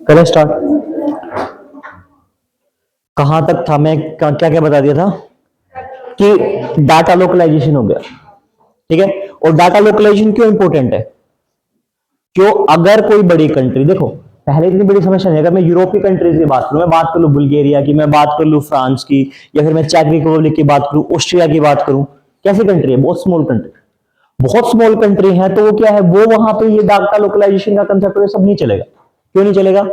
करें स्टार्ट। कहां तक था मैं, क्या क्या बता दिया था कि डाटा लोकलाइजेशन हो गया, ठीक है। और डाटा लोकलाइजेशन क्यों इंपॉर्टेंट है? क्यों? अगर कोई बड़ी कंट्री, देखो पहले इतनी बड़ी समस्या नहीं है। अगर मैं यूरोप की कंट्रीज की बात करूं, मैं बात कर लूं बुल्गारिया की, मैं बात कर लूं फ्रांस की, या फिर मैं चेक रिपब्लिक की बात करूं, ऑस्ट्रिया की बात करूं, कैसी कंट्री है? बहुत स्मॉल कंट्री, बहुत स्मॉल कंट्री है। तो वो क्या है, वो वहां पे ये डाटा लोकलाइजेशन का कंसेप्ट सब नहीं चलेगा। क्यों नहीं चलेगा?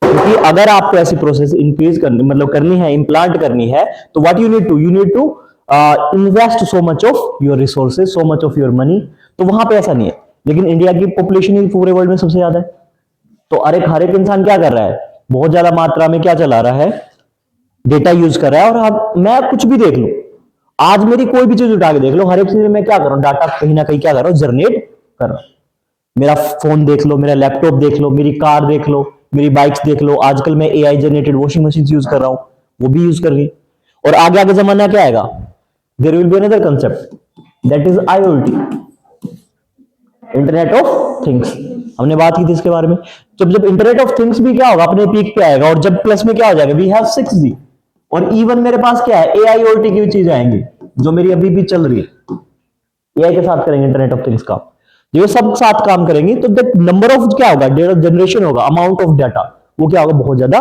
क्योंकि अगर आपको ऐसी प्रोसेस इंक्रीज करनी, मतलब करनी है, इम्प्लांट करनी है, तो what you need to invest so much of your resources, so much of your money. तो वहां पे ऐसा नहीं है। लेकिन इंडिया की पॉपुलेशन ही पूरे वर्ल्ड में सबसे ज्यादा है। तो हर एक इंसान क्या कर रहा है? बहुत ज्यादा मात्रा में क्या चला रहा है? डेटा यूज कर रहा है। और अब मैं कुछ भी देख लूं, आज मेरी कोई भी चीज उठा के देख लो, हर एक चीज में मैं क्या कर रहा हूं? डाटा कहीं ना कहीं क्या कर रहा हूं? जनरेट कर रहा हूं। मेरा फोन देख लो, मेरा लैपटॉप देख लो, मेरी कार देख लो, मेरी बाइक्स देख लो। आजकल मैं AI generated washing machine use कर रहा हूं, वो भी यूज कर रही है। और आगे आगे जमाना क्या आएगा? There will be another concept, that is IOT, internet of things. हमने बात की थी इसके बारे में। जब जब इंटरनेट ऑफ थिंग्स भी क्या होगा, अपने पीक पे आएगा। और जब प्लस में क्या हो जाएगा, वी हैव 6G। और इवन मेरे पास क्या है, एआईओटी की भी चीजें आएंगी, जो मेरी अभी भी चल रही है। एआई के साथ करेंगे इंटरनेट ऑफ थिंग्स का, ये सब साथ काम करेंगे। तो द नंबर ऑफ क्या होगा, डेटा जनरेशन होगा, अमाउंट ऑफ डाटा, वो क्या होगा? बहुत ज्यादा।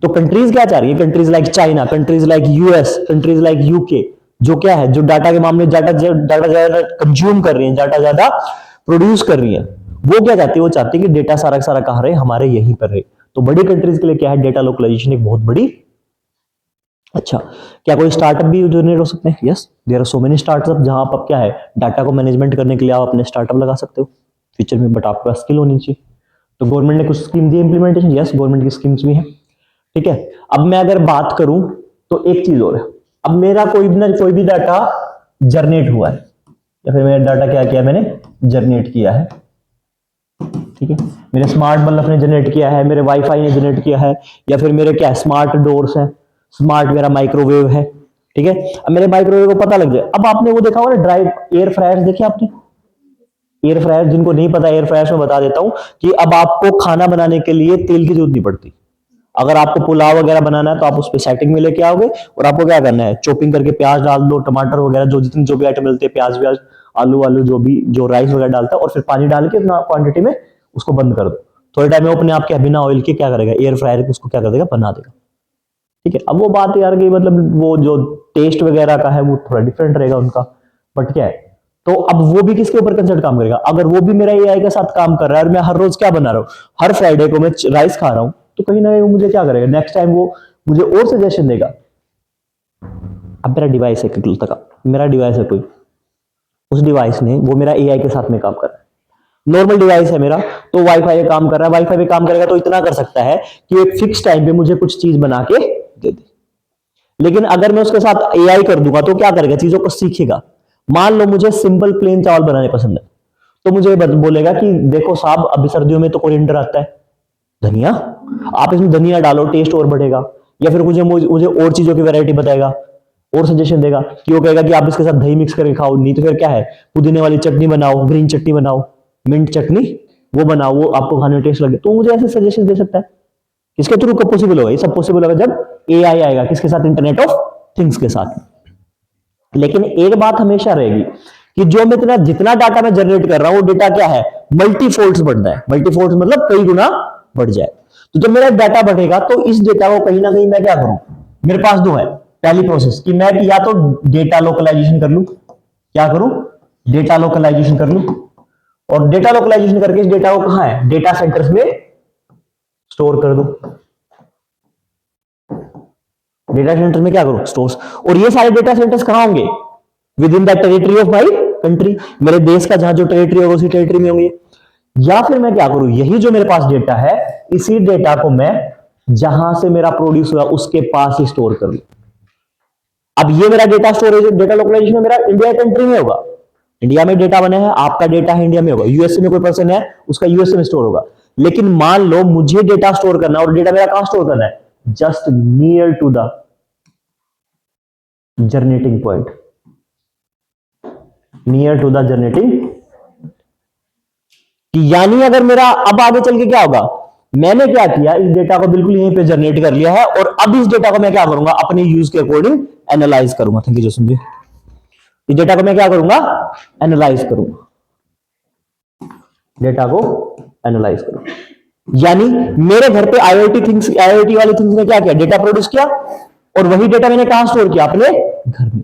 तो कंट्रीज क्या चाह रही है? Countries like China, countries like US, countries like UK, जो क्या है, जो डाटा के मामले डाटा डाटा ज्यादा कंज्यूम कर रही है, डाटा ज्यादा प्रोड्यूस कर रही है, वो क्या चाहती है? वो चाहती है कि डेटा सारा सारा कहां रहे? हमारे यहीं पर रहे। तो बड़ी कंट्रीज के लिए क्या है, डेटा लोकलाइजेशन एक बहुत बड़ी। अच्छा, क्या कोई स्टार्टअप भी जनरेट हो सकते हैं? Yes, there are so many startup, जहां आप क्या है, डाटा को मैनेजमेंट करने के लिए आप अपने स्टार्टअप लगा सकते हो फ्यूचर में। बट आपके पास स्किल होनी चाहिए। तो गवर्नमेंट ने कुछ स्कीम दी इंप्लीमेंटेशन, यस गवर्नमेंट की स्कीम्स भी हैं, ठीक है। अब मैं अगर बात करूं, तो एक चीज और है। अब मेरा कोई भी डाटा जनरेट हुआ है, या फिर मेरा डाटा क्या किया, मैंने जनरेट किया है, ठीक है। मेरे स्मार्ट बल्ब ने जनरेट किया है, मेरे वाईफाई ने जनरेट किया है, या फिर मेरे क्या स्मार्ट डोर्स है, स्मार्ट मेरा माइक्रोवेव है, ठीक है। अब मेरे माइक्रोवेव को पता लग जाए। अब आपने वो देखा होगा ड्राइव एयर फ्रायर, देखिए आपने एयर फ्रायर? जिनको नहीं पता एयर फ्रायर, मैं बता देता हूं कि अब आपको खाना बनाने के लिए तेल की जरूरत नहीं पड़ती। अगर आपको पुलाव वगैरह बनाना है, तो आप उस पर सेटिंग में लेके आओगे, और आपको क्या करना है, चॉपिंग करके प्याज डाल दो, टमाटर वगैरह, जो भी आइटम मिलते हैं, प्याज व्याज, आलू वालू, जो भी, जो राइस वगैरह डालता है, और फिर पानी डाल के इतना क्वांटिटी में उसको बंद कर दो। थोड़े टाइम में अपने आप के बिना ऑयल के क्या करेगा, एयर फ्रायर उसको क्या कर देगा, बना देगा, ठीक है। अब वो बात यार की, मतलब वो जो टेस्ट वगैरह का है वो थोड़ा डिफरेंट रहेगा उनका, बट क्या है, तो अब वो भी किसके ऊपर कंसर्ट काम करेगा? अगर वो भी मेरा एआई के साथ काम कर रहा है, और मैं हर रोज क्या बना रहा हूँ, हर फ्राइडे को मैं राइस खा रहा हूँ, तो कहीं ना कहीं वो मुझे क्या करेगा, नेक्स्ट टाइम वो मुझे और सजेशन देगा। अब मेरा डिवाइस है इकलौता का, मेरा डिवाइस है कोई, उस डिवाइस ने, वो मेरा एआई के साथ में काम कर रहा है। नॉर्मल डिवाइस है मेरा, तो वाईफाई पे काम कर रहा है, वाईफाई पे काम करेगा तो इतना कर सकता है कि एक फिक्स टाइम पे मुझे कुछ चीज बना के दे दे। लेकिन अगर मैं उसके साथ एआई कर दूंगा, तो क्या करेगा, चीजों को सीखेगा। मान लो मुझे सिंपल प्लेन चावल बनाने पसंद है, तो मुझे बोलेगा कि देखो साहब, अभी सर्दियों में तो कोरिएंडर आता है, धनिया, आप इसमें धनिया डालो, टेस्ट और बढ़ेगा। या फिर मुझे और चीजों की वैरायटी बताएगा, और सजेशन देगा, कि वो कहेगा कि आप इसके साथ दही मिक्स करके खाओ, नहीं तो फिर क्या है, पुदीने वाली चटनी बनाओ, ग्रीन चटनी बनाओ, मिंट चटनी, वो बनाओ, वो आपको खाने में टेस्ट लगे। तो मुझे ऐसे सजेशन दे सकता है। किसके थ्रू कब पॉसिबल होगा? ये सब पॉसिबल होगा जब एआई आएगा, किसके साथ, इंटरनेट ऑफ थिंग्स के साथ। लेकिन एक बात हमेशा रहेगी, कि जो मैं इतना जितना डाटा मैं जनरेट कर रहा हूं, वो डेटा क्या है, मल्टीफोल्ड्स बढ़ता है। मल्टीफोल्ड्स मतलब कई गुना बढ़ जाए। तो जब मेरा डाटा बढ़ेगा, तो इस डेटा को कहीं ना कहीं मैं क्या करूं, मेरे पास दो है। पहली प्रोसेस कि मैं या तो डेटा लोकलाइजेशन कर लूं, क्या करूं, डेटा लोकलाइजेशन कर लूं, और डेटा लोकलाइजेशन करके इस डेटा को कहां है, डेटा सेंटर्स में स्टोर कर दूं। डेटा सेंटर में क्या करूं, स्टोर्स। और ये सारे डेटा सेंटर्स कहां होंगे, with in the territory of my country, मेरे देश का जहां जो टेरिटरी होगा उसी टेरिटरी में होंगे। या फिर मैं क्या करूं, यही जो मेरे पास डेटा है, इसी डेटा को मैं जहां से मेरा प्रोड्यूस हुआ उसके पास ही स्टोर कर लूं। अब ये मेरा डेटा स्टोरेज, डेटा लोकलाइजेशन मेरा इंडिया कंट्री में होगा, इंडिया में डेटा बने हैं, आपका डेटा है इंडिया में होगा, यूएसए में कोई पर्सन है, उसका यूएसए में स्टोर होगा। लेकिन मान लो मुझे डेटा स्टोर करना, और डेटा मेरा कहां स्टोर करना है, just near to the generating point, near to the generating, कि यानी अगर मेरा अब आगे चल के क्या होगा, मैंने क्या किया, इस डेटा को बिल्कुल यहीं पे जनरेट कर लिया है और अब इस डेटा को मैं क्या करूंगा, अपने यूज के अकॉर्डिंग एनालाइज करूंगा। थैंक यू जसुन जी। इस डेटा को मैं क्या करूंगा, एनालाइज करूंगा, डेटा को एनालाइज करूंगा। यानी मेरे घर पे आईओटी वाली थिंग्स ने क्या किया, डेटा प्रोड्यूस किया और वही डेटा मैंने कहां स्टोर किया, अपने घर में।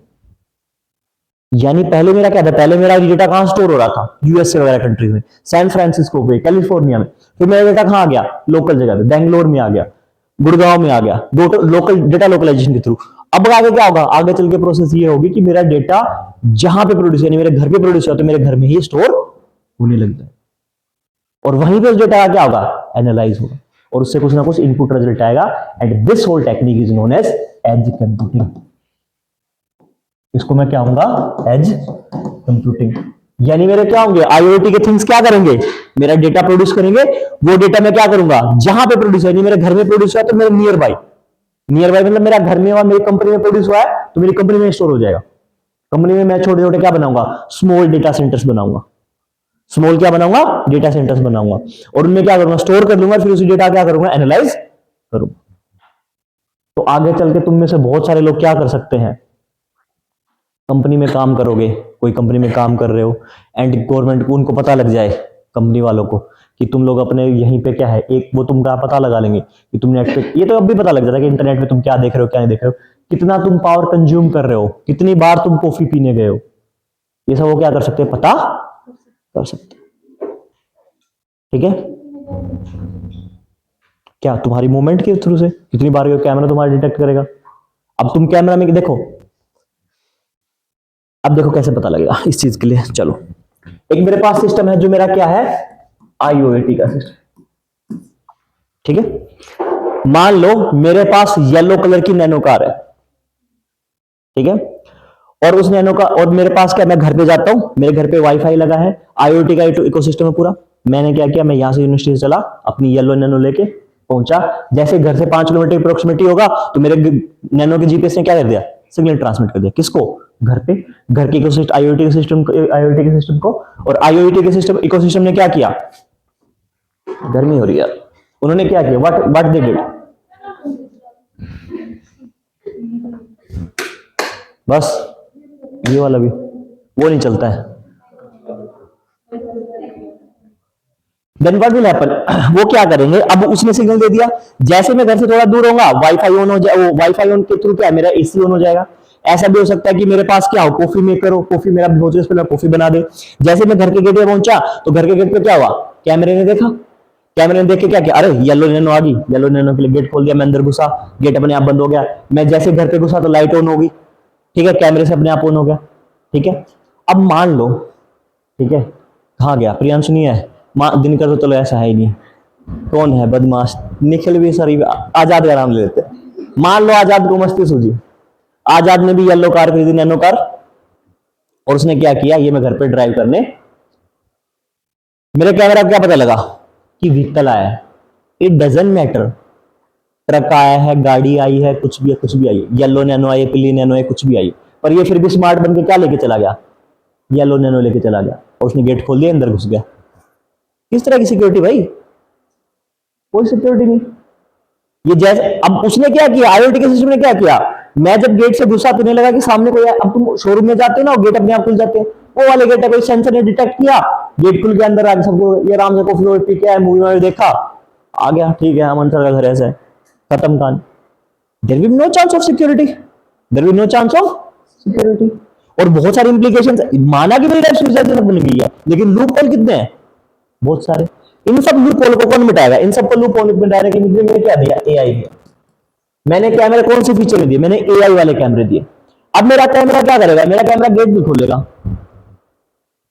यानी पहले मेरा क्या था, पहले मेरा डेटा कहां स्टोर हो रहा था, यूएसए वगैरह कंट्रीज में, सैन फ्रांसिस्को पे, कैलिफोर्निया में। फिर मेरा डेटा कहां आ गया, लोकल जगह पे, बेंगलोर में आ गया, गुड़गांव में आ गया, लोकल डेटा लोकलाइजेशन के थ्रू। अब आगे क्या होगा, आगे चल के प्रोसेस ये होगी कि मेरा डेटा जहां पे प्रोड्यूस, यानी मेरे घर पे प्रोड्यूस हुआ तो मेरे घर में ही स्टोर होने लग जाए और वहीं पे उस डेटा का क्या होगा, एनालाइज होगा और उससे कुछ ना कुछ इनपुट रिजल्ट आएगा। And this whole technique is known as edge computing. इसको मैं क्या कहूंगा, एज कंप्यूटिंग। यानी मेरे क्या होंगे, आईओटी के थिंग्स क्या करेंगे, मेरा डेटा प्रोड्यूस करेंगे। वो डेटा मैं क्या करूंगा, जहां पे प्रोड्यूस है, मेरे घर में प्रोड्यूस हुआ तो मेरे नियर बाई मतलब मेरा घर में हुआ, मेरी कंपनी में प्रोड्यूस हुआ है तो मेरी कंपनी में स्टोर हो जाएगा। कंपनी में मैं छोटे छोटे क्या बनाऊंगा, स्मॉल डेटा सेंटर्स बनाऊंगा। स्मॉल क्या बनाऊंगा, डेटा सेंटर्स बनाऊंगा और उनमें क्या करूंगा, स्टोर कर लूंगा। फिर उसी डेटा क्या करूंगा, एनालाइज करूंगा। तो आगे चल के तुम में से बहुत सारे लोग क्या कर सकते हैं, कंपनी में काम करोगे, कोई कंपनी में काम कर रहे हो एंड गवर्नमेंट को, उनको पता लग जाए, कंपनी वालों को, कि तुम लोग अपने यहीं पे क्या है, एक वो तुम क्या पता लगा लेंगे कि तुम नेट पे, ये तो अब भी पता लग जाता है कि इंटरनेट पे तुम क्या देख रहे हो, क्या नहीं देख रहे हो, कितना तुम पावर कंज्यूम कर रहे हो, कितनी बार तुम कॉफी पीने गए हो, ये सब वो क्या कर सकते हैं, पता कर सकते। ठीक है, क्या तुम्हारी मूवमेंट के थ्रू से कितनी बार कैमरा तुम्हारा डिटेक्ट करेगा। अब तुम कैमरा में देखो, अब देखो कैसे पता लगेगा इस चीज के लिए। चलो, एक मेरे पास सिस्टम है जो मेरा क्या है, आईओटी का सिस्टम। ठीक है, मान लो मेरे पास येलो कलर की नैनो कार है, ठीक है, और उस नैनो का, और मेरे पास क्या, मैं घर पे जाता हूं, मेरे घर पे वाईफाई लगा है, आईओटी का इकोसिस्टम है पूरा। मैंने क्या किया, मैं यहां से यूनिवर्सिटी से चला, अपनी येलो नैनो लेके पहुंचा। जैसे घर से 5 किलोमीटर की प्रोक्सिमिटी होगा तो मेरे नैनो के जीपीएस ने क्या कर दिया, सिग्नल ट्रांसमिट कर दिया। किसको, घर पे, घर के इकोसिस्टम, आईओटी के सिस्टम को, आईओटी के सिस्टम को। और आईओटी के सिस्टम, इकोसिस्टम ने क्या किया, गर्मी हो रही है, उन्होंने क्या किया, व्हाट दे डिड, बस ये वाला भी वो नहीं चलता है। देन व्हाट विल हैपन, वो क्या करेंगे, अब उसने सिग्नल दे दिया, जैसे मैं घर से थोड़ा दूर होऊंगा, वाईफाई ऑन हो जाए, वो वाईफाई ऑन के थ्रू क्या है, मेरा एसी ऑन हो जाएगा। ऐसा भी हो सकता है कि मेरे पास क्या हो, कॉफी मेकर हो, कॉफी मेरा पहुंचे, पहले कॉफी बना दे। जैसे मैं घर के गेट पे पहुंचा तो घर के गेट पे क्या हुआ, कैमरे ने देखा, कैमरे ने देख के क्या किया, अरे येलो नैनो आ गई, येलो नैनो के लिए गेट खोल दिया, मैं अंदर घुसा, गेट अपने आप बंद हो गया। मैं जैसे घर पे घुसा तो लाइट ऑन होगी, ठीक है, कैमरे से अपने आप ऑन हो गया। ठीक है, अब मान लो, ठीक है, कहाँ गया प्रियांशु, नहीं है, दिनकर तो चलो ऐसा है ही नहीं, कौन है बदमाश, निखिल भी सर, आजाद का नाम ले लेते हैं। मान लो आजाद को मस्ती सूझी, आजाद ने भी येलो कार खरीदी, नैनो कार, और उसने क्या किया, ये मैं घर पे ड्राइव करने, मेरे कैमरा को क्या पता लगा कि व्हीकल आया है। इट डजंट मैटर, ट्रक आया है, गाड़ी आई है, कुछ भी है, कुछ भी आई है, येलो नैनो आई है, पीली नैनो है, कुछ भी आई है, पर ये फिर भी स्मार्ट बन के क्या लेके चला गया, येलो नैनो लेके चला गया और उसने गेट खोल दिया, अंदर घुस गया। किस तरह की सिक्योरिटी भाई, कोई सिक्योरिटी नहीं। ये जैसे, अब उसने क्या किया, आईओटी के सिस्टम ने क्या किया, मैं जब गेट से घुसा तो नहीं लगा कि सामने कोई है। अब तुम शोरूम में जाते हो ना, गेट अपने आप खुल जाते हैं, वो वाले गेट है, कोई सेंसर ने डिटेक्ट किया, गेट खुल के अंदर आ गए, सबको ये आराम से कॉफी पी के आए, मूवी में देखा, आ गया, ठीक है, अमन सर का घर ऐसा है, खत्म कहानी। There will no chance of security, there will no chance of security. और बहुत सारी इंप्लीकेशंस, माना कि मेरी लाइफ सुरक्षित बन गई है, लेकिन लूप होल कितने हैं, बहुत सारे। इन सब लूप होल को कौन मिटाएगा, इन सब को लूप होल मिटाने के लिए मैंने क्या दिया, एआई दिया। मैंने कैमरे कौन से फीचर दिए, मैंने एआई वाले कैमरे दिए। अब मेरा कैमरा क्या करेगा, मेरा कैमरा गेट भी खोलेगा।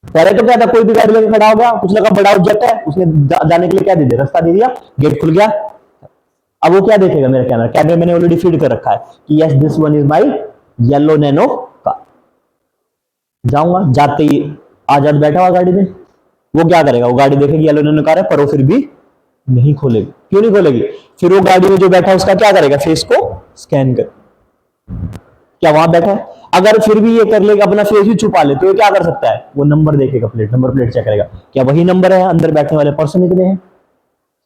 पहले तो क्या था, कोई भी गाड़ी लेकर खड़ा हो गया, कुछ लगा बड़ा ऑब्जेक्ट है, उसने जाने के लिए क्या दे दिया, रास्ता दे दिया, गेट खुल गया। अब वो क्या देखेगा, मेरा कैमरा, कैमरे मैंने ऑलरेडी फीड कर रखा है कि yes this one is my yellow nano car. जाऊंगा, जाते ही आजाद बैठा हुआ गाड़ी में, वो क्या करेगा, वो गाड़ी देखेगी येलो नैनो कार है, पर वो फिर भी नहीं खोलेगी। क्यों नहीं खोलेगी, फिर वो गाड़ी में जो बैठा है उसका क्या करेगा, फेस को स्कैन कर, क्या वहां बैठा है। अगर फिर भी ये कर लेगा, अपना फेस भी छुपा ले, तो ये क्या कर सकता है, वो नंबर देखेगा, नंबर प्लेट चेक करेगा, क्या वही नंबर है, अंदर बैठने वाले पर्सन इतने हैं,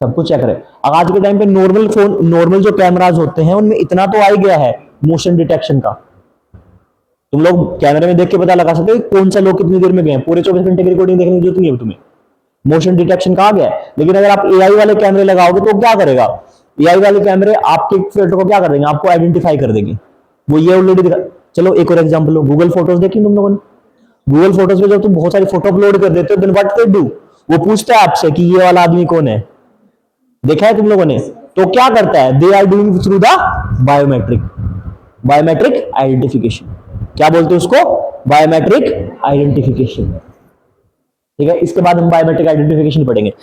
सब कुछ चेक करे। अब आज के टाइम पे नॉर्मल फोन, नॉर्मल जो कैमराज होते हैं उनमें इतना तो आ ही गया है मोशन डिटेक्शन का। तुम लोग कैमरे में देख के पता लगा सकते हो कौन सा लोग कितनी देर में गए, पूरे 24 घंटे की रिकॉर्डिंग देखने की जरूरत नहीं है तुम्हें, मोशन डिटेक्शन का आ गया है। लेकिन अगर आप एआई वाले कैमरे लगाओगे तो क्या करेगा, एआई वाले कैमरे आपके फोटो को क्या कर देंगे, आपको आइडेंटिफाई कर देंगे। वो ये ऑलरेडी दिखा। चलो एक और एग्जांपल लो, गूगल फोटोज देखी तुम लोगों ने, गूगल फोटोज में जब तुम बहुत सारी फोटो अपलोड कर देते हो, देन व्हाट दे डू, वो पूछता है आपसे कि ये वाला आदमी कौन है, देखा है तुम लोगों ने। तो क्या करता है, they are doing through the biometric, biometric identification, क्या बोलते हैं उसको, बायोमेट्रिक आइडेंटिफिकेशन। ठीक है, इसके बाद हम बायोमेट्रिक आइडेंटिफिकेशन पढ़ेंगे।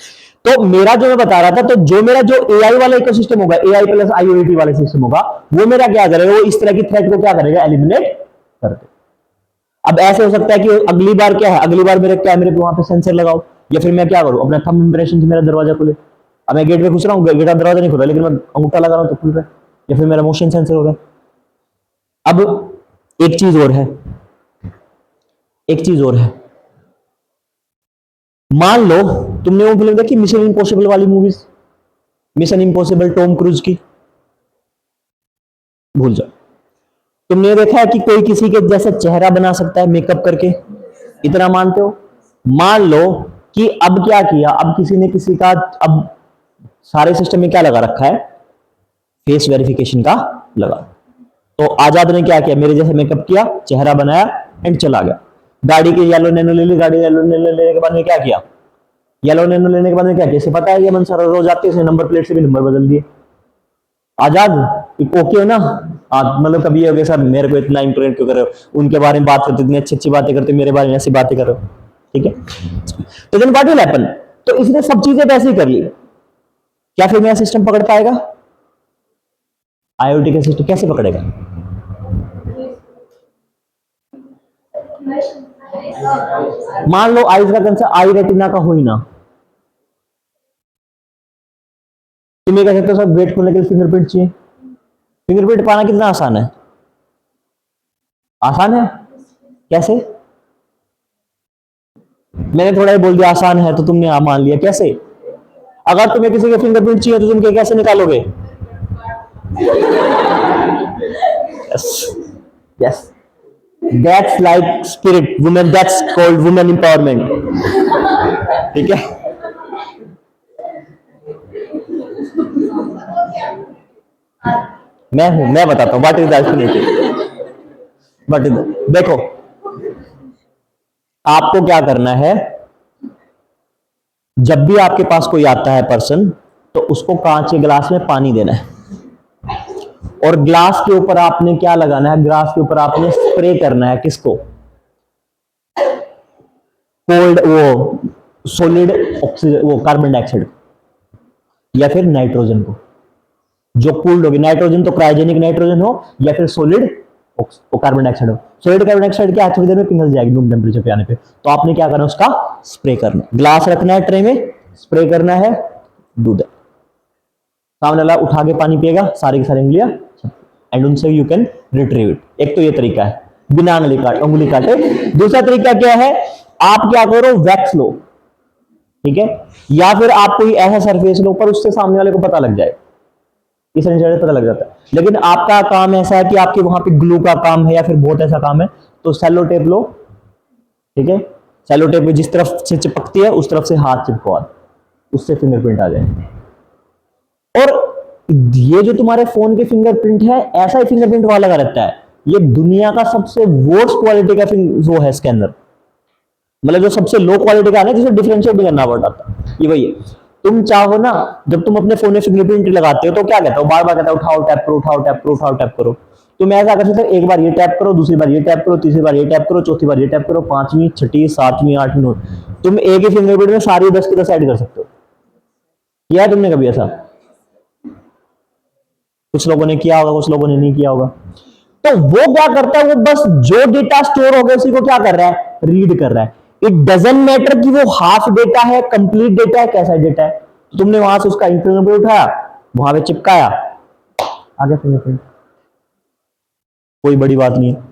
तो मेरा जो मैं बता रहा था, तो जो मेरा जो एआई वाला इकोसिस्टम होगा, एआई प्लस आईओटी वाला सिस्टम होगा, वो मेरा क्या करेगा, वो इस तरह की थ्रेट को क्या करेगा, एलिमिनेट कर दे। अब ऐसे हो सकता है कि अगली बार क्या है, अगली बार मेरे कैमरे पे वहां पे सेंसर लगाओ, या फिर मैं क्या करूं, अपना थंब इंप्रेशन से मेरा दरवाजा खुले। अब मैं गेट पे घुस रहा हूँ, गेट का दरवाजा नहीं खुल रहा, लेकिन मैं अंगूठा लगा रहा हूं तो खुल रहा है, या फिर मेरा मोशन सेंसर हो रहा है। अब एक चीज और है, एक चीज और है, मान लो तुमने वो फिल्म देखी मिशन इम्पॉसिबल वाली movies, mission impossible Tom cruise की, भूल जाओ। तुमने देखा है कि कोई किसी के जैसे चेहरा बना सकता है मेकअप करके, इतना मानते हो। मान लो कि अब क्या किया, अब किसी ने किसी का, अब सारे सिस्टम में क्या लगा रखा है, फेस वेरिफिकेशन का लगा। तो आजाद ने क्या किया, मेरे जैसे मेकअप किया, चेहरा बनाया एंड चला गया। गाड़ी की येलो नैनो ले ली, गाड़ी येलो नैनो लेने के बाद में क्या किया, येलो नैनो लेने के बाद में क्या किया, इसे पता है ये मन सर रोज आती है, नंबर प्लेट से भी नंबर बदल दिए। आजाद ओके हो ना, मतलब कभी हो गया सर मेरे को इतना इंटरेस्ट क्यों कर रहे हो, उनके बारे में बात करते, इतनी अच्छी अच्छी बातें करते, मेरे बारे में ऐसी बातें कर रहे हो, ठीक है। तो देन व्हाट विल हैपन, तो इसने सब चीजें वैसे ही कर ली, क्या फिर मेरा सिस्टम पकड़ पाएगा, आईओटी का सिस्टम कैसे पकड़ेगा। मान लो आईज का कंसेप्ट आई रेटिना का हो ही ना, तुम ये कह सकते हो सर वेट खोलने के लिए फिंगरप्रिंट चाहिए, फिंगरप्रिंट पाना कितना आसान है, आसान है, कैसे, मैंने थोड़ा ही बोल दिया आसान है तो तुमने मान लिया, कैसे, अगर तुम्हें किसी के फिंगरप्रिंट चाहिए तो तुम कैसे निकालोगे, yes yes, that's like spirit women, that's called women empowerment, ठीक है। मैं हूं, मैं बताता हूं what is that spirit, but देखो आपको क्या करना है, जब भी आपके पास कोई आता है पर्सन, तो उसको कांच के गिलास में पानी देना है, और ग्लास के ऊपर आपने क्या लगाना है, ग्लास के ऊपर आपने स्प्रे करना है, किसको, कोल्ड, वो सॉलिड ऑक्सीजन, वो कार्बन डाइऑक्साइड या फिर नाइट्रोजन को, जो कूल्ड होगी, नाइट्रोजन तो क्रायोजेनिक नाइट्रोजन हो, या फिर सॉलिड कार्बन डाइऑक्साइड हो। सॉलिड कार्बन डाइऑक्साइड क्या है, थोड़ी देर में पिघल जाएगी रूम टेम्परेचर पे आने पे, तो आपने क्या करना है, उसका स्प्रे करना, ग्लास रखना है ट्रे में, स्प्रे करना है, दूध, सामने वाला उठा के पानी पिएगा, सारी की सारी उंगलियां, एंड उनसे यू कैन रिट्रीव इट। एक तो ये तरीका है बिना उंगली काटे। दूसरा तरीका क्या है, आप क्या करो, वैक्स लो, ठीक है, या फिर आप कोई ऐसा सरफेस लो पर उससे सामने वाले को पता लग जाए, इस पता लग जाता है। लेकिन आपका काम ऐसा है कि आपके वहां पे ग्लू का काम है या फिर बहुत ऐसा काम है, तो सेलो टेप लो, ठीक है, सेलो टेप में जिस तरफ से चिपकती है उस तरफ से हाथ चिपकवा, उससे फिंगरप्रिंट आ जाए। और ये जो तुम्हारे फोन के फिंगरप्रिंट है, ऐसा ही फिंगरप्रिंट वहां लगा रहता है, ये दुनिया का सबसे वर्स्ट क्वालिटी का वो है स्कैनर, मतलब जो सबसे लो क्वालिटी का है ना, जिसे डिफरेंशिएट करना पड़ता, ये वही है। तुम चाहो ना, जब तुम अपने फोन में फिंगरप्रिंट लगाते हो तो क्या कहता हो, बार बार कहता है उठाओ टैप करो, उठाओ टैप करो, उठाओ टैप करो। तुम ऐसा कर सकते हो, एक बार ये टैप करो, दूसरी बार ये टैप करो, तीसरी बार ये टैप करो, चौथी बार ये टैप करो, पांचवीं, छठी, सातवीं, आठवीं, तुम एक ही फिंगरप्रिंट में सारी 10 की 10 ऐड कर सकते हो। किया है तुमने कभी ऐसा, कुछ लोगों ने किया होगा, कुछ लोगों ने नहीं किया होगा। तो वो क्या करता है, वो बस जो डेटा स्टोर हो गया उसी को क्या कर रहा है, रीड कर रहा है। इट डजंट मैटर कि वो हाफ डेटा है, कंप्लीट डेटा है, कैसा डेटा है। तो तुमने वहां से उसका फिंगरप्रिंट उठाया, वहां पे चिपकाया, आगे फिंगरप्रिंट, कोई बड़ी बात नहीं है।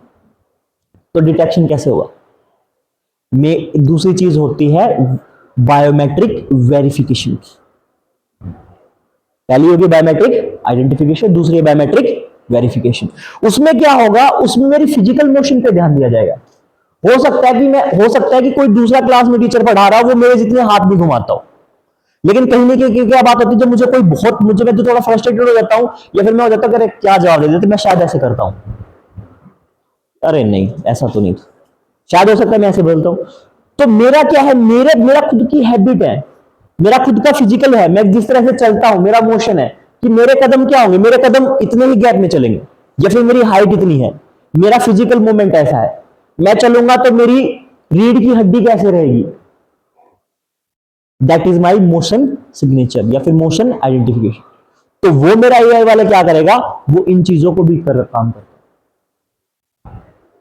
तो डिटेक्शन कैसे होगा? में दूसरी चीज होती है बायोमेट्रिक वेरिफिकेशन। पहली होगी बायोमेट्रिक आइडेंटिफिकेशन, दूसरी है बायोमेट्रिक वेरिफिकेशन। उसमें क्या होगा, उसमें मेरी फिजिकल मोशन पे ध्यान दिया जाएगा। हो सकता है कि कोई दूसरा क्लास में टीचर पढ़ा रहा हो, वो मेरे जितने हाथ भी घुमाता हो, लेकिन कहीं ना कहीं क्या बात होती है, जब मुझे मैं तो थोड़ा फ्रस्ट्रेटेड हो जाता हूं, या फिर मैं हो जाता हूं, अरे क्या जवाब दे देते, मैं शायद ऐसे करता हूं, अरे नहीं ऐसा तो नहीं, शायद हो सकता है मैं ऐसे बोलता हूं। तो मेरा क्या है, मेरा खुद की हैबिट है, मेरा खुद का फिजिकल है, मैं जिस तरह से चलता हूं, मेरा मोशन है कि मेरे कदम क्या होंगे, मेरे कदम इतने ही गैप में चलेंगे, या फिर मेरी हाइट इतनी है, मेरा फिजिकल मूवमेंट ऐसा है, मैं चलूंगा तो मेरी रीढ़ की हड्डी कैसे रहेगी, that is my motion signature या फिर मोशन आइडेंटिफिकेशन। तो वो मेरा एआई वाला क्या करेगा, वो इन चीजों को भी काम करेगा।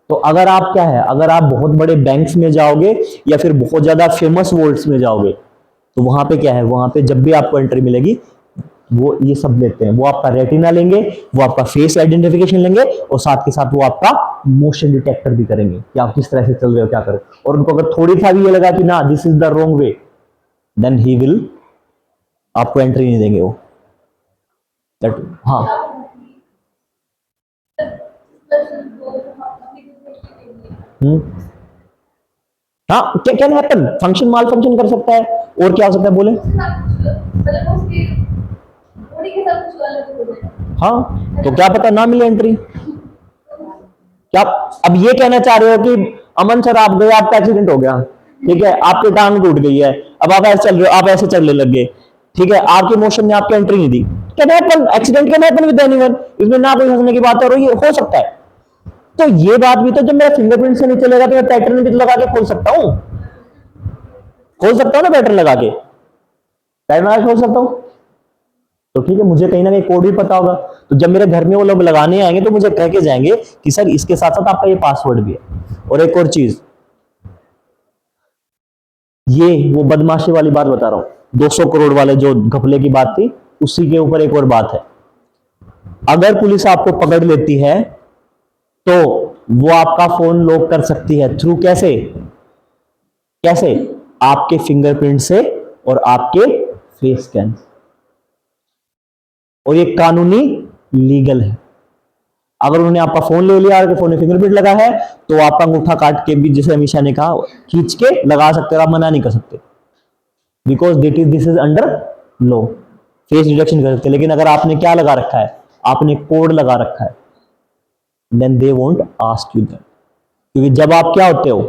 तो अगर आप क्या है, अगर आप बहुत बड़े बैंक्स में जाओगे या फिर बहुत ज्यादा फेमस वर्ल्ड्स में जाओगे, तो वहां पे क्या है, वहां पे जब भी आपको एंट्री मिलेगी, वो ये सब लेते हैं, वो आपका रेटिना लेंगे, वो आपका फेस आइडेंटिफिकेशन लेंगे, और साथ के साथ वो आपका मोशन डिटेक्टर भी करेंगे कि आप किस तरह से चल रहे हो, क्या करें। और उनको अगर थोड़ी सा भी ये लगा कि ना this is the wrong way, then he will आपको एंट्री नहीं देंगे वो। हाँ हाँ, क्या can happen, function malfunction कर सकता है, और क्या हो सकता है बोले। हाँ, तो क्या पता ना मिले एंट्री। क्या अब ये कहना चाह रहे हो कि अमन सर आप गए, आपका एक्सीडेंट हो गया, ठीक है, आपकी टांग टूट गई है, अब आप ऐसे चल रहे हो, आप ऐसे चलने लग गए, ठीक है, आपके मोशन ने आपकी एंट्री नहीं दी, can happen, accident can happen with anyone, इसमें ना कोई हंसने की बात हो सकता है। तो ये बात भी, तो जब मेरा फिंगरप्रिंट से नहीं चलेगा तो मैं पैटर्न भी तो लगा के खोल सकता हूँ, ना पैटर्न लगा के, पैटर्न लगा के खोल सकता हूँ। तो ठीक है, मुझे कहीं ना कहीं कोड भी पता होगा, तो जब मेरे घर में वो लोग लगाने आएंगे तो मुझे कह के जाएंगे कि सर इसके साथ साथ आपका ये पासवर्ड भी है। और एक और चीज, ये वो बदमाशी वाली बात बता रहा हूं, 200 करोड़ वाले जो घपले की बात थी, उसी के ऊपर एक और बात है। अगर पुलिस आपको पकड़ लेती है तो वो आपका फोन लॉक कर सकती है, थ्रू कैसे, आपके फिंगरप्रिंट से और आपके फेस स्कैन, और ये कानूनी लीगल है। अगर उन्होंने आपका फोन ले लिया और फोन में फिंगरप्रिंट लगा है, तो आपका अंगूठा काट के भी, जैसे अमीशा ने कहा, खींच के लगा सकते हो, आप मना नहीं कर सकते, because this is under law, face detection कर सकते। लेकिन अगर आपने क्या लगा रखा है, आपने कोड लगा रखा है, then they won't ask you that, क्योंकि जब आप क्या होते हो,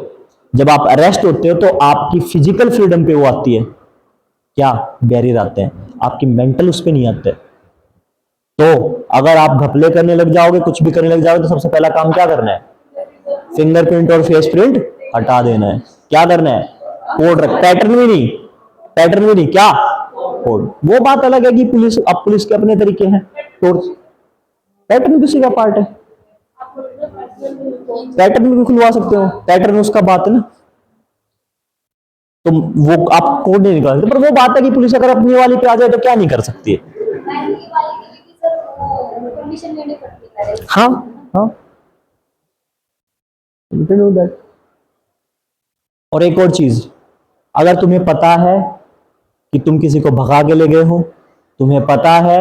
जब आप अरेस्ट होते हो, तो आपकी फिजिकल फ्रीडम पे वो आती है, क्या बैरियर आते हैं, आपकी मेंटल उस पर नहीं आते। तो अगर आप घपले करने लग जाओगे, कुछ भी करने लग जाओगे, तो सबसे पहला काम क्या करना है, फिंगरप्रिंट और फेस प्रिंट हटा देना है। क्या करना है, कोड रख, पैटर्न भी नहीं, क्या कोड। वो बात अलग है कि पुलिस के अपने तरीके हैं, पैटर्न भी उसी का पार्ट है, पैटर्न भी खुलवा सकते हो, पैटर्न उसका बात है ना, तो वो आप कोड नहीं निकाल सकते। पर वो बात है कि पुलिस अगर अपनी वाली पे आ जाए तो क्या नहीं कर सकती है। हाँ हाँ, और एक और चीज, अगर तुम्हें पता है कि तुम किसी को भगा के ले गए हो, तुम्हें पता है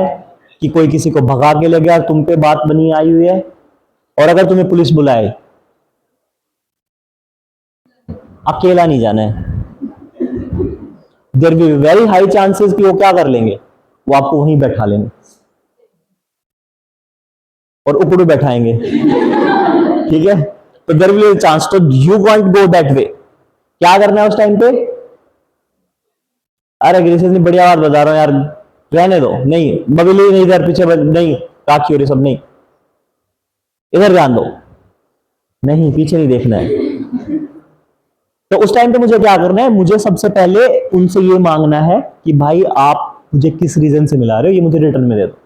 कि कोई किसी को भगा के ले गया, तुम पे बात बनी आई हुई है, और अगर तुम्हें पुलिस बुलाए, अकेला नहीं जाना है, there will be very high chances कि वो क्या कर लेंगे, वो आपको वहीं बैठा लेंगे और उकड़ू बैठाएंगे, ठीक है। तो देयर विल बी चांस, तो you want go that way, क्या करना है उस टाइम पे, अरे ग्रेसियस ने बढ़िया बात बता रहा हूं यार, रहने दो, नहीं बगली नहीं, इधर पीछे नहीं, राखी हो रही सब, नहीं इधर ध्यान दो, नहीं पीछे नहीं देखना है। तो उस टाइम पे मुझे क्या करना है, मुझे सबसे पहले उनसे ये मांगना है कि भाई आप मुझे किस रीजन से मिला रहे हो, ये मुझे रिटर्न में दे दो,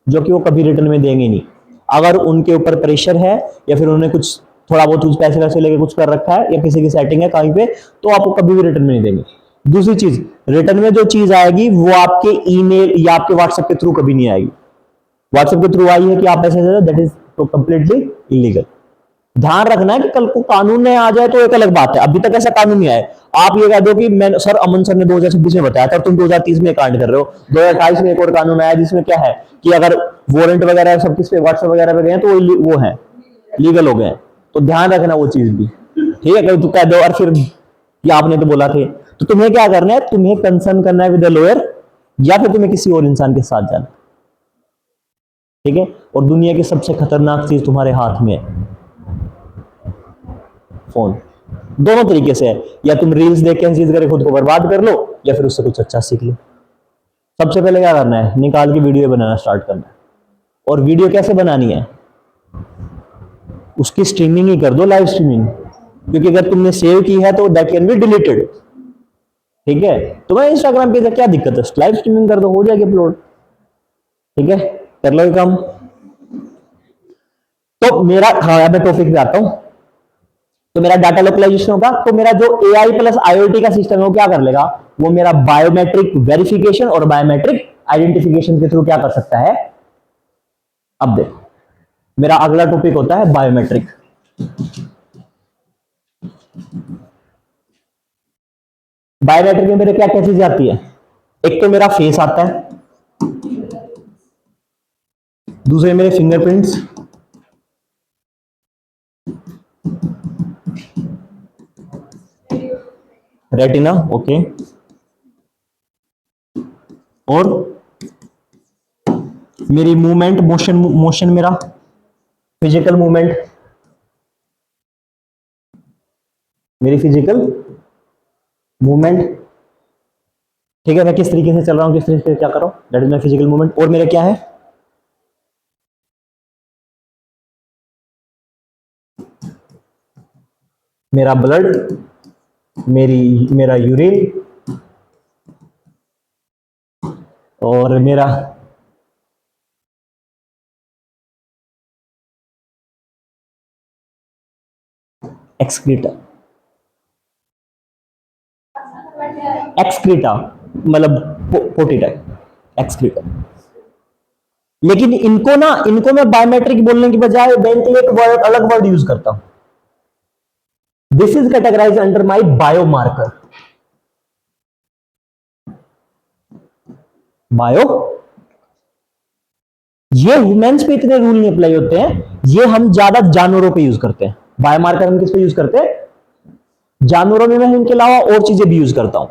जो कि वो कभी रिटर्न में देंगे नहीं। अगर उनके ऊपर प्रेशर है, या फिर उन्होंने कुछ थोड़ा बहुत कुछ पैसे वैसे लेके कुछ कर रखा है, या किसी की सेटिंग है कहीं पे, तो आपको कभी भी रिटर्न में नहीं देंगे। दूसरी चीज, रिटर्न में जो चीज आएगी वो आपके ईमेल या आपके व्हाट्सएप के थ्रू कभी नहीं आएगी। व्हाट्सएप के थ्रू आई है कि आप पैसे दे, दैट इज कंप्लीटली इलीगल। ध्यान रखना है कि कल को कानून में आ जाए तो एक अलग बात है, अभी तक ऐसा कानून नहीं आया। आप ये कह दो कि मैं सर अमन सर ने 2026 में बताया था, तुम 2030 में कांड कर रहे हो। 2028 में एक और कानून आया जिसमें क्या है कि अगर वारंट वगैरह सब किस पे व्हाट्सएप वगैरह पे गए तो वो है लीगल हो गए। तो ध्यान रखना वो चीज भी, ठीक है। कभी तू कह दो और फिर ये आपने तो बोला थे, तो तुम्हें क्या करना है, तुम्हें कंसर्न करना है विद द लॉयर, या फिर तुम्हें किसी और इंसान के साथ जाना, ठीक है। और दुनिया की सबसे खतरनाक चीज तुम्हारे हाथ में है, फोन। दोनों तरीके से है, या तुम रील्स देख के चीज करके खुद को बर्बाद कर लो, या फिर उससे कुछ अच्छा सीख लो। सबसे पहले क्या करना है, निकाल के वीडियो बनाना स्टार्ट करना है। और वीडियो कैसे बनानी है, उसकी स्ट्रीमिंग ही कर दो, लाइव स्ट्रीमिंग, क्योंकि अगर तुमने सेव की है तो दैट कैन बी डिलीटेड, ठीक है। तुम्हें इंस्टाग्राम पे क्या दिक्कत है, लाइव स्ट्रीमिंग कर दो, हो जाएगी अपलोड, ठीक है। कर लो ये काम। तो मेरा, हाँ मैं टॉपिक पे आता हूं। तो मेरा डाटा लोकलाइजेशन होगा, तो मेरा जो एआई प्लस आईओटी का सिस्टम है वो क्या कर लेगा, वो मेरा बायोमेट्रिक वेरिफिकेशन और बायोमेट्रिक आइडेंटिफिकेशन के थ्रू क्या कर सकता है। अब देखो मेरा अगला टॉपिक होता है बायोमेट्रिक। बायोमेट्रिक में मेरे क्या क्या चीजें आती है, एक तो मेरा फेस आता है, दूसरे मेरे फिंगरप्रिंट्स, रेटिना, ओके, और मेरी मूवमेंट, मोशन मेरा फिजिकल मूवमेंट, मेरी फिजिकल मूवमेंट, ठीक है। मैं किस तरीके से चल रहा हूं, किस तरीके से क्या कर रहा हूं, that is my physical movement. और मेरा क्या है, मेरा ब्लड, मेरा यूरिन, और मेरा एक्सक्रीटा। एक्सक्रीटा मतलब पोटी टाइप एक्सक्रीटा। लेकिन इनको मैं बायोमेट्रिक बोलने की बजाय बैंक एक वर्ड, अलग वर्ड यूज करता हूं। This is categorise under my biomarker. Bio, ये ह्यूमंस पे इतने रूल नहीं अप्लाई होते हैं, ये हम ज्यादा जानवरों पे यूज करते हैं। बायोमार्कर हम किस पे यूज करते हैं, जानवरों में। मैं इनके अलावा और चीजें भी यूज करता हूं,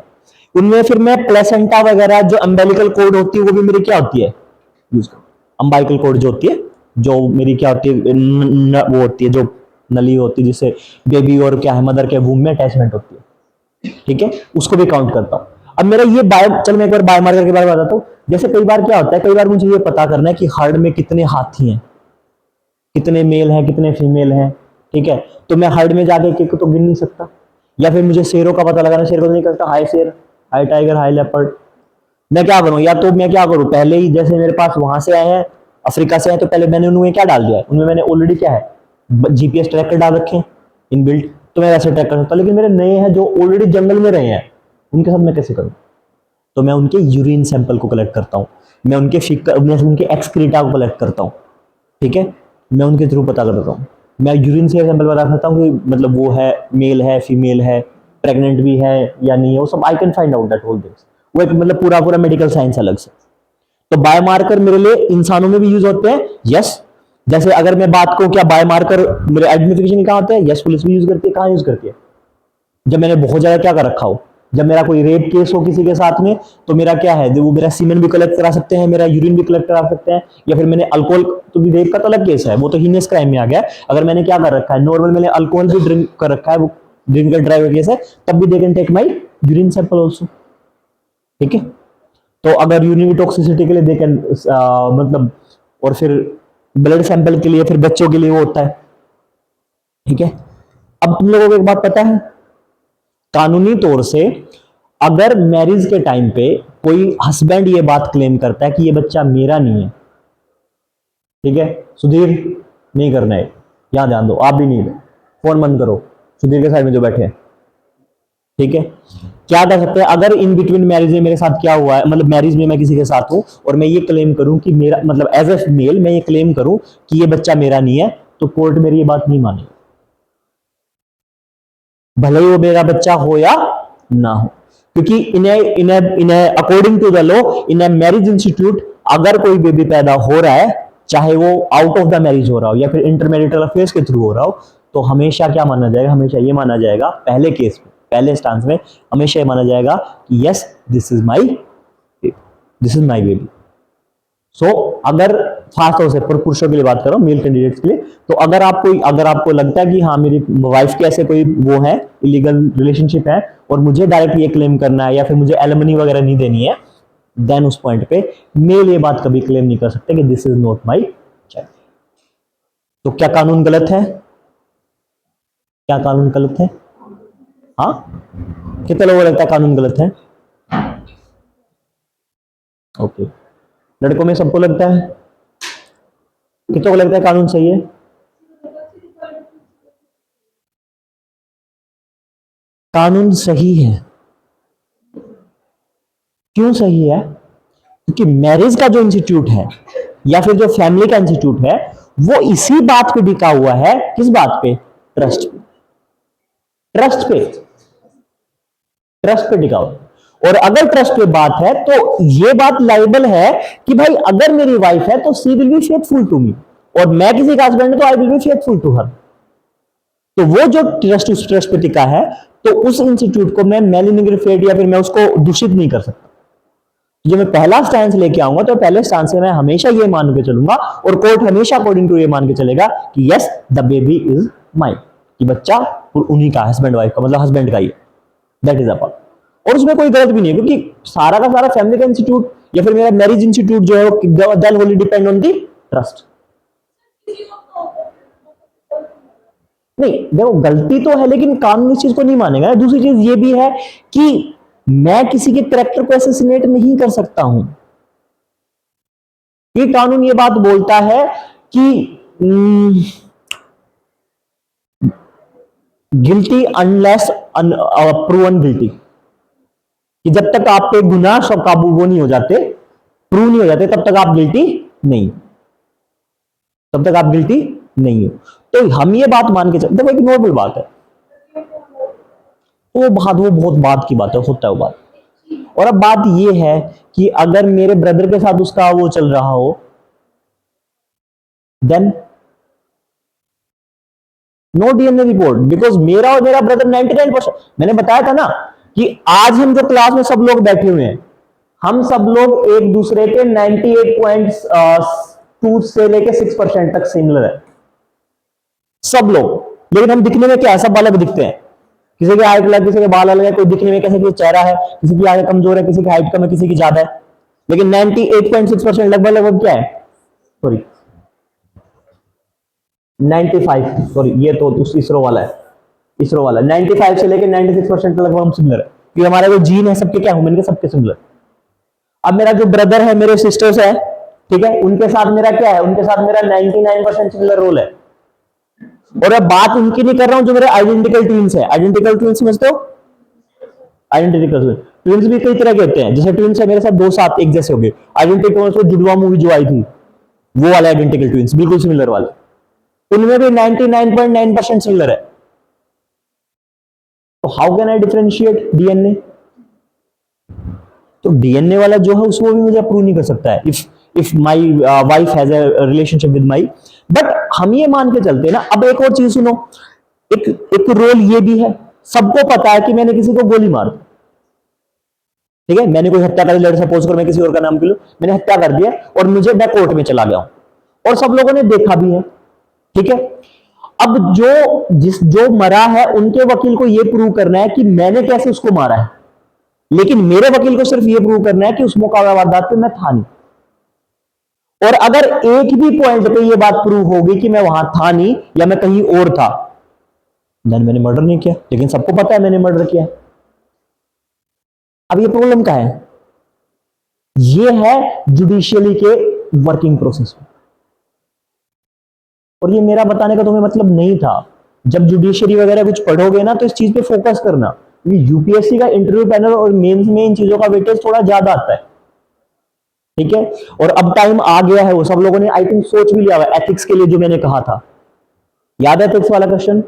उनमें फिर मैं प्लेसेंटा वगैरह जो अम्बेलिकल कोड होती है वो भी मेरी क्या होती है यूज करता हूं। अम्बाइकल कोड जो होती है, जो मेरी क्या होती है, वो होती है जो नली होती है जिससे बेबी और क्या है मदर के वूम में अटैचमेंट होती है, ठीक है, उसको भी काउंट करता हूं। अब मेरा ये चल मैं एक बार बायोमार्कर के बारे में बताता हूं। जैसे कई बार क्या होता है, कई बार मुझे ये पता करना है कि हर्ड में कितने हाथी हैं, कितने मेल हैं, कितने फीमेल हैं, ठीक है। तो मैं हर्ड में जाके एक तो गिन नहीं सकता, या फिर मुझे शेरों का पता लगाना, शेर को नहीं करता, हाई शेर, हाई टाइगर, हाई लेपर्ड। मैं क्या करूं, या तो मैं क्या करूं, पहले ही जैसे मेरे पास वहां से आए हैं, अफ्रीका से आए, तो पहले मैंने उनमें क्या डाल दिया है, उनमें मैंने ऑलरेडी क्या है जीपीएस ट्रैकर डाल रखे हैं इनबिल्ट, तो मैं वैसे ट्रैक कर सकता हूं। लेकिन मेरे नए हैं जो ऑलरेडी जंगल में रहे हैं, उनके साथ मैं कैसे करूं, तो मैं उनके यूरिन सैंपल को कलेक्ट करता हूं, मैं उनके एक्सक्रीटा को कलेक्ट करता हूं, ठीक है। मैं उनके थ्रू पता करता हूं, मैं यूरिन से सैंपल बता सकता हूं कि मतलब वो है, मेल है, फीमेल है, प्रेग्नेंट भी है या नहीं है, वो सब I can find out that whole things. वो एक मतलब पूरा मेडिकल साइंस अलग से। तो बायोमार्कर मेरे लिए इंसानों में भी यूज होते हैं, यस। जैसे अगर मैं बात करूं क्या बायोमार्कर मेरे आइडेंटिफिकेशन कहां होते हैं, यस, पुलिस भी यूज करती है। कहां यूज करती है, जब मैंने बहुत ज्यादा क्या कर रखा हो, जब मेरा कोई रेप केस हो किसी के साथ में, तो मेरा क्या है, वो मेरा सीमेन भी कलेक्ट करा सकते हैं, मेरा यूरिन भी कलेक्ट करा सकते हैं, या फिर मैंने अल्कोहल, तो भी रेप का तो अलग केस है, वो तो हीनियस क्राइम में आ गया। अगर मैंने क्या कर रखा है, नॉर्मल मैंने अल्कोहल भी ड्रिंक कर रखा है, वो ड्रिंक कर ड्राइव केस है, तब भी they can take my urine sample also, ठीक है। तो अगर यूरिन टॉक्सिसिटी के लिए दे कैन मतलब, और फिर ब्लड सैंपल के लिए, फिर बच्चों के लिए वो होता है, ठीक है। अब तुम लोगों को एक बात पता है, कानूनी तौर से अगर मैरिज के टाइम पे कोई हस्बैंड ये बात क्लेम करता है कि ये बच्चा मेरा नहीं है, ठीक है, सुधीर नहीं करना है, यहां ध्यान दो, आप भी नहीं, फोन बंद करो, सुधीर के साइड में जो बैठे हैं, ठीक है। क्या कर सकते हैं, अगर इन बिटवीन मैरिज में मेरे साथ क्या हुआ है, मतलब मैरिज में मैं किसी के साथ हूं और मैं ये क्लेम करूं कि मेरा मतलब एज ए मेल मैं ये क्लेम करूं कि ये बच्चा मेरा नहीं है, तो कोर्ट मेरी ये बात नहीं मानेगी, भले ही वो मेरा बच्चा हो या ना हो, क्योंकि इन्हें according to the law in a marriage institute अगर कोई बेबी पैदा हो रहा है, चाहे वो आउट ऑफ द मैरिज हो रहा हो या फिर इंटरमैरिटल अफेयर्स के थ्रू हो रहा हो, तो हमेशा क्या माना जाएगा, हमेशा ये माना जाएगा, पहले केस में, पहले स्टांस में हमेशा ये माना जाएगा कि yes this is my baby. So अगर खास तौर से पुरुषों के लिए बात करो, मेल कैंडिडेट्स के लिए, तो अगर आपको लगता है कि हाँ मेरी वाइफ के ऐसे कोई वो है, इलीगल रिलेशनशिप है और मुझे डायरेक्ट ये क्लेम करना है या फिर मुझे एलिमनी वगैरह नहीं देनी है, देन उस पॉइंट पे मेल ये बात कभी क्लेम नहीं कर सकते कि this is not my child. तो क्या कानून गलत है? क्या कानून गलत है? हाँ, कितने लोगों को लगता है कानून गलत है? ओके, लड़कों में सबको लगता है? कितनों को लगता है कानून सही है? कानून सही है। क्यों सही है? क्योंकि मैरिज का जो इंस्टीट्यूट है या फिर जो फैमिली का इंस्टीट्यूट है वो इसी बात पे टिका हुआ है। किस बात पे? ट्रस्ट पे। ट्रस्ट पे, ट्रस्ट पे टिका हुआ है। और अगर ट्रस्ट पे बात है तो ये बात लाइबल है कि भाई अगर मेरी वाइफ है तो she will be faithful to me, और मैं किसी का हस्बैंड है तो I will be faithful to her. तो वो जो ट्रस्ट उस ट्रस्ट पे टिका है, तो उस इंस्टीट्यूट को मैं मेलिग्निफाइड या फिर मैं उसको दूषित नहीं कर सकता। जो मैं पहला स्टैंस लेके आऊंगा तो पहले स्टैंस से मैं हमेशा ये मान के चलूंगा और कोर्ट हमेशा अकॉर्डिंग टू ये मान के चलेगा कि yes the baby is mine, कि बच्चा उन्हीं का, हस्बैंड वाइफ का, मतलब हस्बैंड का ही है, दैट इज अ पार्ट। और उसमें कोई गलत भी नहीं है, क्योंकि सारा का सारा फैमिली का इंस्टीट्यूट या फिर मेरा मैरिज इंस्टीट्यूट जो है वो that Holi depend on the trust. नहीं देखो, गलती तो है लेकिन कानून इस चीज को नहीं मानेगा। दूसरी चीज ये भी है कि मैं किसी के कैरेक्टर को असैसिनेट नहीं कर सकता हूं। ये कानून ये बात बोलता है कि गिल्टी अनलेस प्रूवन गिल्टी, कि जब तक आप पे गुनाह सब काबू वो नहीं हो जाते, प्रूव नहीं हो जाते, तब तक आप गिल्टी नहीं, तब तक आप गिल्टी नहीं हो। तो हम ये बात मान के चलते, देखो एक नॉर्मल बात है, वो बहुत बात की बात है, होता है वो बात। और अब बात ये है कि अगर मेरे ब्रदर के साथ उसका वो चल रहा हो, then no DNA report, because मेरा और मेरा ब्रदर 99%, मैंने बताया था ना कि आज हम जो क्लास में सब लोग बैठे हुए हैं, हम सब लोग एक दूसरे के 98.2 से लेके 6% तक सिमिलर है सब लोग। लेकिन हम दिखने में क्या है, सब अलग दिखते हैं। किसी की हाइट अलग, किसी के बाल अलग है, कोई दिखने में कैसे, चेहरा है, किसी की आंखें कमजोर है, किसी की हाइट कम है, किसी की ज्यादा है, लेकिन 98.6% लगभग लगभग क्या है, सॉरी 95, सॉरी ये तो इसरो वाला है, इसरो वाला 95 से लेकर 96% लगभग हम सिमिलर है, क्योंकि हमारे जो जीन है सबके क्या, ह्यूमन के सबके सिमिलर। अब मेरा जो ब्रदर है, मेरे सिस्टर्स है, ठीक है, उनके साथ मेरा क्या है, उनके साथ मेरा 99% सिमिलर रोल है। और अब बात उनकी नहीं कर रहा हूं जो मेरे आइडेंटिकल ट्विंस है। आइडेंटिकल ट्विंस समझते हो? आइडेंटिकल ट्विंस भी कई तरह के होते हैं, जैसे ट्विंस है मेरे साथ दो साथ एक जैसे हो गए। आइडेंटिकल ट्विंस जुड़वा मूवी जो आई थी वो वाले आइडेंटिकल ट्विंस, बिल्कुल सिमिलर वाले, उनमें भी 99.9% सिमिलर है। तो how can I differentiate DNA? तो डीएनए वाला जो है उसको भी मुझे अप्रूव नहीं कर सकता है if my wife has a relationship with my. But हम ये मान के चलते हैं ना। अब एक और चीज सुनो, एक रोल ये भी है, सबको पता है कि मैंने किसी को गोली मार दी, ठीक है, मैंने कोई हत्या कर दी, सपोज कर मैं किसी और का नाम ले लूं, मैंने हत्या कर दिया और मुझे मैं कोर्ट में चला गया हूं और सब लोगों ने देखा भी है, ठीक है। अब जो मरा है उनके वकील को यह प्रूव करना है कि मैंने कैसे उसको मारा है, लेकिन मेरे वकील को सिर्फ यह प्रूव करना है कि उस मुकाबला वारदात पे मैं था नहीं। और अगर एक भी पॉइंट पे यह बात प्रूव होगी कि मैं वहां था नहीं या मैं कहीं और था, देन मैंने मर्डर नहीं किया, लेकिन सबको पता है मैंने मर्डर किया। अब ये प्रॉब्लम क्या है? ये है जुडिशियली के वर्किंग प्रोसेस में। और ये मेरा बताने का तुम्हें मतलब नहीं था। जब जुडिशियरी वगैरह कुछ पढ़ोगे ना तो इस चीज पे फोकस करना। यूपीएससी का इंटरव्यू पैनल और मेंस में इन चीजों का वेटेज थोड़ा ज्यादा आता है, ठीक है। और अब टाइम आ गया है, वो सब लोगों ने आई थिंक सोच भी लिया हुआ एथिक्स के लिए, जो मैंने कहा था, याद है एथिक्स वाला क्वेश्चन?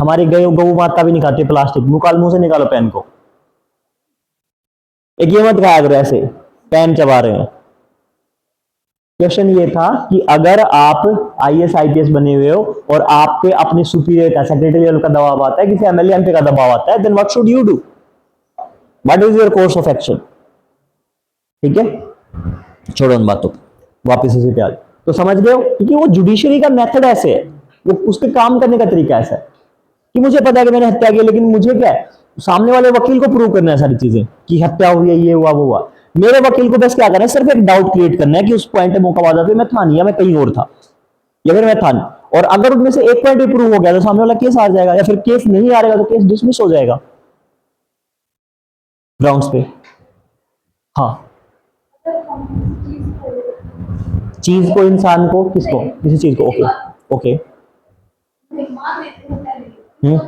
हमारी गौ माता भी नहीं खाती प्लास्टिक, मुंह से निकालो पेन को। एक ये मत खाया करो ऐसे पेन चबा रहे हैं। क्वेश्चन ये था कि अगर आप आईएएस आईपीएस बने हुए हो और आप पे अपने सुपीरियर का सेक्रेटरी लेवल का दबाव आता है, किसी एमएलए एमपी का दबाव आता है, then what should you do, what is your course of action. ठीक है, छोड़ो उन बातों, वापस इसी पे आ जाओ। तो समझ गए हो, क्योंकि वो जुडिशरी का मेथड ऐसे है, वो उसके काम करने का तरीका ऐसा है कि मुझे पता है कि मैंने हत्या की, लेकिन मुझे क्या है, सामने वाले वकील को प्रूव करना है सारी चीजें कि हत्या हुई है, ये हुआ वो हुआ। मेरे वकील को बस क्या करना है, सिर्फ एक डाउट क्रिएट करना है कि उस पॉइंट पे मुकदमा पे मैं था नहीं, या मैं कहीं और था, या फिर मैं था नहीं। और अगर उनमें से एक पॉइंट भी प्रूव हो गया तो सामने वाला केस आ जाएगा, या फिर केस नहीं आ रहेगा तो केस डिसमिस हो जाएगा ग्राउंड्स पे। हाँ, चीज को, इंसान को, किसको, किसी चीज को। Okay okay. हम्म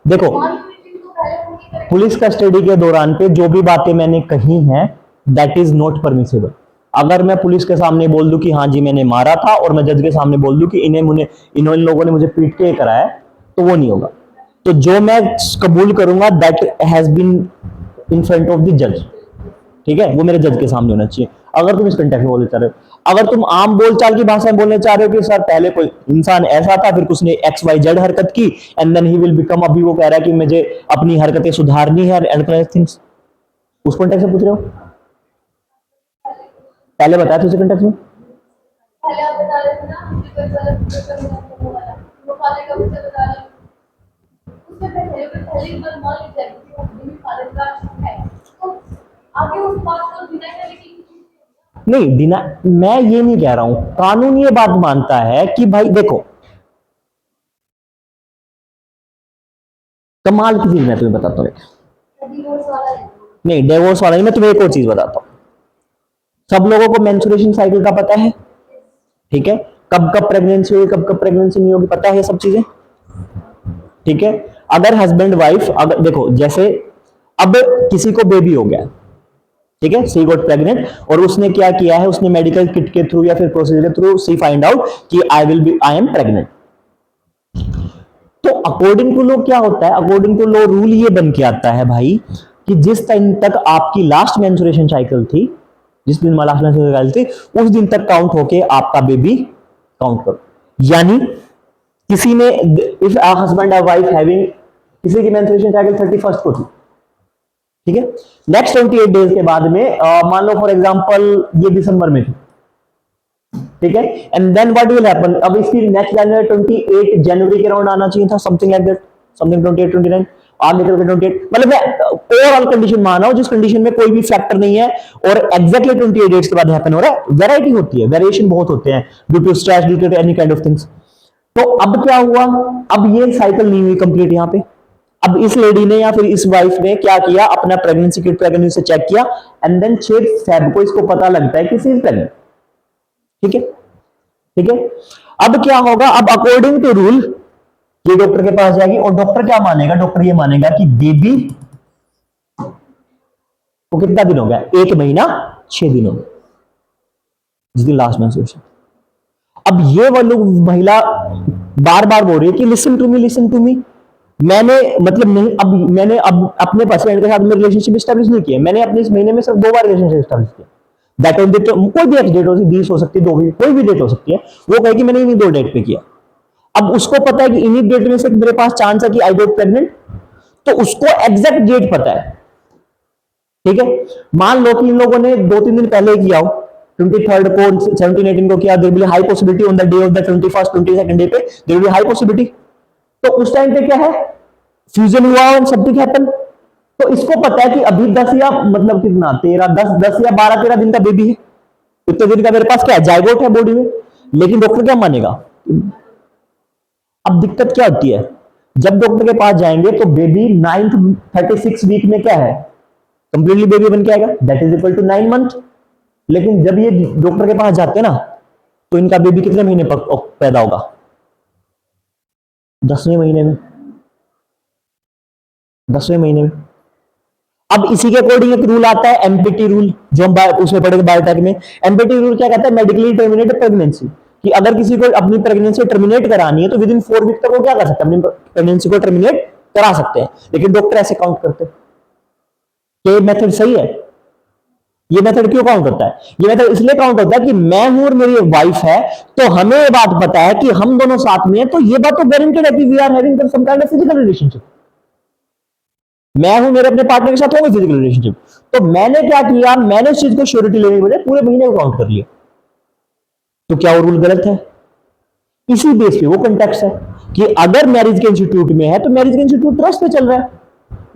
देखो, पुलिस कस्टडी के दौरान पे जो भी बातें मैंने कही हैं, दैट इज नॉट परमिसेबल। अगर मैं पुलिस के सामने बोल दूं कि हाँ जी मैंने मारा था, और मैं जज के सामने बोल दूं कि इन लोगों ने मुझे पीट के कराया है, तो वो नहीं होगा। तो जो मैं कबूल करूंगा that has been in front of the जज। ठीक है, वो मेरे जज के सामने होना चाहिए। अगर तुम इस कंटेक्स्ट में बोलना चाह रहे हो, अगर तुम आम बोलचाल की भाषा में बोलने चाह रहे हो कि सर पहले कोई इंसान ऐसा था, फिर उसने एक्स वाई जेड हरकत की and then he will become, अभी वो कह रहा है कि मुझे अपनी हरकतें सुधारनी है एंड थिंग्स, उस कॉन्टेक्स्ट से पूछ रहे हो? पहले बताया था उसी कॉन्टेक्स्ट में। पहले आप बता रहे थे ना कि कोई गलत वाला वो फादर का बच्चा बता रहा, उससे पहले एक बार मान लीजिए कि वो भी फादर का है, तो आगे उस बात को डिनाई करने की नहीं, डिना मैं ये नहीं कह रहा हूं, कानून ये बात मानता है कि भाई देखो, कमाल की चीज मैं तुम्हें बताता हूं, नहीं डिवोर्स वाला नहीं, मैं तुम्हें एक और चीज बताता हूं। सब लोगों को मेंस्ट्रुएशन साइकिल का पता है, ठीक है, कब कब प्रेगनेंसी होगी, कब कब प्रेगनेंसी नहीं होगी, पता है ये सब चीजें। ठीक है, अगर हस्बैंड वाइफ, अगर देखो जैसे अब किसी को बेबी हो गया, ठीक है, सी गॉट प्रेग्नेंट, और उसने क्या किया है, उसने मेडिकल किट के थ्रू या फिर प्रोसीजर के थ्रू सी फाइंड आउट कि आई एम प्रेग्नेंट। तो अकॉर्डिंग टू लॉ क्या होता है, अकॉर्डिंग टू लॉ रूल ये बन के आता है भाई कि जिस टाइम तक आपकी लास्ट मेंस्ट्रुएशन साइकिल थी, जिस दिन लास्ट मेंस्ट्रुएशन साइकिल थी, उस दिन तक काउंट होके आपका बेबी काउंट करो। यानी किसी ने, इफ हस्बैंड और वाइफ हैविंग, किसी की मेंस्ट्रुएशन साइकिल 31st को थी, ठीक है, नेक्स्ट 28 डेज के बाद में मान लो फॉर एग्जांपल ये दिसंबर में थी, ठीक है, and then what will happen, अब इसकी नेक्स्ट जनवरी 28 जनवरी के अराउंड आना चाहिए था, समथिंग लाइक दैट, समथिंग 28 29 आगे निकल के 28, मतलब मैं ओवरऑल कंडीशन मान रहा हूं जिस कंडीशन में कोई भी फैक्टर नहीं है और एग्जैक्टली 28 डेज के बाद हैपन हो रहा है। वैरायटी होती है, वेरिएशन बहुत होते हैं due to stress, due to any kind of things. तो अब क्या हुआ, अब ये साइकिल नहीं हुई कंप्लीट यहां पे। अब इस लेडी ने या फिर इस वाइफ ने क्या किया, अपना प्रेगनेंसी किट प्रेगनेंसी चेक किया एंड देन 6 फेब को इसको पता लगता है कि शी इज प्रेग्नेंट। ठीक है, ठीक है, अब क्या होगा, अब अकॉर्डिंग टू रूल ये डॉक्टर के पास जाएगी और डॉक्टर क्या मानेगा, डॉक्टर ये मानेगा कि बेबी को कितना दिन हो गया, 1 महीना 6 दिन हो गया, जिसकी लास्ट मेंस्ट्रुएशन। अब ये वो लोग महिला बार बार बोल रही है कि listen to me, listen to me, मैंने मतलब नहीं, अब मैंने अब अपने पेशेंट के साथ में रिलेशनशिप स्टैब्लिश नहीं किया, मैंने अपने इस महीने में सिर्फ 2 बार रिलेशनशिप स्टैब्लिश किया, दैट ऑन डेट, कोई भी डेट हो सकती है, 20 हो सकती है, 2 भी, कोई भी डेट हो सकती है, वो कहे कि मैंने इन्हीं 2 डेट पे किया। अब उसको पता है कि इन्हीं डेट में से मेरे पास चांस है कि आई गेट प्रेग्नेंट, तो उसको एग्जैक्ट डेट पता है। ठीक है, मान लो कि इन लोगों ने 2-3 दिन पहले किया हो, 23rd को 17 18 को किया, there will be high possibility on the day of the 21st 22nd day पे there will be high possibility. तो उस टाइम पे क्या है, फ्यूजन हुआ और समथिंग हैपन, तो इसको पता है कि अभी 10 या मतलब कितना 13 10 या 12-13 दिन का बेबी है, इतने दिन का मेरे पास क्या है, जायगोट है बॉडी में। लेकिन डॉक्टर क्या मानेगा। अब दिक्कत क्या होती है, जब डॉक्टर के पास जाएंगे तो बेबी 9th 36 वीक में क्या है, कंप्लीटली बेबी बन के आएगा, that is equal to 9 month. लेकिन जब ये डॉक्टर के पास जाते हैं ना, तो इनका बेबी कितने महीने पैदा होगा, 10वें महीने में, 10वें महीने में। अब इसी के अकॉर्डिंग एक रूल आता है एमपीटी रूल, जो हम उसमें पढ़ेंगे बायोटेक में। एमपीटी रूल क्या कहता है? मेडिकली टर्मिनेटेड प्रेगनेंसी, कि अगर किसी को अपनी प्रेगनेंसी टर्मिनेट करानी है तो विद इन 4 वीक तक वो क्या कर सकते हैं? अपनी प्रेगनेंसी को टर्मिनेट करा सकते हैं। लेकिन डॉक्टर ऐसे काउंट करते हैं। ये मेथड सही है? ये मेथड क्यों काउंट होता है? ये मेथड इसलिए काउंट होता है कि मैं हूं और मेरी वाइफ है, तो हमें ये बात पता है कि हम दोनों साथ में हैं, तो ये बात तो गारंटेड है कि we are having some kind of physical relationship. मैं हूं, मेरे अपने पार्टनर के साथ होंगे फिजिकल रिलेशनशिप। तो मैंने क्या किया? मैंने इस चीज को श्योरिटी लेने के बजाय पूरे महीने को काउंट कर लिया। तो क्या वो रूल गलत है? इसी बेस पे वो कंटेक्स्ट है कि अगर मैरिज के इंस्टीट्यूट में है तो मैरिज के इंस्टीट्यूट ट्रस्ट पे चल रहा है।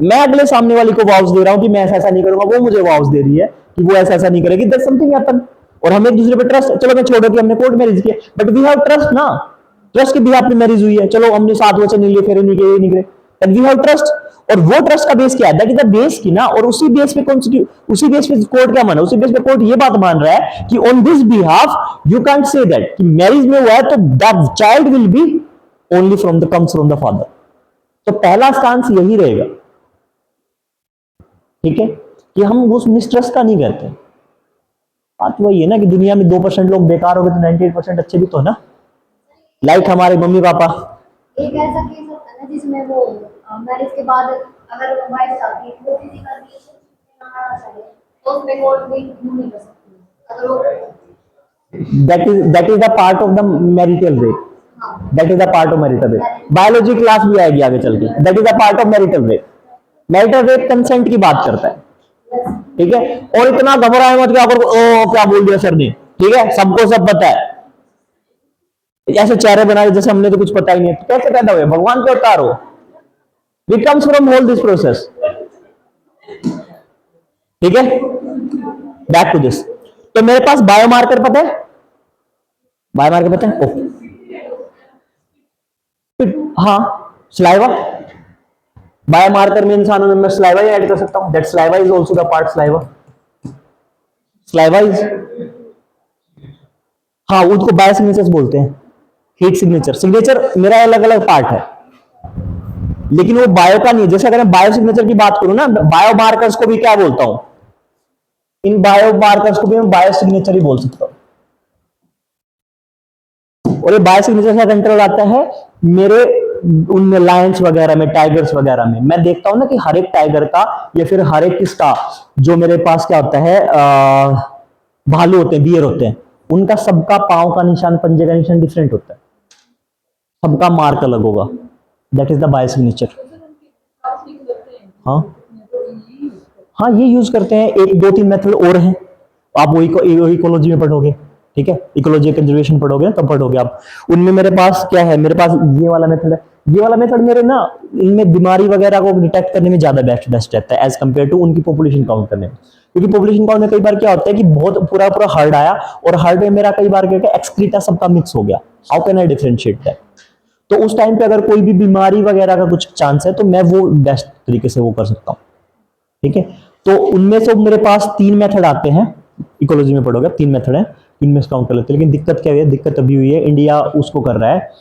मैं अगले सामने वाली को वाउस दे रहा हूं कि मैं ऐसा ऐसा नहीं करूंगा, वो मुझे वाउस दे रही है कि वो ऐसा ऐसा नहीं करेगी, दैट समथिंग हैपन, और हम एक दूसरे पे ट्रस्ट, चलो मैं छोड़ो कि हमने कोर्ट मैरिज किया, बट वी हैव ट्रस्ट ना। ट्रस्ट के बिहाफ पे मैरिज हुई है, चलो हमने 7 वचन नहीं लिए, फेरे नहीं किए, नहीं करे, दैट वी हैव ट्रस्ट। और वो ट्रस्ट का बेस क्या है? दैट इज द बेस की ना। और उसी बेस पे उसी बेस पे कोर्ट क्या माना? उसी बेस पे कोर्ट ये बात मान रहा है कि on this behalf you can't say that कि मैरिज में हुआ है तो that child will be only from the comes from the father. तो पहला स्टांस यही रहेगा, ठीक है, कि हम उस मिसट्रस्ट का नहीं करते। बात वही है ना कि दुनिया में 2% लोग बेकार हो गए तो 98% अच्छे भी तो है ना, लाइक हमारे मम्मी पापा। एक ऐसा केस होता है ना जिसमें वो मैरिज के बाद अगर वाइफ चाहती है वो फिजिकल रिलेशनशिप में आना चाहे तो उसमें कोर्ट भी नहीं कर सकती अगर वो that is the part of the marital rape. That is the part of marital rape. Biology class भी आएगी आगे चल के। That is the part of marital rape. Marital rape consent की बात करता है, ठीक है। और इतना घबराए मत क्या करो, ओ क्या बोल दिया सर ने, ठीक है, सबको सब पता है। ऐसे चेहरे बनाए जैसे हमने तो कुछ पता ही नहीं है, कैसे पैदा हुए? भगवान के अवतार हो। It comes from whole this process, ठीक है। Back to this. तो मेरे पास बायोमार्कर पता है, बायोमार्कर पता है? ओके, हाँ, स्लाइवा। बायोमार्कर में इंसानों में मैं स्लाइवा ही ऐड कर सकता हूं। That saliva is also the part saliva. Saliva is, हाँ, उसको बायो सिग्नेचर्स बोलते हैं, हीट सिग्नेचर। सिग्नेचर मेरा अलग अलग पार्ट है, लेकिन वो बायो का नहीं है। जैसे अगर मैं बायो सिग्नेचर की बात करूं ना, बायो मार्कर्स को भी क्या बोलता हूं? इन बायो मार्कर्स को भी मैं बायो सिग्नेचर ही बोल सकता हूं। और ये बायो सिग्नेचर का कंट्रोल आता है मेरे उनमें लायंस वगैरह में, टाइगर्स वगैरह में। मैं देखता हूं ना कि हर एक टाइगर का या फिर हर एक किसका जो मेरे पास क्या होता है, भालू होते हैं, बियर होते हैं, उनका सबका पांव का निशान, पंजे का निशान डिफरेंट होता है, सबका मार्क अलग होगा। That is the bio signature. हाँ हाँ, ये यूज करते हैं। एक 2-3 मेथड और हैं, आप वो इकोलॉजी में पढ़ोगे, ठीक है, इकोलॉजी कंजर्वेशन पढ़ोगे ना, तब पढ़ोगे आप। उनमें मेरे पास क्या है? मेरे पास ये वाला मेथड है। ये वाला मेथड मेरे ना, इनमें बीमारी वगैरह को डिटेक्ट करने में ज्यादा बेस्ट रहता है एज कंपेयर टू उनकी पॉपुलेशन काउंट करने में। क्योंकि पॉपुलेशन काउंट में कई बार क्या होता है कि बहुत पूरा पूरा हर्ड आया, और हर्ड में मेरा कई बार क्या एक्सक्रीटा सबका मिक्स हो गया। How can I differentiate that? तो उस टाइम पे अगर कोई भी बीमारी वगैरह का कुछ चांस है तो मैं वो बेस्ट तरीके से वो कर सकता हूँ, ठीक है। तो उनमें से मेरे पास 3 मेथड आते हैं, इकोलॉजी में पढ़ोगे 3 मेथड है, इनमें से काउंट कर लेते हैं। लेकिन दिक्कत क्या है? दिक्कत अभी हुई है, इंडिया उसको कर रहा है,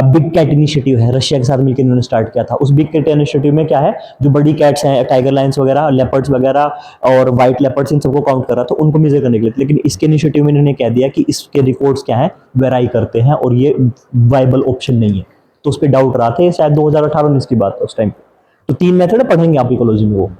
बिग कैट इनिशिएटिव है, रशिया के साथ मिलकर इन्होंने स्टार्ट किया था। उस बिग कैट इनिशिएटिव में क्या है, जो बड़ी कैट्स हैं, टाइगर लाइन्स वगैरह, लेपर्ड्स वगैरह और व्हाइट लेपर्ड्स, इन सबको काउंट कर रहा था, उनको मेजर करने के लिए। लेकिन इसके इनिशिएटिव में इन्होंने कह दिया कि इसके रिकॉर्ड्स क्या है, वेराई करते हैं और ये वाइबल ऑप्शन नहीं है। तो उस पर डाउट रहा था, शायद 2018-19 की बात है उस टाइम। तो 3 मेथड पढ़ेंगे आप इकोलॉजी में वो,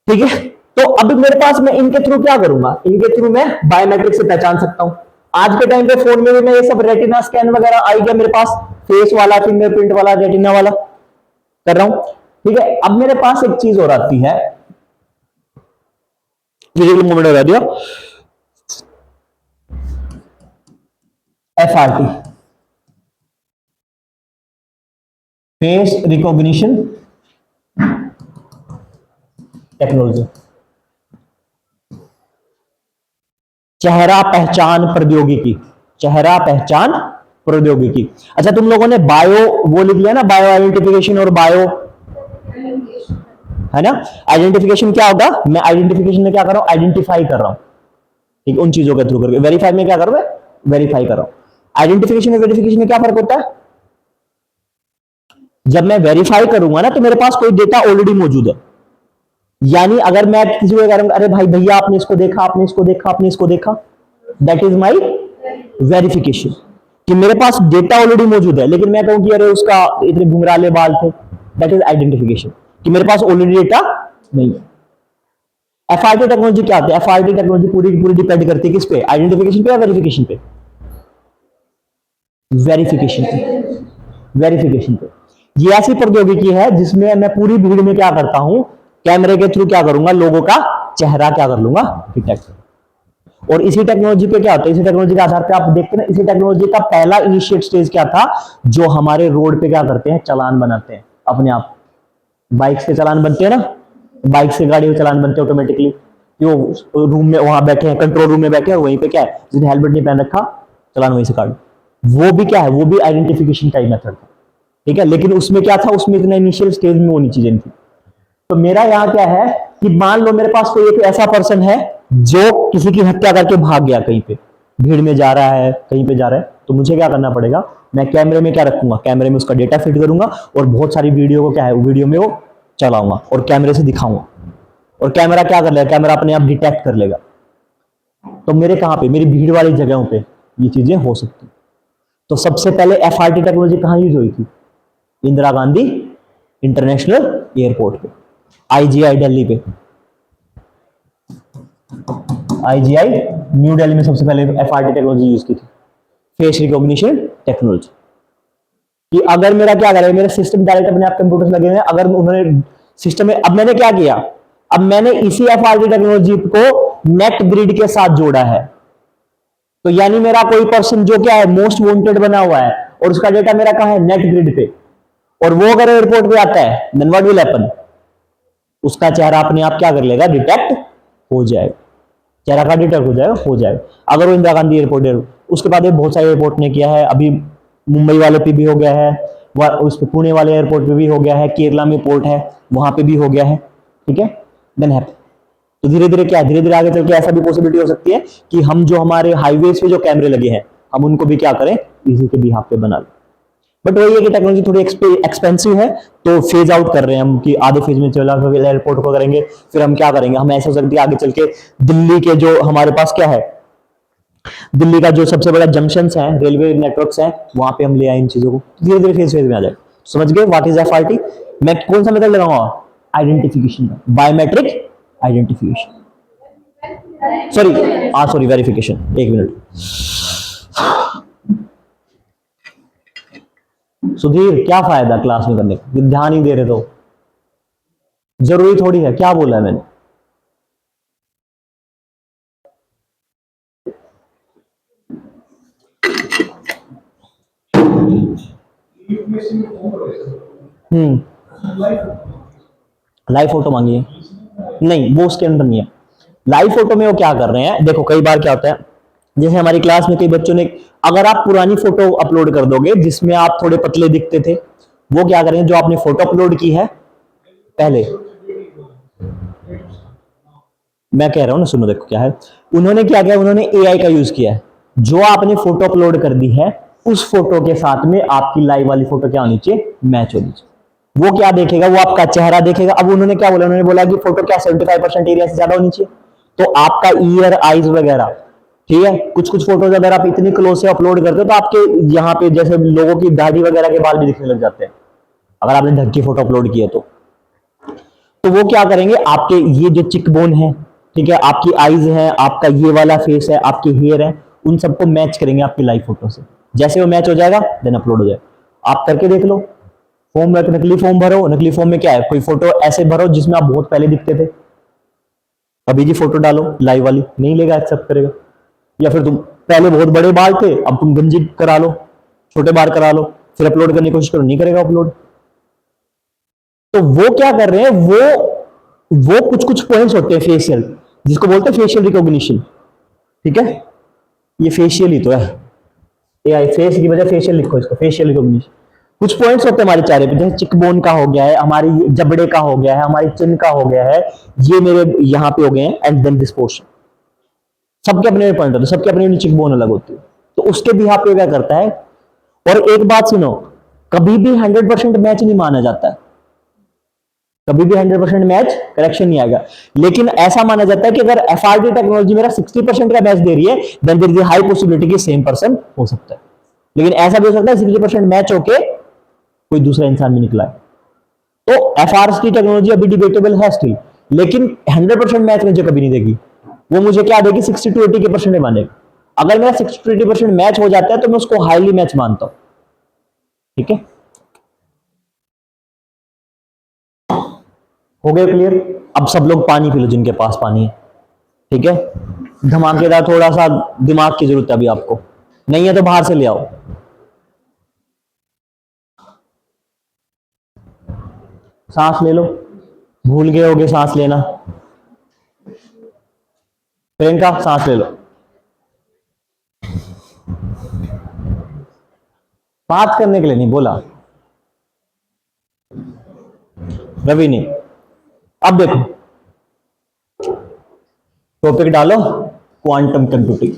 ठीक है। तो अब मेरे पास, मैं इनके थ्रू क्या करूंगा? इनके थ्रू मैं बायोमेट्रिक से पहचान सकता हूं। आज के टाइम पे फोन में भी मैं ये सब रेटिना स्कैन वगैरह आई गया मेरे पास, फेस वाला, फिंगरप्रिंट वाला, रेटिना वाला कर रहा हूं, ठीक है। अब मेरे पास एक चीज और आती है, विजुअल मूवमेंट हो दिया, FRT, फेस रिकॉग्निशन टेक्नोलॉजी, चेहरा पहचान प्रौद्योगिकी, चेहरा पहचान प्रौद्योगिकी। अच्छा, तुम लोगों ने बायो वो लिख लिया ना, बायो आइडेंटिफिकेशन और बायो, है ना। आइडेंटिफिकेशन क्या होगा? मैं आइडेंटिफिकेशन में क्या कर रहा हूं? आइडेंटिफाई कर रहा हूं, ठीक है, उन चीजों के थ्रू करके। वेरीफाई में क्या कर रहा हूं? वेरीफाई कर रहा हूं। आइडेंटिफिकेशन और वेरिफिकेशन में क्या फर्क होता है? जब मैं वेरीफाई करूंगा ना तो मेरे पास कोई डेटा ऑलरेडी मौजूद है, यानी अगर मैं किसी को कह रहा हूं अरे भाई भैया आपने इसको देखा, आपने इसको देखा, आपने इसको देखा, दैट इज माई वेरिफिकेशन, कि मेरे पास डेटा ऑलरेडी मौजूद है, लेकिन मैं कहूं कि अरे उसका इतने घुंघराले बाल थे, दैट इज आइडेंटिफिकेशन, कि मेरे पास ऑलरेडी डेटा नहीं है। एफआरटी टेक्नोलॉजी क्या होती है? एफआरटी टेक्नोलॉजी पूरी की पूरी डिपेंड करती है किस पे? आइडेंटिफिकेशन पे या वेरिफिकेशन पे? वेरिफिकेशन पे, वेरिफिकेशन पे। ये ऐसी प्रौद्योगिकी है जिसमें मैं पूरी भीड़ में क्या करता हूं, कैमरे के थ्रू क्या करूंगा, लोगों का चेहरा क्या कर लूंगा, डिटेक्ट। और इसी टेक्नोलॉजी पे क्या होता है, इसी टेक्नोलॉजी के आधार पे आप देखते हैं ना, इसी टेक्नोलॉजी का पहला इनिशिएट स्टेज क्या था, जो हमारे रोड पे क्या करते हैं, चालान बनाते हैं अपने आप। बाइक के चालान बनते हैं ना, बाइक से गाड़ी के चालान बनते हैं ऑटोमेटिकली। जो रूम में वहां बैठे हैं, कंट्रोल रूम में बैठे हैं, वहीं पे क्या है, जिसने हेलमेट नहीं पहन रखा, चालान वहीं से काट। वो भी क्या है, वो भी आइडेंटिफिकेशन का ही मेथड था, ठीक है। लेकिन उसमें क्या था, उसमें इतना इनिशियल स्टेज में वो नहीं चीजें थी। तो मेरा यहां क्या है कि मान लो मेरे पास कोई एक ऐसा पर्सन है जो किसी की हत्या करके भाग गया, कहीं पे भीड़ में जा रहा है, कहीं पे जा रहा है, तो मुझे क्या करना पड़ेगा, मैं कैमरे में क्या रखूंगा, कैमरे में उसका डेटा फिट करूंगा और बहुत सारी वीडियो को क्या है, वीडियो में वो चलाऊंगा और कैमरे से दिखाऊंगा, और कैमरा क्या कर लेगा, कैमरा अपने आप डिटेक्ट कर लेगा। तो मेरे कहां पे, मेरी भीड़ वाली जगहों पे ये चीजें हो सकती। तो सबसे पहले एफआरटी टेक्नोलॉजी कहां यूज हुई थी? इंदिरा गांधी इंटरनेशनल एयरपोर्ट पे, आईजीआई दिल्ली पे, आईजीआई न्यू दिल्ली में सबसे पहले एफआरटी टेक्नोलॉजी यूज की थी, फेस रिकॉग्निशन टेक्नोलॉजी। कि अगर मेरा क्या करेगा, मेरे सिस्टम डायरेक्ट अपने आप कंप्यूटर लगे हुए हैं, अगर उन्होंने सिस्टम में, अब मैंने क्या किया, अब मैंने इसी एफआरटी टेक्नोलॉजी को नेट ग्रिड के साथ जोड़ा है। तो यानी मेरा कोई पर्सन जो क्या है, मोस्ट वांटेड बना हुआ है, और उसका डेटा मेरा कहां है, नेट ग्रिड पे, और वो अगर एयरपोर्ट पे आता है, देन व्हाट विल हैपन, उसका चेहरा अपने आप क्या कर लेगा, डिटेक्ट हो जाएगा, चेहरा का डिटेक्ट हो जाएगा। अगर वो इंदिरा गांधी एयरपोर्ट, उसके बाद बहुत सारे एयरपोर्ट ने किया है, अभी मुंबई वाले पे भी हो गया है, उस पे पुणे वाले एयरपोर्ट पे भी हो गया है, केरला में पोर्ट है वहां पे भी हो गया है, ठीक है। देन हैपन, तो धीरे धीरे क्या, धीरे धीरे आगे चल के ऐसा भी पॉसिबिलिटी हो सकती है कि हम जो हमारे हाईवेज पे जो कैमरे लगे हैं, हम उनको भी क्या करें, इसी के बिहाफ पे बना लें। बट वही है कि टेक्नोलॉजी थोड़ी एक्सपेंसिव है, तो फेज आउट कर रहे हैं हम, कि आधे फेज में चला एयरपोर्ट को करेंगे, फिर हम क्या करेंगे, हम ऐसे हो सकती है आगे चल के दिल्ली के जो हमारे पास क्या है, दिल्ली का जो सबसे बड़ा जंक्शन है, रेलवे नेटवर्क्स है, वहां पे हम ले आए इन चीजों को, धीरे धीरे फेज फेज में आ जाए। समझ गए व्हाट इज एफआरटी? मैं कौन सा मेथड लगाऊंगा, identification, biometric identification, sorry verification. एक मिनट सुधीर, क्या फायदा क्लास में करने का, ध्यान ही दे रहे, तो जरूरी थोड़ी है, क्या बोला है मैंने? लाइव फोटो मांगी है, नहीं वो उसके अंदर नहीं है। लाइव फोटो में वो क्या कर रहे हैं, देखो कई बार क्या होता है, जैसे हमारी क्लास में कई बच्चों ने, अगर आप पुरानी फोटो अपलोड कर दोगे जिसमें आप थोड़े पतले दिखते थे, वो क्या करेंगे, जो आपने फोटो अपलोड की है पहले, मैं कह रहा हूं ना, सुनो देखो क्या है, उन्होंने क्या किया, उन्होंने एआई का यूज किया है, जो आपने फोटो अपलोड कर दी है उस फोटो के साथ में आपकी लाइव वाली फोटो क्या होनी चाहिए, मैच होनी चाहिए। वो क्या देखेगा, वो आपका चेहरा देखेगा। अब उन्होंने क्या बोला, उन्होंने बोला कि फोटो क्या 75% एरिया से ज्यादा होनी चाहिए, तो आपका ईयर, आईज वगैरह, ठीक है। कुछ कुछ फोटोज अगर आप इतनी क्लोज से अपलोड करते हो तो आपके यहाँ पे जैसे लोगों की दाढ़ी वगैरह के बाल भी दिखने लग जाते हैं, अगर आपने ढक की फोटो अपलोड की है तो वो क्या करेंगे, आपके ये जो चिक बोन है, ठीक है, आपकी आईज है, आपका ये वाला फेस है, आपके हेयर है, उन सबको मैच करेंगे आपकी लाइव फोटो से। जैसे वो मैच हो जाएगा देन अपलोड हो जाएगा। आप करके देख लो, फॉर्म में नकली फॉर्म भरो, नकली फॉर्म में क्या है, कोई फोटो ऐसे भरो जिसमें आप बहुत पहले दिखते थे, अभी की फोटो डालो लाइव वाली, नहीं लेगा, एक्सेप्ट करेगा। या फिर तुम पहले बहुत बड़े बाल थे, अब तुम गंजी करा लो, छोटे बाल करा लो, फिर अपलोड करने की कोशिश करो, नहीं करेगा अपलोड। तो वो क्या कर रहे हैं, वो कुछ कुछ पॉइंट्स होते हैं फेशियल, जिसको बोलते हैं फेशियल रिकॉग्निशन, ठीक है। ये फेशियल ही तो है, एआई फेस की वजह फेशियल लिखो इसको, फेशियल रिकॉग्निशन। कुछ पॉइंट्स होते हैं हमारे चेहरे पे, जैसे चिकबोन का हो गया है, हमारी जबड़े का हो गया है, हमारी चिन का हो गया है, ये मेरे यहाँ पे हो गए हैं, एंड देन दिस पोर्शन। सबके अपने पॉइंट होते हैं, सबके अपनी चिकबोन अलग होती है, तो उसके भी यहाँ पे क्या करता है। और एक बात सुनो, कभी भी 100% मैच नहीं माना जाता है, कभी भी 100% मैच करेक्शन नहीं आएगा। लेकिन ऐसा माना जाता है कि अगर एफआरडी टेक्नोलॉजी मेरा 60% का मैच दे रही है, then there is high possibility कि सेम पर्सन हो सकता है। लेकिन ऐसा भी हो सकता है 60% मैच होके कोई दूसरा इंसान भी निकला है। तो एफआरएस टेक्नोलॉजी अभी डिबेटेबल है स्टिल, लेकिन 100% मैच मुझे कभी नहीं देगी। वो मुझे क्या देगी, 60 to 80 के परसेंट मानेगी। अगर मेरा 60 to 80% मैच हो जाता है तो मैं उसको हाईली मैच मानता हूं। ठीक है, हो गया क्लियर? अब सब लोग पानी पी लो जिनके पास पानी है। ठीक है, धमाकेदार थोड़ा सा दिमाग की जरूरत है अभी आपको, नहीं है तो बाहर से ले आओ। सांस ले लो, भूल गए होगे सांस लेना। प्रियंका सांस ले लो। बात करने के लिए नहीं बोला रवि ने। अब देखो टॉपिक डालो, quantum computing.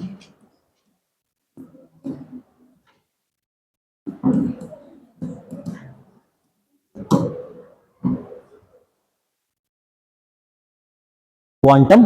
Quantum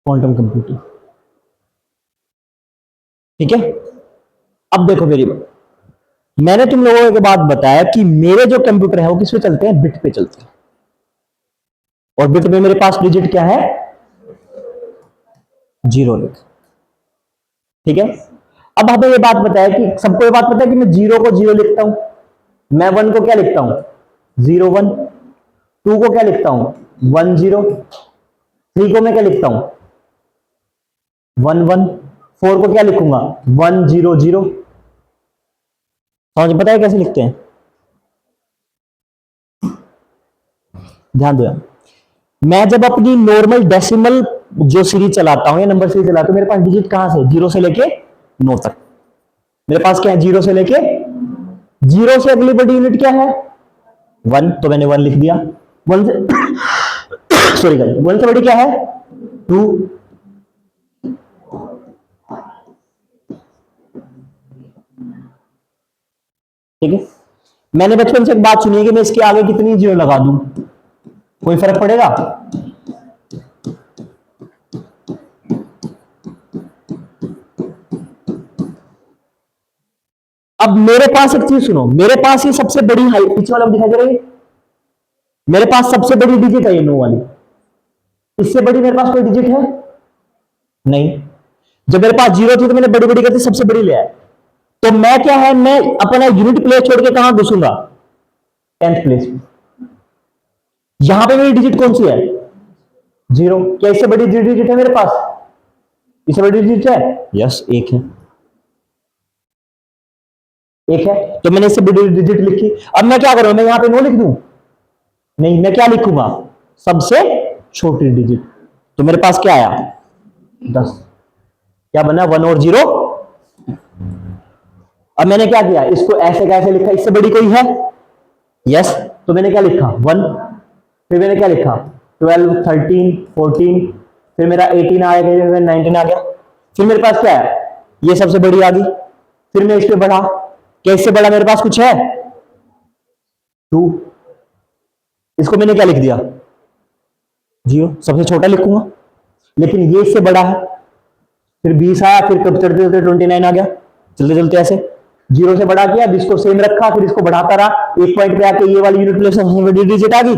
quantum computing. ठीक है, अब देखो मेरी बात, मैंने तुम लोगों के बाद बताया कि मेरे जो कंप्यूटर है वो किस पे चलते हैं, बिट पे चलते हैं। और बिट में मेरे पास डिजिट क्या है, 0 लिख। ठीक है, अब हमें ये बात बताया कि सबको ये बात पता है कि मैं 0 को 0 लिखता हूं, मैं 1 को क्या लिखता हूं, 0 1, 2 को क्या लिखता हूं, 1 0, 3 को मैं क्या लिखता हूं, 1 1, 4 को क्या लिखूंगा, 1 0 0। समझ पता है कैसे लिखते हैं? ध्यान दो यार, मैं जब अपनी नॉर्मल डेसिमल जो सीरीज चलाता हूं या नंबर सीरीज चलाता हूं, मेरे पास डिजिट कहां से, 0 से लेके 9 तक। मेरे पास क्या है, 0 से लेके, 0 से अगली बड़ी यूनिट क्या है, 1, तो मैंने 1 लिख दिया। 1 से सॉरी 1 से बड़ी क्या है, 2। ठीक है, मैंने बचपन से एक बात सुनी है कि मैं इसके आगे कितनी 0 लगा दूं, कोई फर्क पड़ेगा? अब मेरे पास एक चीज सुनो, मेरे पास ये सबसे बड़ी हाई, पीछे वाला दिखाई दे रही है, मेरे पास सबसे बड़ी डिजिट है ये 9 वाली। इससे बड़ी मेरे पास कोई डिजिट है नहीं। जब मेरे पास 0 थी तो मैंने बड़ी बड़ी करके सबसे बड़ी ले आया। तो मैं क्या है, मैं अपना यूनिट प्लेस छोड़ के कहां घुसूंगा, 10th प्लेस में। यहां पे मेरी डिजिट कौन सी है, 0। क्या इससे बड़ी डिजिट है मेरे पास, इससे बड़ी डिजिट है, यस एक है, एक है। तो मैंने इससे बड़ी डिजिट लिखी। अब मैं क्या करूंगा, मैं यहां पे 9 लिख दूं, नहीं, मैं क्या लिखूंगा, सबसे छोटी डिजिट। तो मेरे पास क्या आया, 10। क्या बना, 1 और 0। अब मैंने क्या किया, इसको ऐसे कैसे लिखा, इससे बड़ी कोई है, यस। तो मैंने क्या लिखा, 1। फिर मैंने क्या लिखा, 12 13 14, फिर मेरा 18 आ गया, फिर 19 आ गया। फिर मेरे पास क्या है, ये सबसे बड़ी आ गई। फिर मैं इस पे बढ़ा, क्या इससे बड़ा मेरे पास कुछ है, 2। इसको मैंने क्या लिख दिया, 0, सबसे छोटा लिखूंगा। लेकिन ये इससे बड़ा है। फिर 20 आया, फिर कब चलते चलते 29 आ गया, चलते चलते ऐसे 0 से बड़ा किया, जिसको सेम रखा, फिर इसको बढ़ाता रहा, एक पॉइंट पे आके ये वाली यूनिट प्लेस सबसे बड़ी डिजिट आ गई।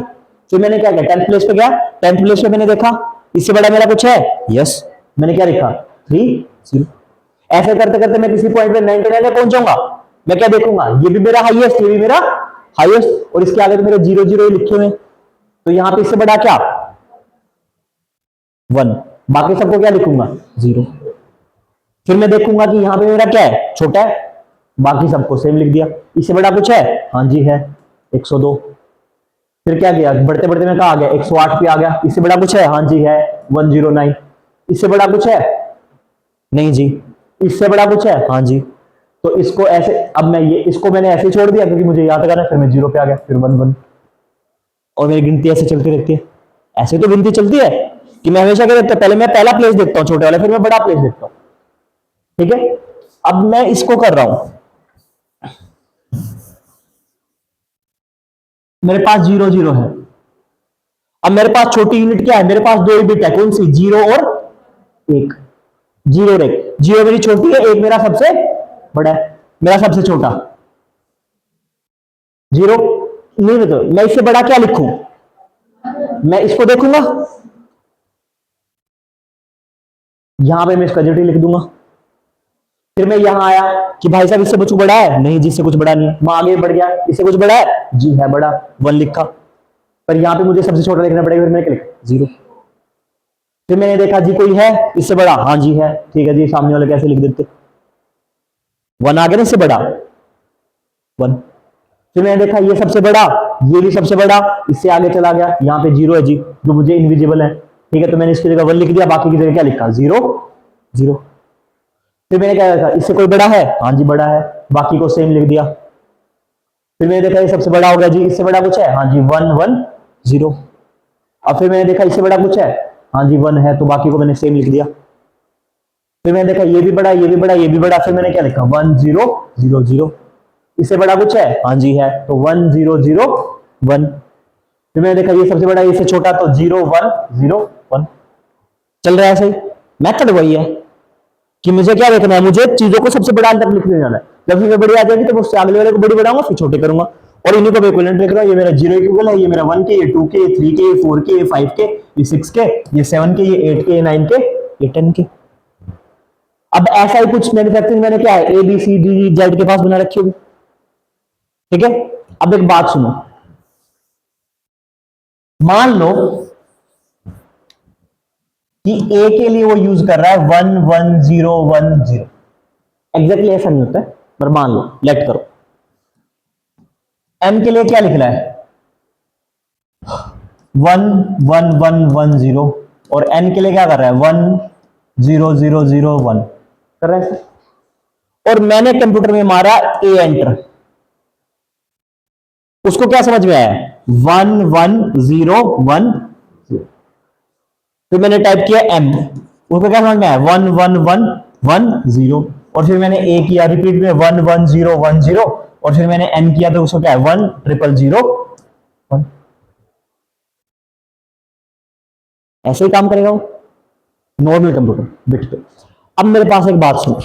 फिर मैंने क्या किया, 10th प्लेस पे गया, 10th प्लेस पे मैंने देखा इससे बड़ा मेरा कुछ है, यस। मैंने क्या लिखा, 3 0। ऐसे करते करते मैं किसी पॉइंट पे 99 पे पहुंच जाऊंगा। मैं क्या देखूंगा, ये भी मेरा हाईएस्ट, ये भी मेरा हाईएस्ट, और इसके आगे तो मेरे 0 0 लिखे हुए। तो यहां पे इससे बड़ा क्या, 1, बाकी सबको क्या लिखूंगा, 0। फिर मैं देखूंगा कि यहां पे मेरा क्या है, छोटा है, बाकी सबको सेम लिख दिया। इससे बड़ा कुछ है, हाँ जी है, 102। फिर क्या किया, बढ़ते बढ़ते मैं कहा आ गया, 108 पे आ गया। इससे बड़ा कुछ है, हाँ जी है, 109। इससे बड़ा कुछ है? नहीं जी। इससे बड़ा कुछ है? हाँ जी। तो इसको ऐसे, अब मैं ये इसको मैंने ऐसे छोड़ दिया क्योंकि मुझे याद करना है, फिर मैं 0 पे आ गया, फिर 1 1, और मेरी गिनती ऐसे चलती रहती है। ऐसे तो गिनती चलती है कि मैं हमेशा क्या देखता हूं, पहले मैं पहला प्लेस देखता हूं छोटे वाला, फिर मैं बड़ा प्लेस देखता हूं। ठीक है, अब मैं इसको कर रहा हूं, मेरे पास 0 0 है। अब मेरे पास छोटी यूनिट क्या है? मेरे पास दो ही बिट है, कौन सी? 0 और 1। 0 और 1, 0 मेरी छोटी है, 1 मेरा सबसे बड़ा है, मेरा सबसे छोटा। 0 नहीं, तो मैं इससे बड़ा क्या लिखूं? मैं इसको देखूंगा, यहां पे मैं इसका जेटी लिख दूंगा। फिर मैं यहां आया कि भाई साहब इससे कुछ बड़ा है? नहीं जी, इससे कुछ बड़ा नहीं है। मैं आगे बढ़ गया, इससे कुछ बड़ा है? जी है बड़ा, 1 लिखा। पर यहां पे मुझे सबसे छोटा लिखना पड़ेगा, फिर मैंने क्या लिखा? 0। फिर मैंने देखा जी कोई है इससे बड़ा? हाँ जी है। ठीक है जी, सामने वाले कैसे लिख देते? 1 आ गया ना इससे बड़ा, 1। फिर मैंने देखा ये सबसे बड़ा, ये भी सबसे बड़ा, इससे आगे चला गया, यहाँ पे 0 है जी, जो मुझे इनविजिबल है। ठीक है, तो मैंने इसकी जगह 1 लिख दिया, बाकी की जगह क्या लिखा? 0 0। फिर मैंने क्या देखा? इससे कोई बड़ा है? हाँ जी बड़ा है, बाकी को सेम लिख दिया। फिर मैंने देखा ये सबसे बड़ा हो गया जी, इससे बड़ा कुछ है? हाँ जी 1 1 0। अब फिर मैंने देखा इससे बड़ा कुछ है? हाँ जी 1 है, तो बाकी को मैंने सेम लिख दिया। फिर मैंने देखा ये भी बड़ा, ये भी बड़ा, ये भी बड़ा, फिर मैंने क्या लिखा? 1 0 0 0। इससे बड़ा कुछ है? हाँ जी है, तो 1 0 0 1। फिर मैंने देखा ये सबसे बड़ा, इससे छोटा, तो 0 1 0 1। चल रहा है सही? मेथड वही है कि मुझे क्या देखना है, मुझे चीजों को सबसे बड़ा अंत तक लिखने जाना है। जब फिर बड़ी आ जाएगी तो उससे अगले वाले को बड़ी बढ़ाऊंगा, फिर छोटे करूंगा, और इन्हीं को इक्विवेलेंट लिख रहा हूं। ये मेरा 0 इक्वल है, ये मेरा 1 के, ये 2 के, ये 3 के, ये 4 के, ये 5 के, ये 6 के, ये 7 के, ये 8 के, ये 9 के, ये 10 के। अब ऐसा ही कुछ मैन्युफैक्चरिंग मैंने क्या है, A B C D Z के पास बना रखी होगी। ठीक है, अब एक बात सुनो, मान लो कि ए के लिए वो यूज कर रहा है 1 1 0 1 0। एग्जैक्टली ऐसा नहीं होता है, पर मान लो, लेट करो। एम के लिए क्या लिख रहा है? 1 1 1 1 0। और एन के लिए क्या कर रहा है? 1 0 0 0 1 कर रहा है। और मैंने कंप्यूटर में मारा ए एंटर, उसको क्या समझ में आया? 1 1 0 1 0। फिर मैंने टाइप किया एम, उसको क्या समझ में आया? 1 1 1 1 0। और फिर मैंने ए किया रिपीट में 1 1 0 1 0। और फिर मैंने एन किया तो उसको क्या है? 1 0 0 0 1। ऐसे ही काम करेगा वो नॉर्मल कंप्यूटर बिट पे। अब मेरे पास एक बात सुनो,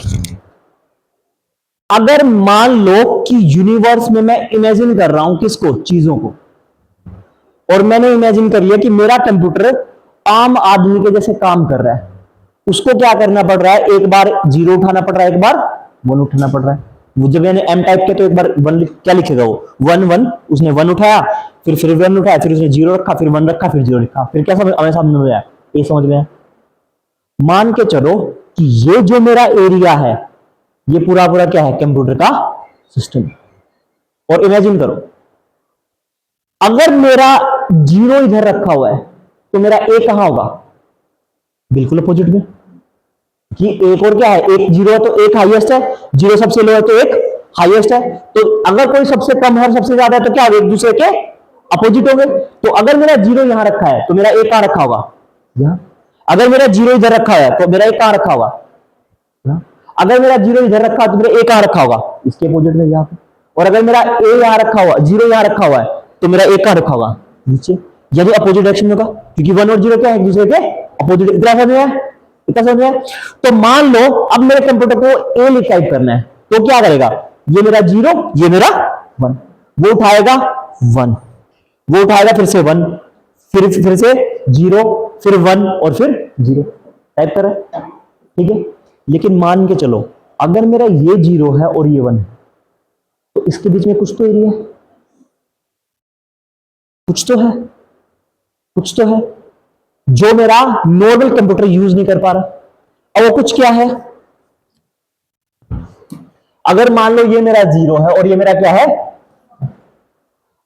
अगर मान लो कि यूनिवर्स में मैं इमेजिन कर रहा हूं किसको? चीजों को। और मैंने इमेजिन कर लिया कि मेरा कंप्यूटर आम आदमी के जैसे काम कर रहा है, उसको क्या करना पड़ रहा है? एक बार 0 उठाना पड़ रहा है, एक बार 1 उठाना पड़ रहा है। वो जब मैंने एम टाइप किया तो एक बार 1 क्या लिखेगा वो? 1 1। उसने 1 उठाया, फिर 1 उठाया, फिर उसने 0 रखा, फिर 1 रखा, फिर 0 लिखा। फिर क्या समझ हमें समझ में आया? ये समझ में आया। मान के चलो कि ये जो मेरा एरिया है, ये पूरा पूरा क्या है? कंप्यूटर का सिस्टम। और इमेजिन करो, अगर मेरा 0 इधर रखा हुआ है तो मेरा ए कहां होगा? बिल्कुल अपोजिट में। कि एक और क्या है? एक 0 है तो एक हाईएस्ट है, 0 सबसे लो है तो एक हाईएस्ट है। तो अगर कोई सबसे कम है और सबसे ज्यादा है तो क्या होगा? एक दूसरे के अपोजिट होंगे। तो अगर मेरा 0 यहां रखा है तो मेरा ए कहां रखा होगा? यहां। अगर मेरा 0 इधर रखा है तो मेरा ए कहां रखा होगा? यहां। अगर मेरा 0 इधर रखा है तो मेरा ए कहां रखा होगा? इसके अपोजिट में, यहां पे। और अगर मेरा ए यहां रखा हुआ, 0 यहां रखा हुआ है, तो मेरा ए कहां रखा होगा? नीचे। यानी अपोजिट डायरेक्शन में होगा, क्योंकि 1 और 0 क्या है? एक दूसरे के अपोजिट। इतना समझ में? इतना समझ में? तो मान लो अब मेरे कंप्यूटर को ए लिख टाइप करना है, तो क्या करेगा? ये मेरा 0, ये मेरा 1। वो उठाएगा 1, वो उठाएगा फिर से 1, फिर से 0, फिर 1 और फिर 0 टाइप कर रहा है। ठीक है, लेकिन मान के चलो अगर मेरा ये 0 है और ये 1 है, तो इसके बीच में कुछ तो एरिया है, कुछ तो है, कुछ तो है जो मेरा नॉर्मल कंप्यूटर यूज नहीं कर पा रहा। और वो कुछ क्या है? अगर मान लो ये मेरा 0 है और ये मेरा क्या है?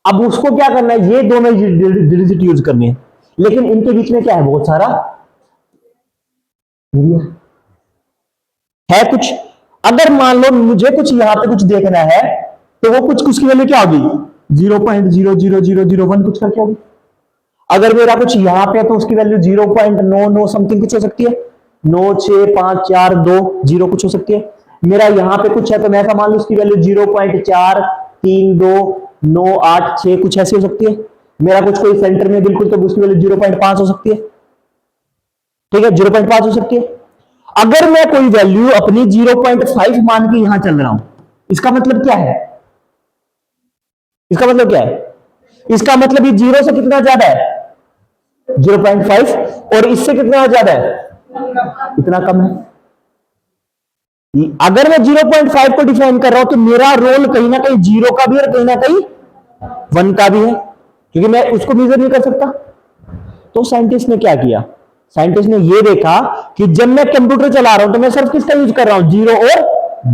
अब उसको क्या करना है? ये दोनों डिजिट यूज करनी है, लेकिन इनके बीच में क्या है? बहुत सारा एरिया है कुछ। अगर मान लो मुझे कुछ यहां पे कुछ देखना है, तो वो कुछ उसकी वैल्यू क्या होगी, 0.00001 कुछ करके होगी। अगर मेरा कुछ यहां पे है तो उसकी वैल्यू 0.99 समथिंग कुछ हो सकती है, 96542 कुछ हो सकती है। मेरा यहां पे कुछ है तो मैं ऐसा मान लू उसकी वैल्यू 0.432986 कुछ ऐसी हो सकती है। मेरा कुछ कोई सेंटर में बिल्कुल तो उसकी वैल्यू 0.5 हो सकती है। ठीक है, 0.5 हो सकती है। अगर मैं कोई वैल्यू अपनी 0.5 मान के यहां चल रहा हूं, इसका मतलब क्या है, इसका मतलब क्या है, इसका मतलब ये जीरो से कितना ज्यादा है, 0.5, और इससे कितना ज्यादा है, इतना कम है। अगर मैं 0.5 को डिफाइन कर रहा हूं तो मेरा रोल कहीं ना कहीं जीरो का भी और कहीं ना कहीं 1 का भी है, क्योंकि मैं उसको मेजर नहीं कर सकता। तो साइंटिस्ट ने क्या किया, साइंटिस्ट ने यह देखा कि जब मैं कंप्यूटर चला रहा हूं तो मैं सिर्फ किसका यूज कर रहा हूं, 0 और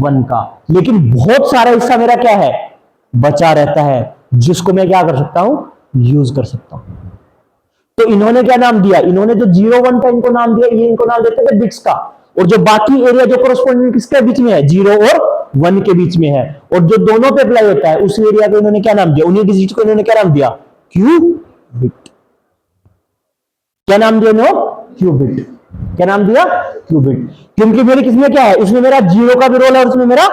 1 का, लेकिन बहुत सारा हिस्सा मेरा क्या है, बचा रहता है, जिसको मैं क्या कर सकता हूं, यूज कर सकता हूं। तो इन्होंने क्या नाम दिया, इन्होंने जो 0 1 का इनको नाम दिया, ये इनको नाम देते थे बिट्स का, और जो बाकी एरिया जो कोरोस्पोंडिंग किसके बीच में है, 0 और 1 के बीच में है, और जो दोनों पे अप्लाई होता है उस एरिया को इन्होंने क्या नाम दिया, उन्हीं डिजिट को इन्होंने क्या नाम दिया, क्यूबिट। क्या नाम दिया नो, क्यूबिट। क्या नाम दिया, क्यूबिट। क्योंकि मेरे किसमें क्या है, इसमें मेरा 0 का भी रोल है और इसमें मेरा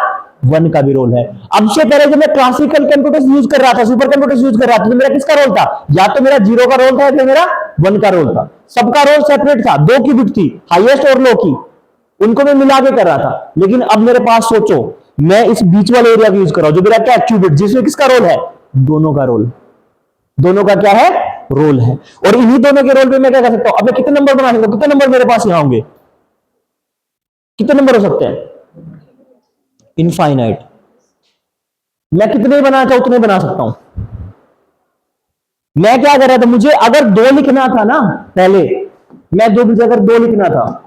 1 का भी रोल है। अब से पहले जब मैं क्लासिकल कंप्यूटर्स यूज कर रहा था, सुपर कंप्यूटर्स यूज कर रहा था, तो मेरा किसका रोल था, या तो मेरा 0 का रोल था या फिर मेरा 1 का रोल था। सबका रोल सेपरेट था, 2 क्यूबिट थी, हाईएस्ट और लो की, उनको मैं मिला के कर रहा था। लेकिन अब मेरे पास सोचो, मैं इस बीच वाले एरिया को यूज कर रहा हूं, जो मेरा क्या है, क्यूबिट, जिसमें किसका रोल है, दोनों का रोल, दोनों का क्या है, रोल है। और इन्हीं दोनों के रोल पे मैं क्या कर सकता हूं, अब मैं कितने नंबर बना सकता हूं, कितने नंबर मेरे पास यहां होंगे, कितने नंबर हो सकते हैं, इनफाइनाइट। मैं कितने बनाना चाहूं उतने बना सकता हूं। मैं क्या कर रहा था, मुझे अगर 2 लिखना था ना, पहले मैं दो, मुझे अगर 2 लिखना था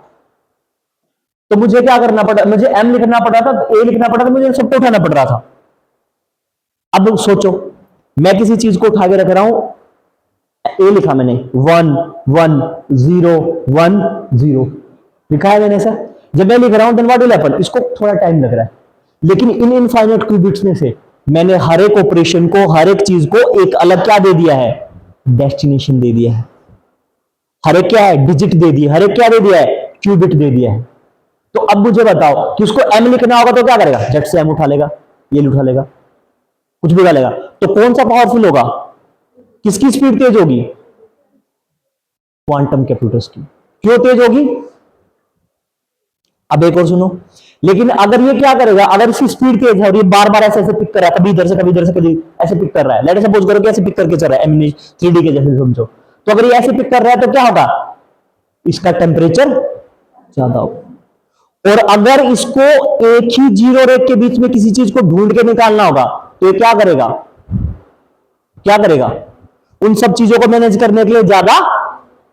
तो मुझे क्या करना पड़ा, मुझे एम लिखना पड़ा था, ए लिखना पड़ा था, मुझे सबको उठाना पड़ रहा था। अब सोचो, मैं किसी चीज को उठा के रख रहा हूं, ए लिखा मैंने, 1 1 0 1 0 लिखा है मैंने ऐसा। जब मैं लिख रहा हूं देन व्हाट विल हैपन, इसको थोड़ा टाइम लग रहा है, लेकिन इन इनफाइनाइट क्यूबिट्स में से मैंने हर एक ऑपरेशन को, हर एक चीज को एक अलग क्या दे दिया है, डेस्टिनेशन दे दिया है। हर एक क्या है, डिजिट दे दिया, हर एक क्या दे दिया है, क्यूबिट दे दिया है। तो अब मुझे बताओ कि उसको एम लिखना होगा तो क्या करेगा, झट से एम उठा लेगा, ये उठा लेगा, कुछ भी उठा लेगा। तो कौन सा पावरफुल होगा, किसकी स्पीड तेज होगी, क्वांटम कंप्यूटर्स की। क्यों तेज होगी, अब एक और सुनो। लेकिन अगर ये क्या करेगा, अगर इसकी स्पीड तेज है और ये बार बार ऐसे ऐसे पिक कर रहा है, कभी इधर से कभी इधर से कभी ऐसे पिक कर रहा है, लेट सपोज करो कि ऐसे पिक करके चल रहा है, एम 3D के जैसे समझो, तो अगर ये ऐसे पिक कर रहा है तो क्या होगा, इसका टेम्परेचर ज्यादा होगा। और अगर इसको एक ही जीरो और एक के बीच में किसी चीज को ढूंढ के निकालना होगा, तो ये क्या करेगा, क्या करेगा, उन सब चीजों को मैनेज करने के लिए ज्यादा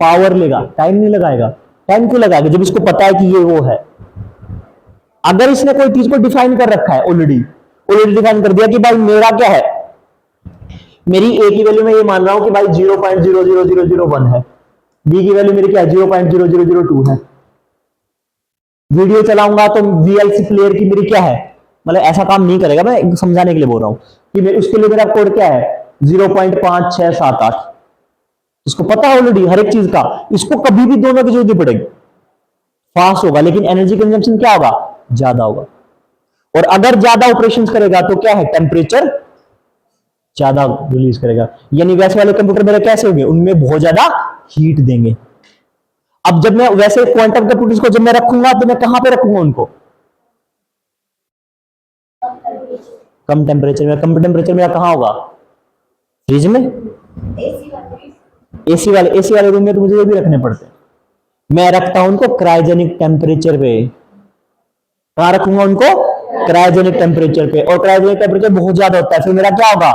पावर लेगा, टाइम नहीं लगाएगा। टाइम क्यों लगाएगा, जब इसको पता है कि ये वो है। अगर इसने कोई चीज को डिफाइन कर रखा है, ऑलरेडी ऑलरेडी डिफाइन कर दिया कि भाई मेरा क्या है, मेरी ए की वैल्यू में ये मान रहा हूं कि भाई 0.00001 है, बी की वैल्यू मेरी क्या है, 0.0002 है। वीडियो चलाऊंगा तो वीएलसी प्लेयर की मेरी क्या है, मतलब ऐसा काम नहीं करेगा, मैं समझाने के लिए बोल रहा हूं कि मेरे उसके लिए मेरा कोड क्या है, 0.5678। इसको पता है ऑलरेडी हर एक चीज का, इसको कभी भी दोनों की जरूरत नहीं पड़ेगी, फास्ट होगा, लेकिन एनर्जी कंजम्पशन क्या होगा, ज्यादा होगा। और अगर ज्यादा ऑपरेशन करेगा तो क्या है, टेम्परेचर ज्यादा रिलीज करेगा। यानी वैसे वाले कंप्यूटर मेरे कैसे होंगे, उनमें बहुत ज्यादा हीट देंगे। अब जब मैं वैसे क्वांटम कंप्यूटर्स को जब मैं रखूंगा तो मैं कहां पे रखूंगा उनको, कम टेम्परेचर में। कम टेम्परेचर मेरा कहां होगा, फ्रिज में। एसी वाले रूम में तो मुझे ये भी रखने पड़ते हैं। मैं रखता हूं उनको क्रायोजेनिक टेम्परेचर पे। कहां रखूंगा उनको, क्रायोजेनिक टेम्परेचर पे। और क्रायोजेनिक टेम्परेचर बहुत ज्यादा होता है, फिर मेरा क्या होगा,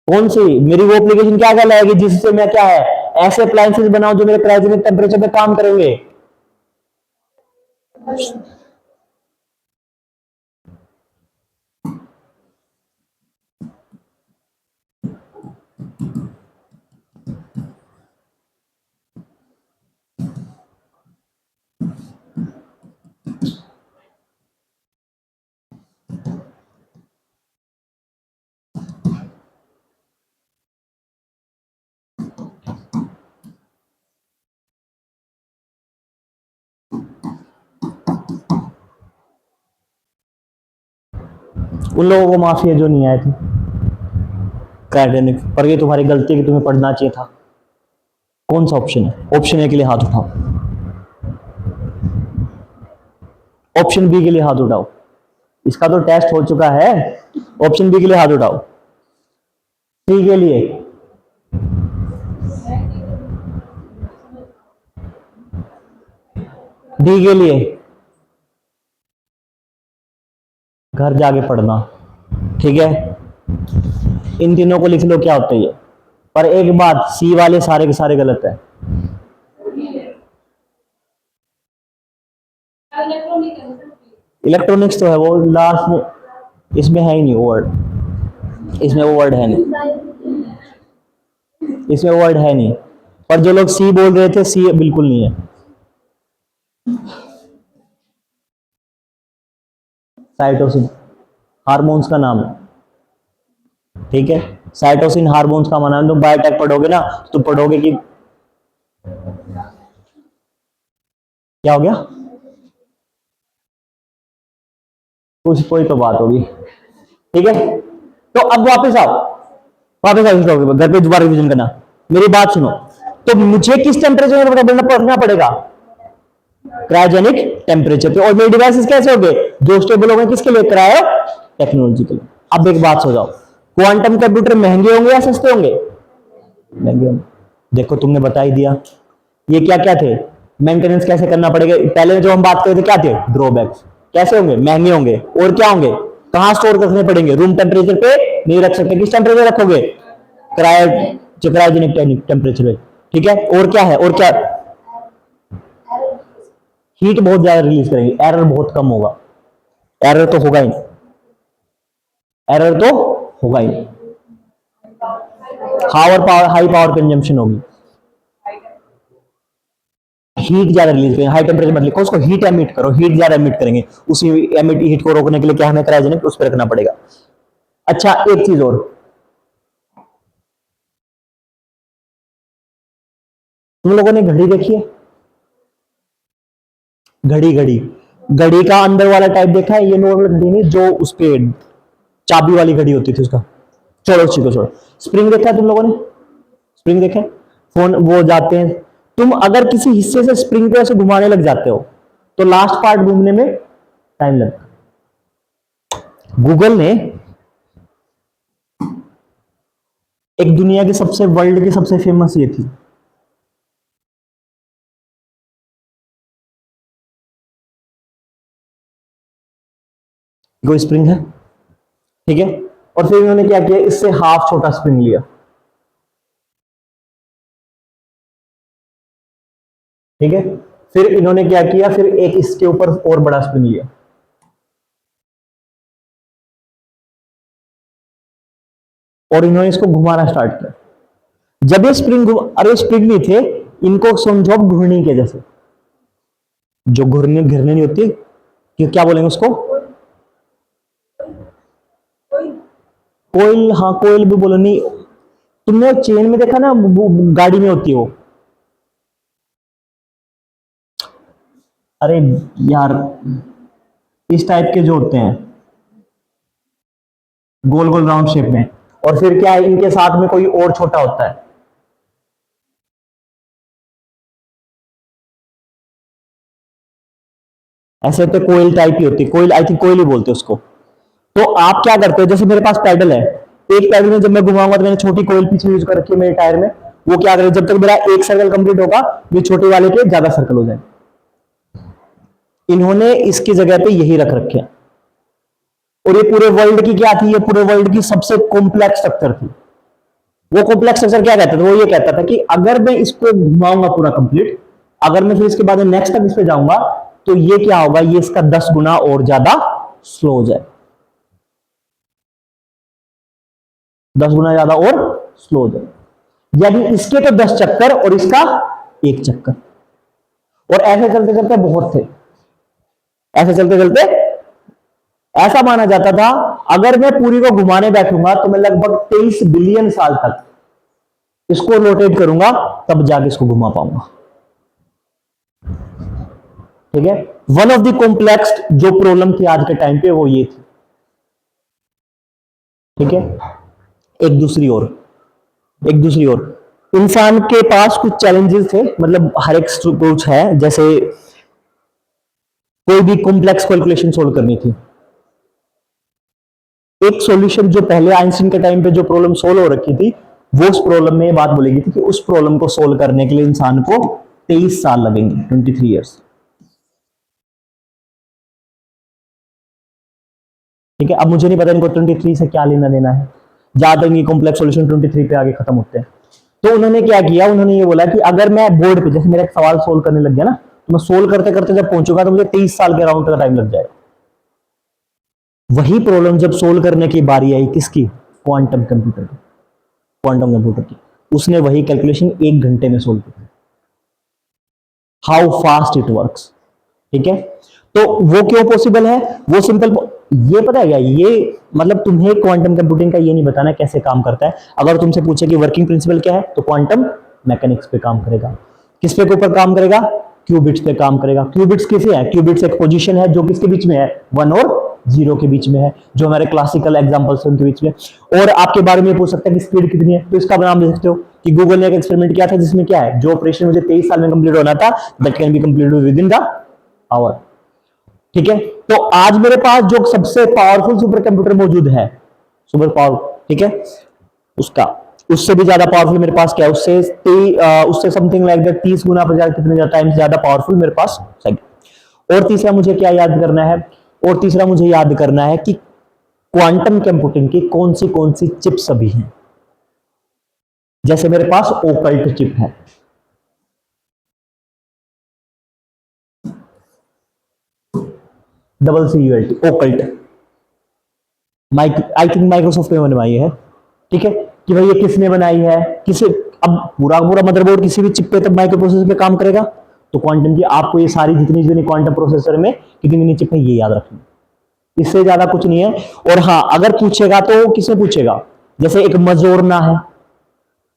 कौन सी मेरी वो एप्लीकेशन क्या कहलाएगी जिससे मैं क्या है, ऐसे अप्लायंसेस बनाऊं जो मेरे क्रायोजेनिक टेम्परेचर पे काम करेंगे। उन लोगों को माफी है जो नहीं आए थे क्रायोजेनिक, पर ये तुम्हारी गलती है कि तुम्हें पढ़ना चाहिए था। कौन सा ऑप्शन है? ऑप्शन ए के लिए हाथ उठाओ, ऑप्शन बी के लिए हाथ उठाओ। इसका तो टेस्ट हो चुका है। ऑप्शन बी के लिए हाथ उठाओ। सी के लिए, डी के लिए घर जाके पढ़ना, ठीक है। इन तीनों को लिख लो क्या होता है ये। पर एक बात, सी वाले सारे के सारे गलत है। इलेक्ट्रॉनिक्स तो है वो लास्ट में, इसमें है ही नहीं वो वर्ड, इसमें वो वर्ड है नहीं, इसमें वो वर्ड है नहीं। पर जो लोग सी बोल रहे थे, सी बिल्कुल नहीं है। साइटोसिन हार्मोन्स का नाम है, ठीक है। साइटोसिन हार्मोन्स का माना, तुम बायोटेक पढ़ोगे ना तो पढ़ोगे कि क्या हो गया, कुछ कोई तो बात होगी, ठीक है। तो अब वापस आओ, वापस आओ घर पे दोबारा रिवीजन करना। मेरी बात सुनो, तो मुझे किस टेम्परेचर में पढ़ना पड़ेगा? क्रायोजेनिक टेम्परेचर पे। और मेरे डिवाइसेस कैसे होंगे? जो स्टेबल होंगे किसके लिए? क्रायो टेक्नोलॉजी के लिए। अब एक बात हो जाओ, क्वांटम कंप्यूटर महंगे होंगे या सस्ते होंगे? महंगे होंगे। देखो तुमने बता ही दिया। ये क्या क्या थे? मेंटेनेंस कैसे करना पड़ेगा? पहले जो हम बात कर रहे थे क्या थे? ड्रॉबैक्स। कैसे होंगे? महंगे होंगे। और क्या होंगे? कहां स्टोर रखने पड़ेंगे? रूम टेम्परेचर पे नहीं रख सकते। किस टेम्परेचर रखोगे? क्रायोजेनिक टेम्परेचर पे, ठीक है। और क्या है? और क्या? हीट बहुत ज्यादा रिलीज करेंगे, एरर बहुत कम होगा। एरर तो होगा ही नहीं, एरर तो होगा ही नहीं। हाई पावर कंजम्पशन होगी, हीट ज्यादा रिलीज करेंगे। हाई टेम्परेचर मत लिखो उसको, हीट एमिट करो, हीट ज्यादा एमिट करेंगे। उसी एमिट हीट को रोकने के लिए क्या हमें क्रायोजेनिक उस पर रखना पड़ेगा। अच्छा एक चीज और, तुम लोगों ने घड़ी देखी है? घड़ी घड़ी घड़ी का अंदर वाला टाइप देखा है? ये नॉर्मल घड़ी नहीं, जो उस पे चाबी वाली घड़ी होती थी उसका। छोड़ो उसी को, छोड़ो। स्प्रिंग देखा है तुम लोगों ने? स्प्रिंग देखा है? फोन वो जाते हैं, तुम अगर किसी हिस्से से स्प्रिंग को ऐसे घुमाने लग जाते हो तो लास्ट पार्ट घूमने में टाइम लगता है। गूगल ने एक दुनिया की सबसे, वर्ल्ड की सबसे फेमस ये थी, कोई स्प्रिंग है, ठीक है। और फिर इन्होंने क्या किया? इससे हाफ छोटा स्प्रिंग लिया, ठीक है। फिर इन्होंने क्या किया? फिर एक इसके ऊपर और बड़ा स्प्रिंग लिया, और इन्होंने इसको घुमाना स्टार्ट किया। जब ये स्प्रिंग अरे स्प्रिंग नहीं थे, इनको समझो घूर्णी के जैसे, जो घूर्णी घिरने नहीं होती कि क्या बोलेंगे उसको? कोयल, हाँ कोयल भी बोलो। नहीं, तुमने चेन में देखा ना, गाड़ी में होती है वो। अरे यार, इस टाइप के जो होते हैं गोल गोल राउंड शेप में, और फिर क्या है, इनके साथ में कोई और छोटा होता है। ऐसे तो कोयल टाइप ही होती है, कोयल, आई थिंक कोयल ही बोलते हैं उसको। तो आप क्या करते हो, जैसे मेरे पास पैडल है, एक पैडल में जब मैं घुमाऊंगा तो मैंने छोटी कोयल पीछे यूज कर रखी है मेरे टायर में, वो क्या करे, जब तक मेरा एक सर्कल कंप्लीट होगा ये छोटे वाले के ज्यादा सर्कल हो जाए। इन्होंने इसकी जगह पे यही रख रखे हैं। और ये पूरे वर्ल्ड की क्या थी? ये पूरे वर्ल्ड की सबसे कॉम्प्लेक्स स्ट्रक्चर थी। वो कॉम्प्लेक्स स्ट्रक्चर क्या कहता था? वो ये कहता था कि अगर मैं इसको घुमाऊंगा पूरा कंप्लीट, अगर मैं फिर इसके बाद नेक्स्ट तक इस पे जाऊंगा तो ये क्या होगा, ये इसका 10 गुना और ज्यादा स्लो हो जाए, 10 गुना ज्यादा और स्लो हो जाए। यानी इसके तो 10 चक्कर और इसका एक चक्कर। और ऐसे चलते चलते बहुत थे, ऐसे चलते चलते ऐसा माना जाता था अगर मैं पूरी को घुमाने बैठूंगा तो मैं लगभग 23 बिलियन साल तक इसको रोटेट करूंगा, तब जाके इसको घुमा पाऊंगा, ठीक है। वन ऑफ द कॉम्प्लेक्स जो प्रॉब्लम थी आज के टाइम पे वो ये थी। ठीक है। एक दूसरी ओर, एक दूसरी ओर इंसान के पास कुछ चैलेंजेस थे, मतलब हर एक कुछ है, जैसे कोई भी कॉम्प्लेक्स कैलकुलेशन सोल्व करनी थी। एक सॉल्यूशन जो पहले आइंस्टीन के टाइम पे जो प्रॉब्लम सोल्व हो रखी थी, वो उस प्रॉब्लम में ये बात बोली गई थी कि उस प्रॉब्लम को सोल्व करने के लिए इंसान को 23 साल लगेंगे, 23 ईयर्स। ठीक है। अब मुझे नहीं पता इनको 23 से क्या लेना देना है, ज्यादा ये कॉम्प्लेक्स सॉल्यूशन 23 पे आगे खत्म होते हैं। तो उन्होंने क्या किया, उन्होंने ये बोला कि अगर मैं बोर्ड पे जैसे मेरा एक सवाल सोल्व करने लग गया ना, तो मैं सोल्व करते करते जब पहुंचूंगा तो मुझे 23 साल के अराउंड का टाइम लग जाएगा। वही प्रॉब्लम जब सोल्व करने की बारी आई किसकी, क्वांटम कंप्यूटर की, क्वांटम कंप्यूटर की, उसने वही कैलकुलेशन 1 घंटे में सोल्व की। How fast it works. ठीक है। तो वो क्यों पॉसिबल है, वो सिंपल, ये पता है क्या, ये मतलब तुम्हें क्वांटम कंप्यूटिंग का ये नहीं बताना कैसे काम करता है। अगर तुमसे पूछे कि वर्किंग प्रिंसिपल क्या है, तो क्वांटम मैकेनिक्स पे काम करेगा। किस पे के ऊपर काम करेगा, क्यूबिट्स पे काम करेगा। क्यूबिट्स किसे है, क्यूबिट्स एक पोजीशन है जो किसके बीच में है, 1 और 0 के बीच में है, जो हमारे क्लासिकल एग्जांपल्स हैं उनके बीच में। और आपके बारे में पूछ सकता है कि स्पीड कितनी है, तो इसका नाम दे सकते हो कि गूगल ने एक एक्सपेरिमेंट किया था जिसमें क्या है, जो ऑपरेशन मुझे 23 साल में कंप्लीट होना था, that can be completed within the hour. ठीक है। तो आज मेरे पास जो सबसे पावरफुल सुपर कंप्यूटर मौजूद है, सुपर पावर, ठीक है, उसका उससे भी ज्यादा पावरफुल मेरे पास क्या है, उससे समथिंग लाइक दैट 30 गुना पर कितने ज्यादा टाइम ज्यादा पावरफुल मेरे पास है। और तीसरा मुझे क्या याद करना है, और तीसरा मुझे याद करना है कि क्वांटम कंप्यूटिंग की कौन सी चिप्स अभी हैं। जैसे मेरे पास ओकल्ट चिप है, WCULT occult, I think Microsoft ने बनवाई है। ठीक है। कि भाई ये किसने बनाई है, किसे, अब पूरा पूरा मदरबोर्ड किसी भी चिप पे तब माइक्रो प्रोसेसर पे काम करेगा, तो क्वांटम की आपको ये सारी जितनी जितनी क्वांटम प्रोसेसर में कितनी कितनी चिप है ये याद रखनी, इससे ज्यादा कुछ नहीं है। और हाँ, अगर पूछेगा तो किससे पूछेगा, जैसे एक मजोरना है,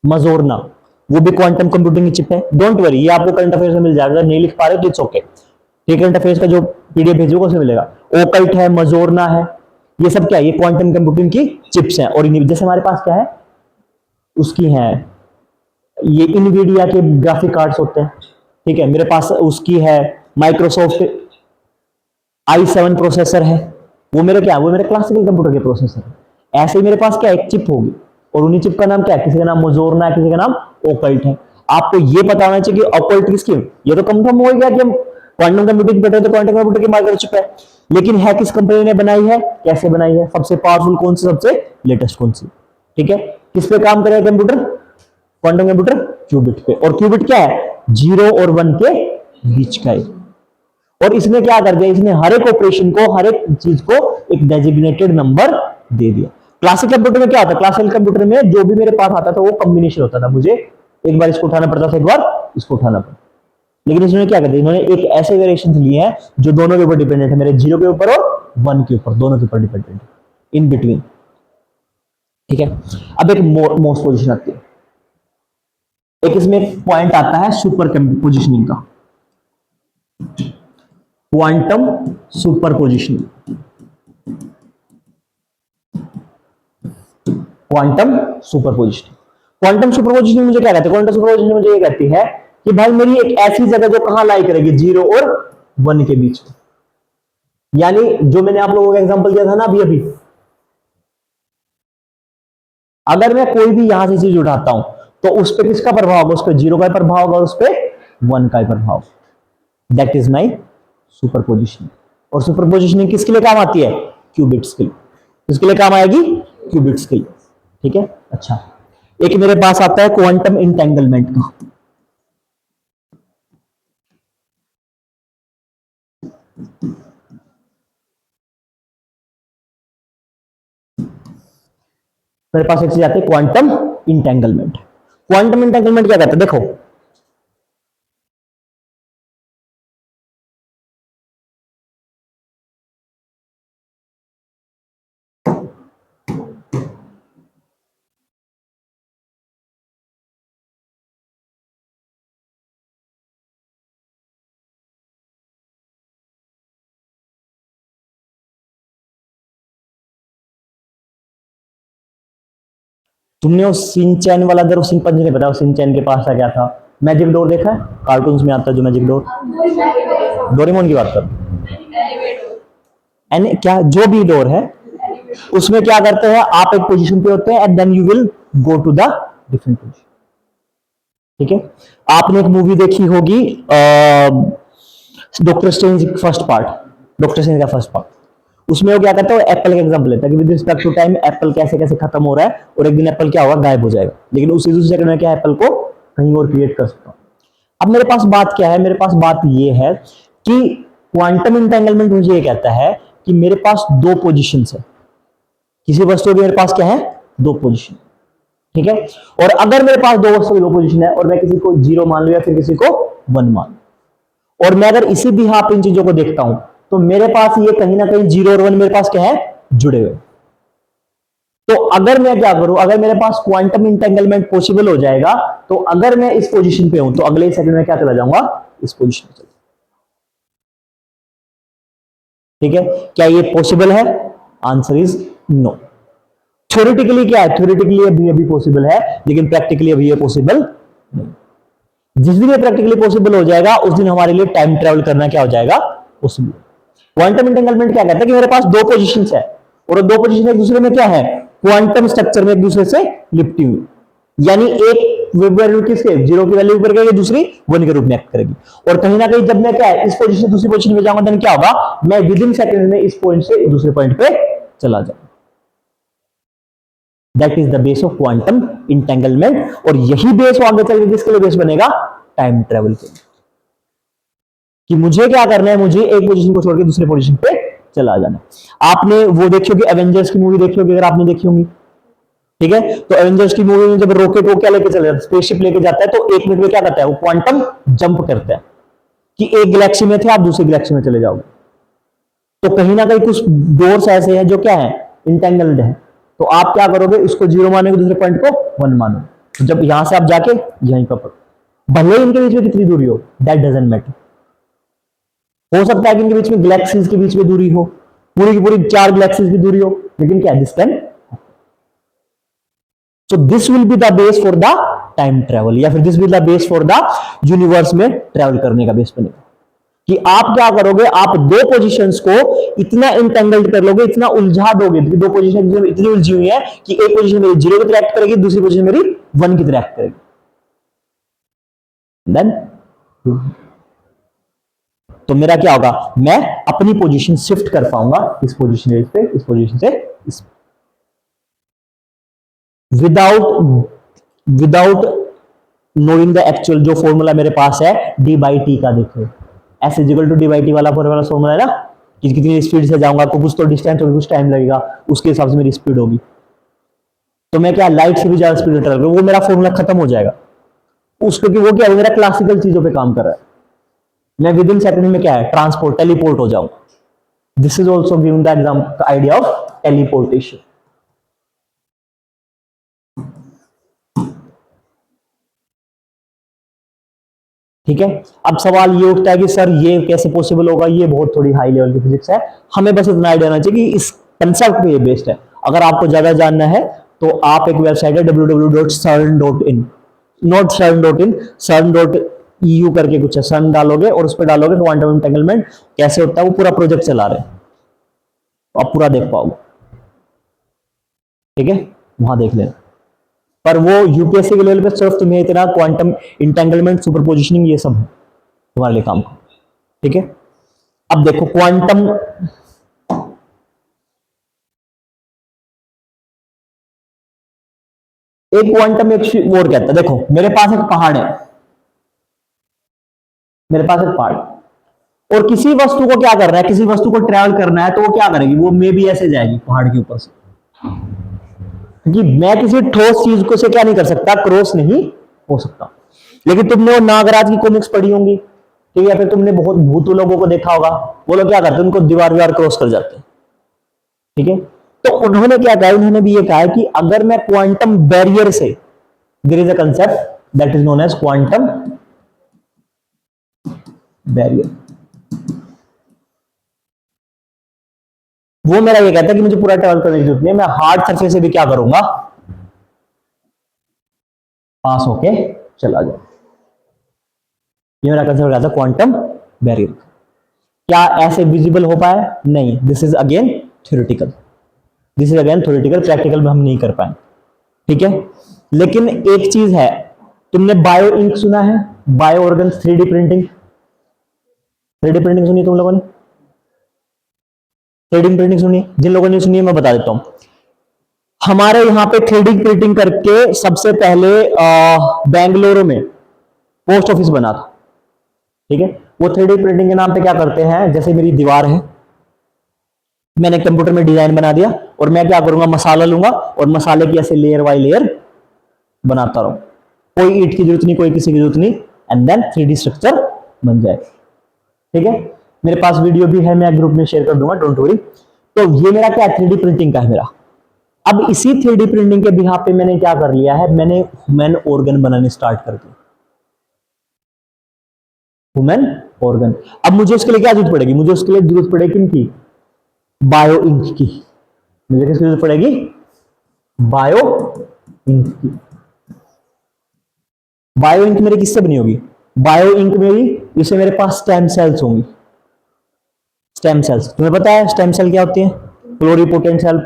मजोरना, वो भी क्वांटम कंप्यूटिंग की चिप है। डोंट वरी, ये आपको करंट अफेयर्स में मिल जाएगा, अगर नहीं लिख पा रहे तो इट्स ओके। ठीक, करंट अफेयर्स का जो पीडीएफ भेजोगे उसमें मिलेगा। ओकल्ट है, मजोरना है, ये सब क्या है, ये क्वांटम कंप्यूटिंग की चिप्स हैं। और जैसे हमारे पास क्या है, उसकी है, ये इनवीडिया के ग्राफिक कार्ड्स होते हैं। ठीक है, मेरे पास उसकी है माइक्रोसॉफ्ट i7 प्रोसेसर है, वो मेरे क्या है, वो मेरे क्लासिकल कंप्यूटर के प्रोसेसर है। ऐसे ही मेरे पास क्या एक चिप होगी, और उन्हीं चिप का नाम क्या है, किसी का नाम मोजोरना है, किसी का नाम ओकल्ट है। आपको ये पता होना चाहिए कि ओकल्ट किसकी, ये तो कंफर्म हो गया कि हम क्वांटम कंप्यूटिंग बेटर, तो क्वांटम कंप्यूटर की माइक्रोचिप है, लेकिन है किस कंपनी ने बनाई है, कैसे बनाई है, सबसे पावरफुल कौन सी, सबसे लेटेस्ट कौन सी। ठीक है। किस पे काम करेगा कंप्यूटर, क्वांटम कंप्यूटर क्यूबिट पे। और क्यूबिट क्या है, 0 और 1 के बीच का है। और इसने क्या कर दिया, इसने हर एक ऑपरेशन को, हर एक चीज को एक डेजिग्नेटेड नंबर दे दिया। क्लासिकल कंप्यूटर में क्या होता है, क्लासिकल कंप्यूटर में जो भी मेरे पास आता था वो कॉम्बिनेशन होता था, मुझे एक बार इसको उठाना पड़ता था, एक बार इसको उठाना पड़ता। लेकिन इसने क्या कर दिया, इन्होंने एक ऐसे वेरिएशन लिए हैं जो दोनों के ऊपर डिपेंडेंट है, मेरे 0 के ऊपर और 1 के ऊपर, दोनों के ऊपर डिपेंडेंट है, इन बिटवीन। ठीक है। अब एक मोस्ट पोजिशन आती है, एक इसमें पॉइंट आता है सुपर पोजिशनिंग का, quantum super positioning. Quantum superposition, quantum superposition मुझे क्या कहते हैं, क्वांटम सुपरपोजिशन मुझे ये कहती है कि भाई मेरी एक ऐसी जगह जो कहां लाई करेगी, 0 और 1 के बीच में। यानी जो मैंने आप लोगों को एग्जांपल दिया था ना अभी अभी, अगर मैं कोई भी यहां से चीज उठाता हूं तो उस पर किसका प्रभाव होगा, उस पर 0 का प्रभाव होगा, उस पर 1 का प्रभाव। That is my superposition. और सुपरपोजिशनिंग किसके लिए काम आती है, क्यूबिट्स के लिए। किसके लिए काम आएगी, क्यूबिट्स के लिए। ठीक है। अच्छा, एक मेरे पास आता है क्वांटम इंटेंगलमेंट का। मेरे पास एक चीज आती है क्वांटम इंटेंगलमेंट। क्वांटम इंटेंगलमेंट क्या कहता है, देखो तुमने वो सिंचैन वाला, अगर सिंपल नहीं पता, सिंचैन के पास क्या था, मैजिक डोर देखा है, कार्टून्स में आता है जो मैजिक डोर, डोरेमोन की बात कर, एंड क्या जो भी डोर है उसमें क्या करते हैं, आप एक पोजीशन पे होते हैं and then you will go to the different position. ठीक है, आपने एक मूवी देखी होगी Doctor Strange first part, Doctor Strange का फर्स्ट पार्ट, उसमें वो क्या करता है, एप्पल का एग्जांपल लेता है कि with respect to time apple कैसे कैसे खत्म हो रहा है और एक दिन एप्पल क्या होगा, गायब हो जाएगा, लेकिन उसी दूसरे सेकंड में क्या एप्पल को कहीं और क्रिएट कर सकता हूं। अब मेरे पास बात क्या है, मेरे पास बात ये है कि क्वांटम इंटेंगलमेंट मुझे ये कहता है कि मेरे पास दो पोजीशंस है, किसी वस्तु के मेरे पास क्या है, दो पोजीशन। ठीक है, और अगर मेरे पास दो वस्तु की दो पोजीशन है और मैं किसी को 0 मान लूं या फिर किसी को 1 मान लूं, और मैं अगर इसी बिहाफ इन चीजों को देखता हूं तो मेरे पास ये कहीं ना कहीं 0 और 1 मेरे पास क्या है, जुड़े हुए। तो अगर मैं क्या करूं, अगर मेरे पास क्वांटम इंटेंगलमेंट पॉसिबल हो जाएगा, तो अगर मैं इस पोजीशन पे हूं तो अगले सेकंड में क्या चला जाऊंगा, इस पोजीशन पे चला। ठीक है, क्या ये पॉसिबल है, आंसर इज नो। थ्योरेटिकली क्या है, थ्योरेटिकली अभी अभी पॉसिबल है, लेकिन प्रैक्टिकली अभी ये पॉसिबल नहीं। जिस दिन ये प्रैक्टिकली पॉसिबल हो जाएगा उस दिन हमारे लिए टाइम ट्रेवल करना क्या हो जाएगा, पॉसिबल। क्वांटम इंटेंगलमेंट क्या कहता है कि मेरे पास दो पोजीशंस है और दो पोजीशन एक दूसरे में क्या है, क्वांटम स्ट्रक्चर में एक दूसरे से लिपटी हुई, यानी एक वैल्यू किसके 0 की वैल्यू पर करेगी, दूसरी 1 के रूप में एक्ट करेगी। और कहीं ना कहीं जब मैं क्या है, इस पोजीशन से दूसरी पोजीशन में जाऊंगा, देन क्या होगा, मैं विद इन सेकंड में इस पॉइंट से दूसरे पॉइंट पे चला जाऊंगा। That is the base of quantum entanglement, और यही बेस आगे चल के किसके लिए बेस बनेगा, टाइम ट्रेवल के लिए, कि मुझे क्या करना है, मुझे एक पोजीशन को छोड़ के दूसरे पोजीशन पे चला जाना। आपने वो देखी होगी एवेंजर्स की मूवी, देखी होगी अगर आपने देखी होगी। ठीक है, तो एवेंजर्स की मूवी में जब रॉकेट वो क्या लेके चले जाता है, स्पेसशिप लेके जाता है, तो 1 मिनट में क्या करता है, वो क्वांटम जंप करता है कि एक गैलेक्सी में थे आप दूसरी गैलेक्सी में चले जाओगे। तो कहीं ना कहीं कुछ डोर्स ऐसे हैं जो क्या है, इंटेंगल्ड है, तो आप क्या करोगे, इसको 0 मानोगे, दूसरे पॉइंट को 1 मानोगे, तो जब यहां से आप जाके यहीं पर पढ़ो, भले इनके बीच में कितनी दूरी हो, दैट डजंट मैटर। हो सकता है कि इनके बीच में गैलेक्सीज के बीच में दूरी हो, पूरी की पूरी 4 गैलेक्सीज की दूरी हो, लेकिन क्या this can, so this will be the base for the time travel, या फिर this will the base for the universe में ट्रेवल करने का बेस बनेगा। कि आप क्या करोगे, आप दो पोजीशंस को इतना इंटेंगल्ड कर लोगे, इतना उलझा दोगे कि दो पोजीशन इतनी उलझी हुई है कि एक पोजीशन मेरी 0 की तरह एक्ट करेगी, दूसरी पोजीशन मेरी 1 की तरह एक्ट करेगी। देन तो मेरा क्या होगा, मैं अपनी पोजीशन शिफ्ट कर पाऊंगा इस पोजीशन से इस पोजीशन से इस, विदाउट नोइंग द एक्चुअल जो फॉर्मूला मेरे पास है डी बाई टी का। देखो S is equal to D by T वाला फॉर्मूला है ना, कि कितनी स्पीड से जाऊंगा, तो कुछ तो डिस्टेंस होगी, कुछ टाइम लगेगा, उसके हिसाब से मेरी स्पीड होगी। तो मैं क्या लाइट से भी ज्यादा स्पीड ट्रेवल करूंगा, वो मेरा फॉर्मूला खत्म हो जाएगा उस, क्योंकि वो क्या है, मेरा क्लासिकल चीजों पे काम कर रहा है। मैं विद इन सेकंड में क्या है, ट्रांसपोर्ट टेलीपोर्ट हो जाऊं। This is also given the example idea of teleportation. ठीक है, अब सवाल ये उठता है कि सर ये कैसे पॉसिबल होगा, ये बहुत थोड़ी हाई लेवल की फिजिक्स है, हमें बस इतना आइडिया होना चाहिए कि इस कंसेप्ट पे ये बेस्ड है। अगर आपको ज्यादा जानना है तो आप एक वेबसाइट है www.cern.in, नॉट cern.in, cern.eu करके कुछ है, CERN डालोगे और उस पर डालोगे क्वांटम एंटेंगलमेंट कैसे होता है, वो पूरा प्रोजेक्ट चला रहे हैं, आप पूरा देख पाओगे। ठीक है, वहां देख लेना। पर वो यूपीएससी के लेवल पे सिर्फ तुम्हें इतना क्वांटम इंटेंगलमेंट, सुपरपोजिशनिंग, ये सब है तुम्हारे लिए काम का। ठीक है, अब देखो क्वांटम, एक क्वांटम एक और कहता है, देखो मेरे पास एक पहाड़ है, मेरे पास एक पहाड़, और किसी वस्तु को क्या करना है, किसी वस्तु को ट्रेवल करना है, तो वो क्या करेगी, वो मे भी ऐसे जाएगी पहाड़ के ऊपर से, क्योंकि मैं किसी ठोस चीज को से क्या नहीं कर सकता, क्रॉस नहीं हो सकता। लेकिन तुमने वो नागराज की कॉमिक्स पढ़ी होंगी, ठीक है, या फिर तुमने बहुत भूतू लोगों को देखा होगा, वो लोग क्या करते हैं, उनको दीवार क्रॉस कर जाते हैं। ठीक है, तो उन्होंने क्या कहा, उन्होंने भी ये कहा है कि अगर मैं क्वांटम बैरियर से, there is a concept that is known as quantum barrier, वो मेरा ये कहता है कि मुझे पूरा ट्रेवल करने की जरूरत नहीं है, मैं हार्ड सरफेस से भी क्या करूंगा, पास होके चला जाए। ये मेरा कंसेप्ट क्या था, क्वांटम बैरियर। क्या ऐसे विजिबल हो पाया? नहीं, this is again theoretical, this is again theoretical, practical में हम नहीं कर पाए। ठीक है, लेकिन एक चीज है, तुमने बायो इंक सुना है? Bio organ, 3D printing, 3D printing सुनी तुम लोगों ने? 3D प्रिंटिंग सुनी? जिन लोगों ने सुनी है मैं बता देता हूं। हमारे यहाँ पे 3D प्रिंटिंग करके सबसे पहले बेंगलुरु में पोस्ट ऑफिस बना था। ठीक है, वो 3D प्रिंटिंग के नाम पे क्या करते हैं, जैसे मेरी दीवार है, मैंने कंप्यूटर में डिजाइन बना दिया और मैं क्या करूंगा, मसाला लूंगा और मसाले की ऐसे लेयर बाय लेयर बनाता रहूं, कोई ईंट की जरूरत नहीं, कोई किसी की जरूरत नहीं, एंड देन 3D स्ट्रक्चर बन जाए। ठीक है, मेरे पास वीडियो भी है, मैं ग्रुप में शेयर कर दूंगा, डोंट वरी। तो ये मेरा क्या, 3D प्रिंटिंग का है मेरा। अब इसी 3D प्रिंटिंग के बिहाफ पे मैंने क्या कर लिया है, मैंने ह्यूमन ऑर्गन बनाने स्टार्ट कर दिया, ह्यूमन ऑर्गन। अब मुझे उसके लिए क्या जरूरत पड़ेगी, मुझे उसके लिए जरूरत पड़ेगी किनकी, बायो इंक की। मुझे किसकी जरूरत पड़ेगी, बायो इंक की। बायो इंक मेरी किससे बनी होगी, बायो इंक मेरी, इससे मेरे पास स्टेम सेल्स होंगी। स्टेम सेल्स, तुम्हें पता है स्टेम सेल क्या होती है? प्लोरीपोटेंट सेल,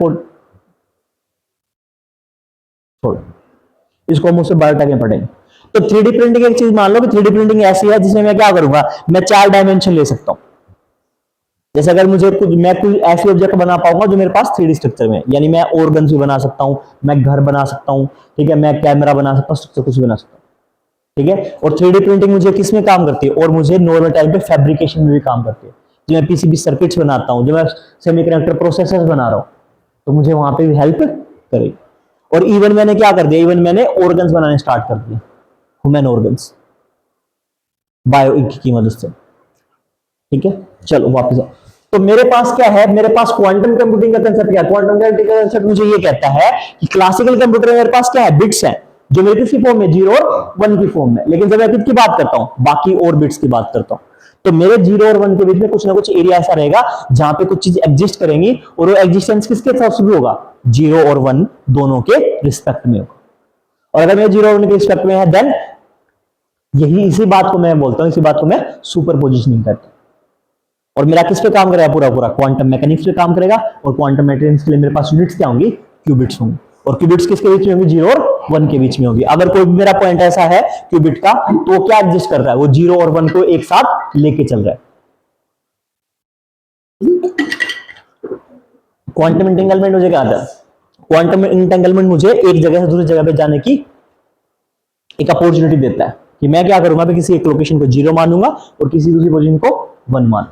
इसको हम उससे बायोटेक में पढ़ेंगे। तो 3D प्रिंटिंग एक चीज मान लो कि 3D प्रिंटिंग ऐसी है जिसमें मैं क्या करूंगा, मैं 4 डायमेंशन ले सकता हूं। जैसे अगर मुझे मैं कोई ऐसी ऑब्जेक्ट बना पाऊंगा जो मेरे पास 3D स्ट्रक्चर में, यानी मैं ऑर्गन्स भी बना सकता हूं, मैं घर बना सकता हूं, ठीक है, मैं कैमरा बना सकता हूं, स्ट्रक्चर कुछ बना सकता हूं। ठीक है, और 3D प्रिंटिंग मुझे किस में काम करती है, और मुझे नॉर्मल टाइम पे फैब्रिकेशन में भी काम करती है। जो मैं पीसीबी सर्किट्स बनाता हूं, जो मैं सेमीकंडक्टर प्रोसेसर्स बना रहा हूं, तो मुझे वहां पे भी हेल्प करेगी। और इवन मैंने क्या कर दिया, इवन मैंने ऑर्गन्स बनाने स्टार्ट कर दिए, ह्यूमन ऑर्गन्स, बायो इंक की मदद से। ठीक है, चलो वापस आओ। तो मेरे पास क्या है, मेरे पास क्वांटम कंप्यूटिंग का कंसेप्ट क्या है, क्वांटम कंप्यूटिंग का कंसेप्ट मुझे ये कहता है कि क्लासिकल कंप्यूटर में मेरे पास क्या है, बिट्स हैं, जो मेरे किसी फॉर्म में, 0 और 1 की फॉर्म में। लेकिन जब मैं किसकी बात करता हूं, बाकी और बिट्स की बात करता हूं, तो मेरे 0 और 1 के बीच में कुछ ना कुछ एरिया ऐसा रहेगा जहां पे कुछ चीज एग्जिस्ट करेंगी, और वो एग्जिस्टेंस किसके हिसाब से भी होगा, 0 और 1 दोनों के रिस्पेक्ट में होगा। और अगर मेरे 0 और 1 के रिस्पेक्ट में है, देन यही, इसी बात को मैं बोलता हूं, इसी बात को मैं सुपर पोजिशनिंग कहता हूं। और मेरा किस पे काम करेगा, पूरा पूरा क्वांटम मैकेनिक्स पे काम करेगा। और क्वांटम मैकेनिक्स के लिए मेरे पास यूनिट्स क्या होंगी, क्यूबिट्स होंगी। और क्यूबिट्स किसके बीच में होंगी, 0 और 1 के बीच में होगी। अगर कोई मेरा पॉइंट ऐसा है क्यूबिट का, तो वो क्या एग्जिस्ट कर रहा है, वो 0 और 1 को एक साथ लेके चल रहा है। क्वांटम इंटेंगलमेंट मुझे क्या आता है, क्वांटम इंटेंगलमेंट मुझे एक जगह से दूसरी जगह पे जाने की एक अपॉर्चुनिटी देता है कि मैं क्या करूंगा, मैं किसी एक लोकेशन को 0 मानूंगा और किसी दूसरी पोजीशन को 1 मान।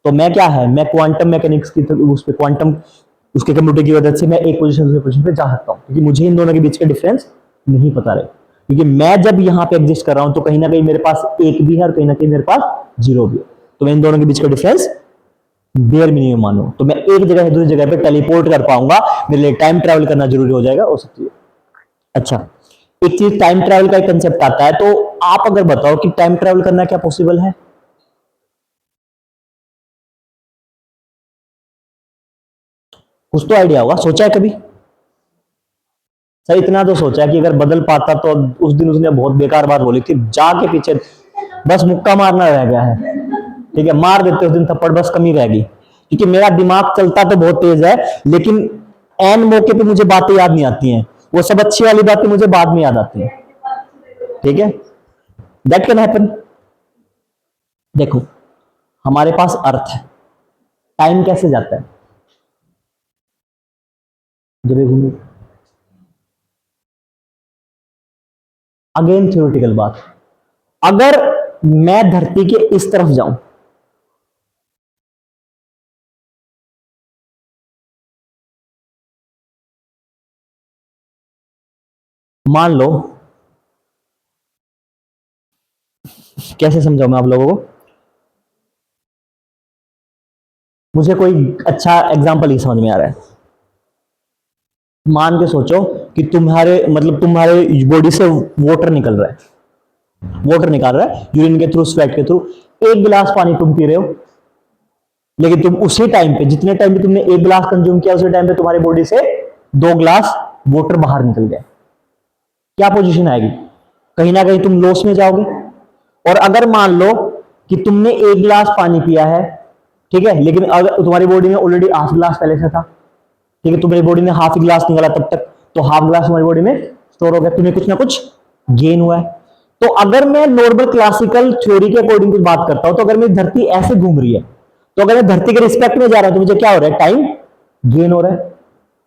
तो मैं क्या है, मैं क्वांटम मैकेनिक्स की उस पे, क्वांटम उसके कंप्यूटर की मदद से मैं एक पोजीशन से दूसरी पोजीशन पे जा सकता हूं, क्योंकि मुझे इन दोनों के बीच का डिफरेंस नहीं पता रहे। क्योंकि मैं जब यहां पे एग्जिस्ट कर रहा हूं, तो कहीं ना कहीं मेरे पास 1 भी है और कहीं ना कहीं मेरे पास 0 भी है। तो मैं इन दोनों के बीच का डिफरेंस बेयर मिनिमम मानो, तो मैं एक जगह से दूसरी जगह पे टेलीपोर्ट कर पाऊंगा। मेरे लिए टाइम ट्रैवल करना जरूरी हो जाएगा, वो सब चीजें। अच्छा, एक चीज टाइम ट्रैवल का एक कंसेप्ट आता है, तो आप अगर बताओ कि टाइम ट्रैवल करना क्या पॉसिबल है? कुछ तो आइडिया होगा, सोचा है कभी? सर इतना तो सोचा है कि अगर बदल पाता तो, उस दिन उसने बहुत बेकार बात बोली थी, जाके पीछे बस मुक्का मारना रह गया है। ठीक है, मार देते उस दिन थप्पड़, बस कमी रह गई। क्योंकि मेरा दिमाग चलता तो बहुत तेज है, लेकिन एन मौके पे मुझे बातें याद नहीं आती हैं। वो सब अच्छी वाली बातें मुझे बाद में याद आती हैं। ठीक है, दैट कैन हैपन। देखो, हमारे पास अर्थ है, टाइम कैसे जाता है, जब ये घूमे। अगेन थ्योरेटिकल बात, अगर मैं धरती के इस तरफ जाऊं, मान लो, कैसे समझाऊं मैं आप लोगों को, मुझे कोई अच्छा एग्जांपल ही समझ में आ रहा है। मान के सोचो कि तुम्हारे, मतलब तुम्हारे बॉडी से वाटर निकल रहा है, वाटर निकाल रहा है यूरिन के थ्रू, स्वेट के थ्रू। एक गिलास पानी तुम पी रहे हो, लेकिन तुम उसी टाइम पे, जितने टाइम पे तुमने एक गिलास कंज्यूम किया, उसी टाइम पे तुम्हारी बॉडी से 2 गिलास वाटर बाहर निकल गए। क्या पोजीशन आएगी, कहीं ना कहीं तुम लॉस में जाओगे। और अगर मान लो कि तुमने 1 गिलास पानी पिया है, ठीक है, लेकिन अगर तुम्हारी बॉडी में ऑलरेडी हाफ गिलास पहले से था, ठीक है, तुम्हारी बॉडी ने हाफ गिलास निकाला तब तक, तो हाफ गिलास तुम्हारी बॉडी में स्टोर हो गया, तुम्हें कुछ ना कुछ गेन हुआ है। तो अगर मैं नॉर्मल क्लासिकल थ्योरी के अकॉर्डिंग कुछ बात करता हूं, तो अगर मेरी धरती ऐसे घूम रही है, तो अगर मैं धरती के रिस्पेक्ट में जा रहा हूं तो मुझे क्या हो रहा है, टाइम गेन हो रहा है।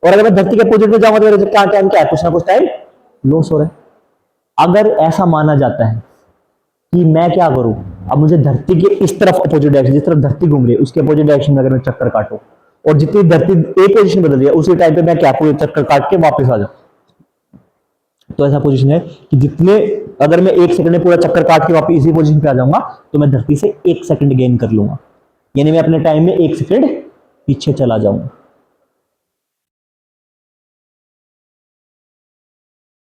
और अगर मैं धरती के अपोजिट में जाऊंगा तो मेरे क्या टाइम क्या है, कुछ ना कुछ टाइम लॉस हो रहा है। अगर ऐसा माना जाता है कि मैं क्या करूं, अब मुझे धरती के इस तरफ अपोजिट डायरेक्शन, जिस तरफ धरती घूम रही है उसके अपोजिट डायरेक्शन में अगर मैं चक्कर काटूं, और जितनी धरती एक पोजीशन बदल रही है उसी टाइम पे मैं क्या पूरे चक्कर काट के वापस आ जाऊं, तो ऐसा पोजीशन है कि जितने, अगर मैं 1 सेकंड में पूरा चक्कर काट के वापस इसी पोजीशन पे आ जाऊंगा तो मैं धरती से 1 सेकंड गेन कर लूंगा, यानी मैं अपने टाइम में 1 सेकंड पीछे चला जाऊंगा।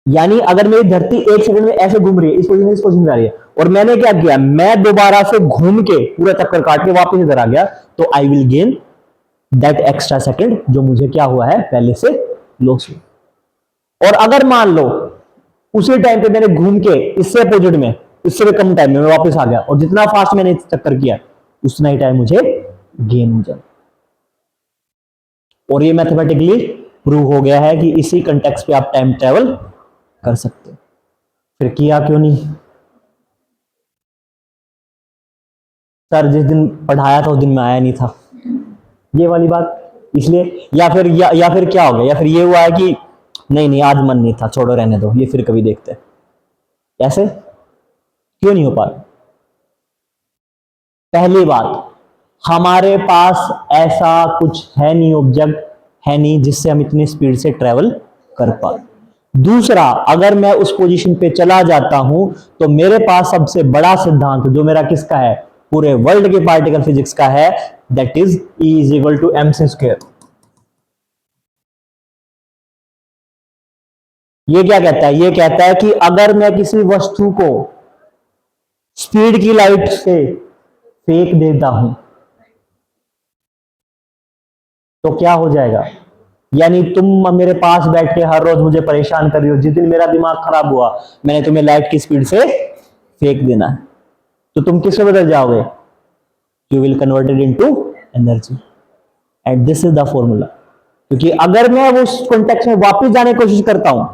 यानी अगर मेरी धरती 1 सेकंड में ऐसे घूम रही है, इस पोजीशन इस पोजीशन में आ रही है, और मैंने क्या किया, मैं दोबारा से घूम के पूरा चक्कर काट के वापस इधर आ गया, तो I will gain that extra second जो मुझे क्या हुआ है, पहले से लॉस हुआ। और अगर मान लो उसी टाइम पे मैंने घूम के इससे अपोजिट में, इससे भी कम टाइम में मैं वापस आ गया, और जितना फास्ट मैंने चक्कर किया उतना ही टाइम मुझे गेन हो जाए। और ये मैथमेटिकली प्रूव हो गया है कि इसी कंटेक्स्ट पे आप टाइम ट्रेवल कर सकते हो। फिर किया क्यों नहीं? सर जिस दिन पढ़ाया था उस दिन मैं आया नहीं था, ये वाली बात, इसलिए। या फिर क्या हो गया, या फिर ये हुआ है कि नहीं आज मन नहीं था, छोड़ो रहने दो, ये फिर कभी देखते हैं। ऐसे क्यों नहीं हो पा रहा? पहली बात, हमारे पास ऐसा कुछ है नहीं, ऑब्जेक्ट है नहीं जिससे हम इतनी स्पीड से ट्रेवल कर पाए। दूसरा, अगर मैं उस पोजीशन पे चला जाता हूं तो मेरे पास सबसे बड़ा सिद्धांत जो मेरा किसका है, पूरे वर्ल्ड के पार्टिकल फिजिक्स का है, that is E is equal to mc²। ये क्या कहता है? ये कहता है कि अगर मैं किसी वस्तु को स्पीड की लाइट से फेंक देता हूं तो क्या हो जाएगा। यानी तुम मेरे पास बैठ के हर रोज मुझे परेशान कर रही हो, जिस दिन मेरा दिमाग खराब हुआ मैंने तुम्हें लाइट की स्पीड से फेंक देना है, तो तुम किसमें बदल जाओगे, you will convert it into energy. And this is the formula. क्योंकि अगर मैं उस कॉन्टेक्स्ट में वापस जाने की कोशिश करता हूं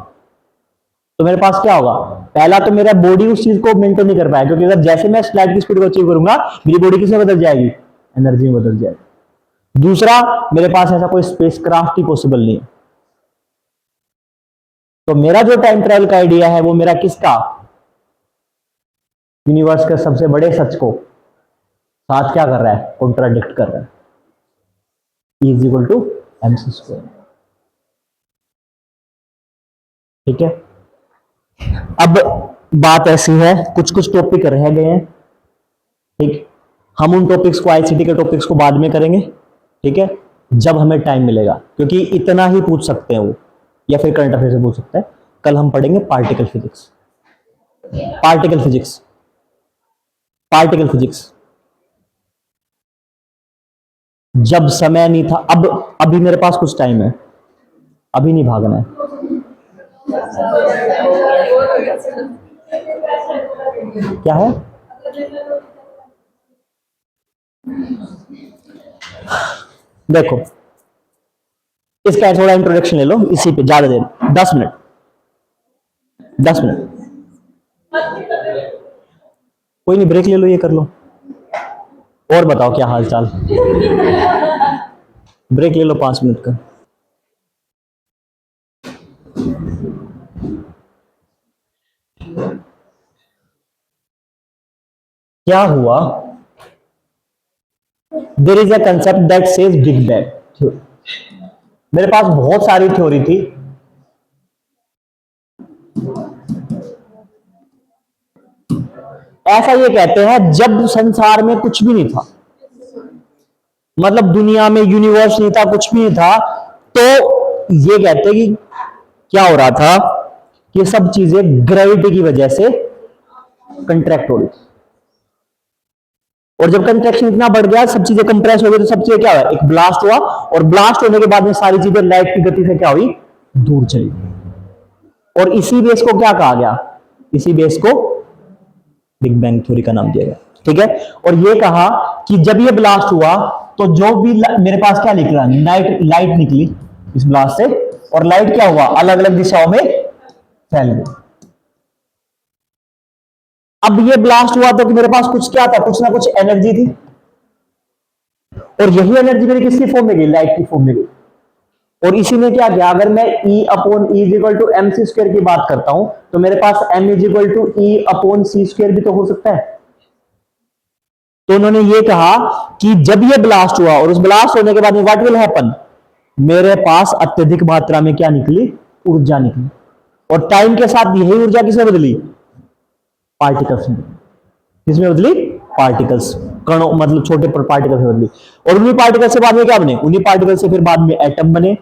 तो मेरे पास क्या होगा, पहला तो मेरा बॉडी उस चीज को मेंटेन नहीं कर पाएगा, क्योंकि अगर जैसे मैं लाइट की स्पीड को अचीव करूंगा मेरी बॉडी किसमें बदल जाएगी, एनर्जी में बदल जाएगी। दूसरा, मेरे पास ऐसा कोई स्पेसक्राफ्ट ही पॉसिबल नहीं है। तो मेरा जो टाइम ट्रैवल का आइडिया है वो मेरा किसका, यूनिवर्स के सबसे बड़े सच को साथ क्या कर रहा है, कॉन्ट्राडिक्ट कर रहा है। E is equal to mc²। ठीक है, अब बात ऐसी है, कुछ कुछ टॉपिक रह गए हैं, ठीक, हम उन टॉपिक्स को, आईसीटी के टॉपिक्स को बाद में करेंगे, ठीक है, जब हमें टाइम मिलेगा, क्योंकि इतना ही पूछ सकते हैं वो, या फिर करंट अफेयर से पूछ सकते हैं। कल हम पढ़ेंगे particle physics, particle physics, particle physics. जब समय नहीं था, अब अभी मेरे पास कुछ टाइम है, अभी नहीं भागना है। क्या है, देखो इसका थोड़ा इंट्रोडक्शन ले लो, इसी पे ज्यादा देर, 10 मिनट, 10 मिनट, कोई नहीं, ब्रेक ले लो, ये कर लो। और बताओ क्या हाल चाल, ब्रेक ले लो 5 मिनट का। क्या हुआ, there is a concept that says big bang theory. मेरे पास बहुत सारी थ्योरी थी, ऐसा ये कहते हैं जब संसार में कुछ भी नहीं था, मतलब दुनिया में यूनिवर्स नहीं था, कुछ भी नहीं था, तो ये कहते हैं कि क्या हो रहा था, कि सब चीजें ग्रेविटी की वजह से कंट्रैक्ट हो रही थी, और जब कंट्रैक्शन इतना बढ़ गया, सब चीजें कंप्रेस हो गई, तो सब चीजें क्या हुआ, एक ब्लास्ट हुआ, और ब्लास्ट होने के बाद में सारी चीजें लाइट की गति से क्या हुई, दूर चली। और इसी बेस को क्या कहा गया, इसी बेस को बिग बैंग थ्योरी का नाम दिया गया। ठीक है, और ये कहा कि जब ये ब्लास्ट हुआ तो जो भी मेरे पास क्या निकला, लाइट निकली इस ब्लास्ट से, और लाइट क्या हुआ, अलग अलग दिशाओं में फैल गई। अब ये ब्लास्ट हुआ तो मेरे पास कुछ क्या था, कुछ ना कुछ एनर्जी थी, और यही एनर्जी मेरी किसकी फॉर्म में गई, लाइट की फॉर्म में गई। और इसी में क्या किया, अगर मैं E upon E equal to M C square की बात करता हूं तो मेरे पास M equal to E upon C square भी तो हो सकता है। तो उन्होंने ये कहा कि जब ये ब्लास्ट हुआ और उस ब्लास्ट होने के बाद में व्हाट विल हैपन, मेरे पास अत्यधिक मात्रा में क्या निकली, ऊर्जा निकली, और टाइम के साथ यही ऊर्जा किसमें बदली, पार्टिकल्स में। किसमें बदली, पार्टिकल्स, कणों, मतलब छोटे पार्टिकल्स में बदली। और उन्हीं पार्टिकल से बाद में क्या बने, उन्हीं पार्टिकल से फिर बाद में एटम बने,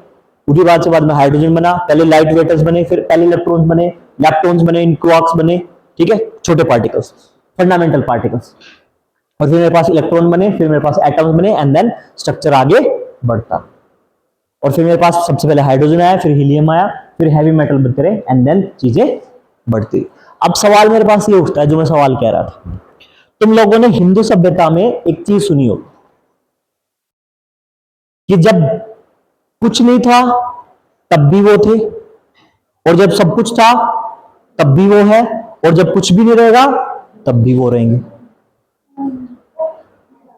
उन्हीं बाद से बाद में हाइड्रोजन बना, पहले लाइट वेटर्स बने, फिर पहले इलेक्ट्रॉन्स बने, लैप्टॉन्स बने, क्वार्क्स बने। ठीक है, छोटे पार्टिकल्स, फंडामेंटल पार्टिकल्स। और फिर मेरे पास इलेक्ट्रॉन बने, फिर मेरे पास एटम्स बने, एंड देन स्ट्रक्चर आगे बढ़ता। और फिर मेरे पास सबसे पहले हाइड्रोजन आया, फिर हीलियम आया, फिर हैवी मेटल बनते रहे, एंड देन चीजें बढ़ती। अब सवाल मेरे पास ये उठता है, जो मैं सवाल कह रहा था, तुम लोगों ने हिंदू सभ्यता में एक चीज सुनी हो कि जब कुछ नहीं था तब भी वो थे, और जब सब कुछ था तब भी वो है, और जब कुछ भी नहीं रहेगा तब भी वो रहेंगे।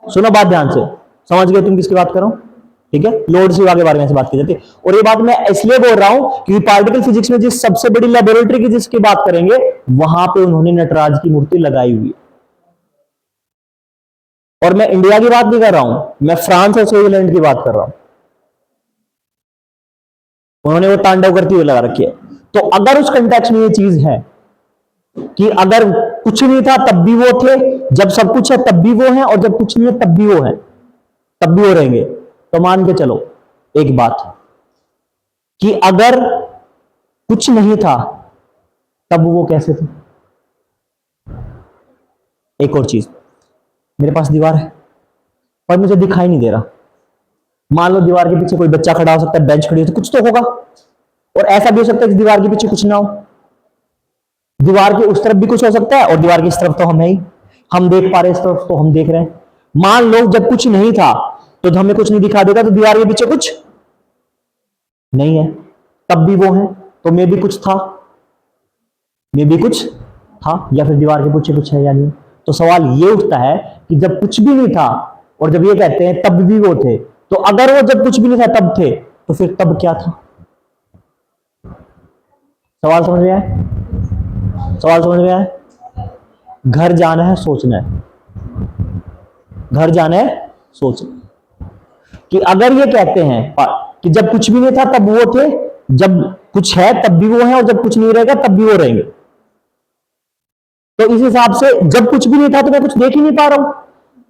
सुनो बात ध्यान से, समझ गए तुम किसकी बात कर रहा हूं। ठीक है, लॉर्ड शिवा के बारे में से बात की जाती है, और ये बात मैं इसलिए बोल रहा हूं क्योंकि पार्टिकल फिजिक्स में जिस सबसे बड़ी लेबोरेटरी की जिसकी बात करेंगे वहां पे उन्होंने नटराज की मूर्ति लगाई हुई है। और मैं इंडिया की बात नहीं कर रहा हूं, मैं फ्रांस और स्विट्जरलैंड की बात कर रहा हूं, उन्होंने वो तांडव करती हुई लगा रखी है। तो अगर उस कंटेक्स्ट में ये चीज है कि अगर कुछ नहीं था तब भी वो थे, जब सब कुछ है तब भी वो है, और जब कुछ नहीं है तब भी वो है, तब भी वो रहेंगे, तो मान के चलो एक बात कि अगर कुछ नहीं था तब वो कैसे थे। एक और चीज, मेरे पास दीवार है पर मुझे दिखाई नहीं दे रहा। मान लो दीवार के पीछे कोई बच्चा खड़ा हो सकता है, बेंच खड़ी हो, तो कुछ तो होगा, और ऐसा भी हो सकता है कि दीवार के पीछे कुछ ना हो। दीवार के उस तरफ भी कुछ हो सकता है, और दीवार की इस तरफ तो हम है ही, हम देख पा रहे इस तरफ तो हम देख रहे हैं। मान लो जब कुछ नहीं था तो हमें कुछ नहीं दिखा देगा, तो दीवार के पीछे कुछ नहीं है, तब भी वो है, तो मे भी कुछ था, मे भी कुछ था, या फिर दीवार के पीछे कुछ है या नहीं। तो सवाल ये उठता है कि जब कुछ भी नहीं था और जब ये कहते हैं तब भी वो थे, तो अगर वो जब कुछ भी नहीं था तब थे, तो फिर तब क्या था। सवाल समझ में आया, सवाल समझ में आया। घर जाना है सोचना है, घर जाना है सोचना, कि अगर ये कहते हैं कि जब कुछ भी नहीं था तब वो थे, जब कुछ है तब भी वो है, और जब कुछ नहीं रहेगा तब भी वो रहेंगे, तो इस हिसाब से जब कुछ भी नहीं था तो मैं कुछ देख ही नहीं पा रहा हूं,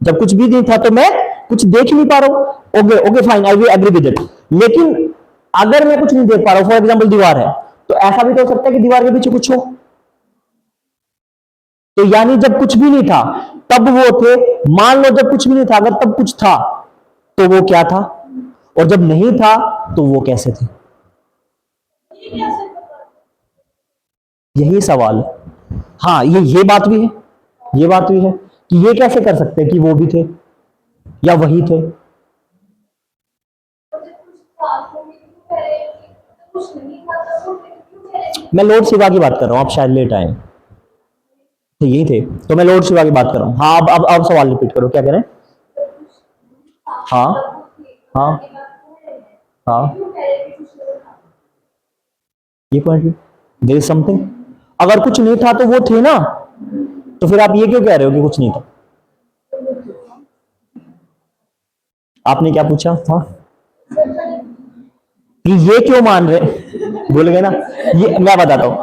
जब कुछ भी नहीं था तो मैं कुछ देख ही नहीं पा रहा हूं। Okay okay fine, I will agree with it. लेकिन अगर मैं कुछ नहीं देख पा रहा हूं, फॉर एग्जांपल दीवार है, तो ऐसा भी तो हो सकता है कि दीवार के पीछे कुछ हो, तो यानी जब कुछ भी नहीं था तब वो थे। मान लो जब कुछ भी नहीं था, अगर तब कुछ था तो वो क्या था, और जब नहीं था तो वो कैसे थे। यही सवाल है। हाँ, ये बात भी है, ये बात भी है कि ये कैसे कर सकते हैं कि वो भी थे या वही थे। मैं लॉर्ड शिवा की बात कर रहा हूं, आप शायद लेट आए, तो यही थे, तो मैं लॉर्ड शिवा की बात कर रहा हूं। हाँ, अब सवाल रिपीट करो, क्या कह रहे हैं। हाँ हाँ हाँ, ये पॉइंट, देयर इज समथिंग। अगर कुछ नहीं था तो वो थे ना, तो फिर आप ये क्यों कह रहे हो कि कुछ नहीं था। आपने क्या पूछा था कि ये क्यों मान रहे, भूल गए ना। ये मैं बताता हूं।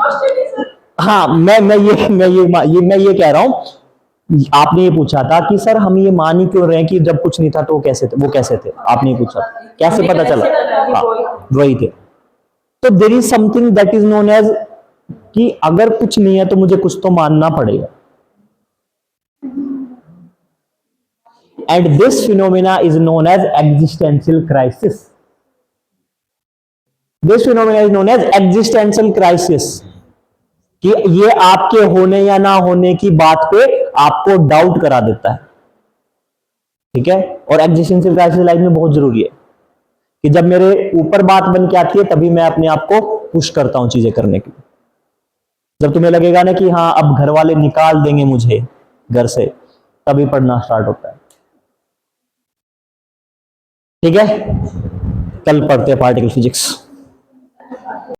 हाँ, मैं ये कह रहा हूं, आपने ये पूछा था कि सर हम ये मान ही क्यों रहे हैं कि जब कुछ नहीं था तो वो कैसे थे, वो कैसे थे, आपने ये पूछा, कैसे पता चला। हाँ, वही थे। तो there is something that is known as, कि अगर कुछ नहीं है तो मुझे कुछ तो मानना पड़ेगा, and this phenomena is known as existential crisis. This phenomena is known as existential crisis. कि ये आपके होने या ना होने की बात पे आपको डाउट करा देता है। ठीक है, और एग्जिस्टेंशियल क्राइसिस लाइफ में बहुत जरूरी है कि जब मेरे ऊपर बात बन के आती है तभी मैं अपने आप को पुश करता हूं चीजें करने के लिए। जब तुम्हें लगेगा ना कि हाँ अब घर वाले निकाल देंगे मुझे घर से, तभी पढ़ना स्टार्ट होता है। ठीक है, कल पढ़ते हैं पार्टिकल फिजिक्स।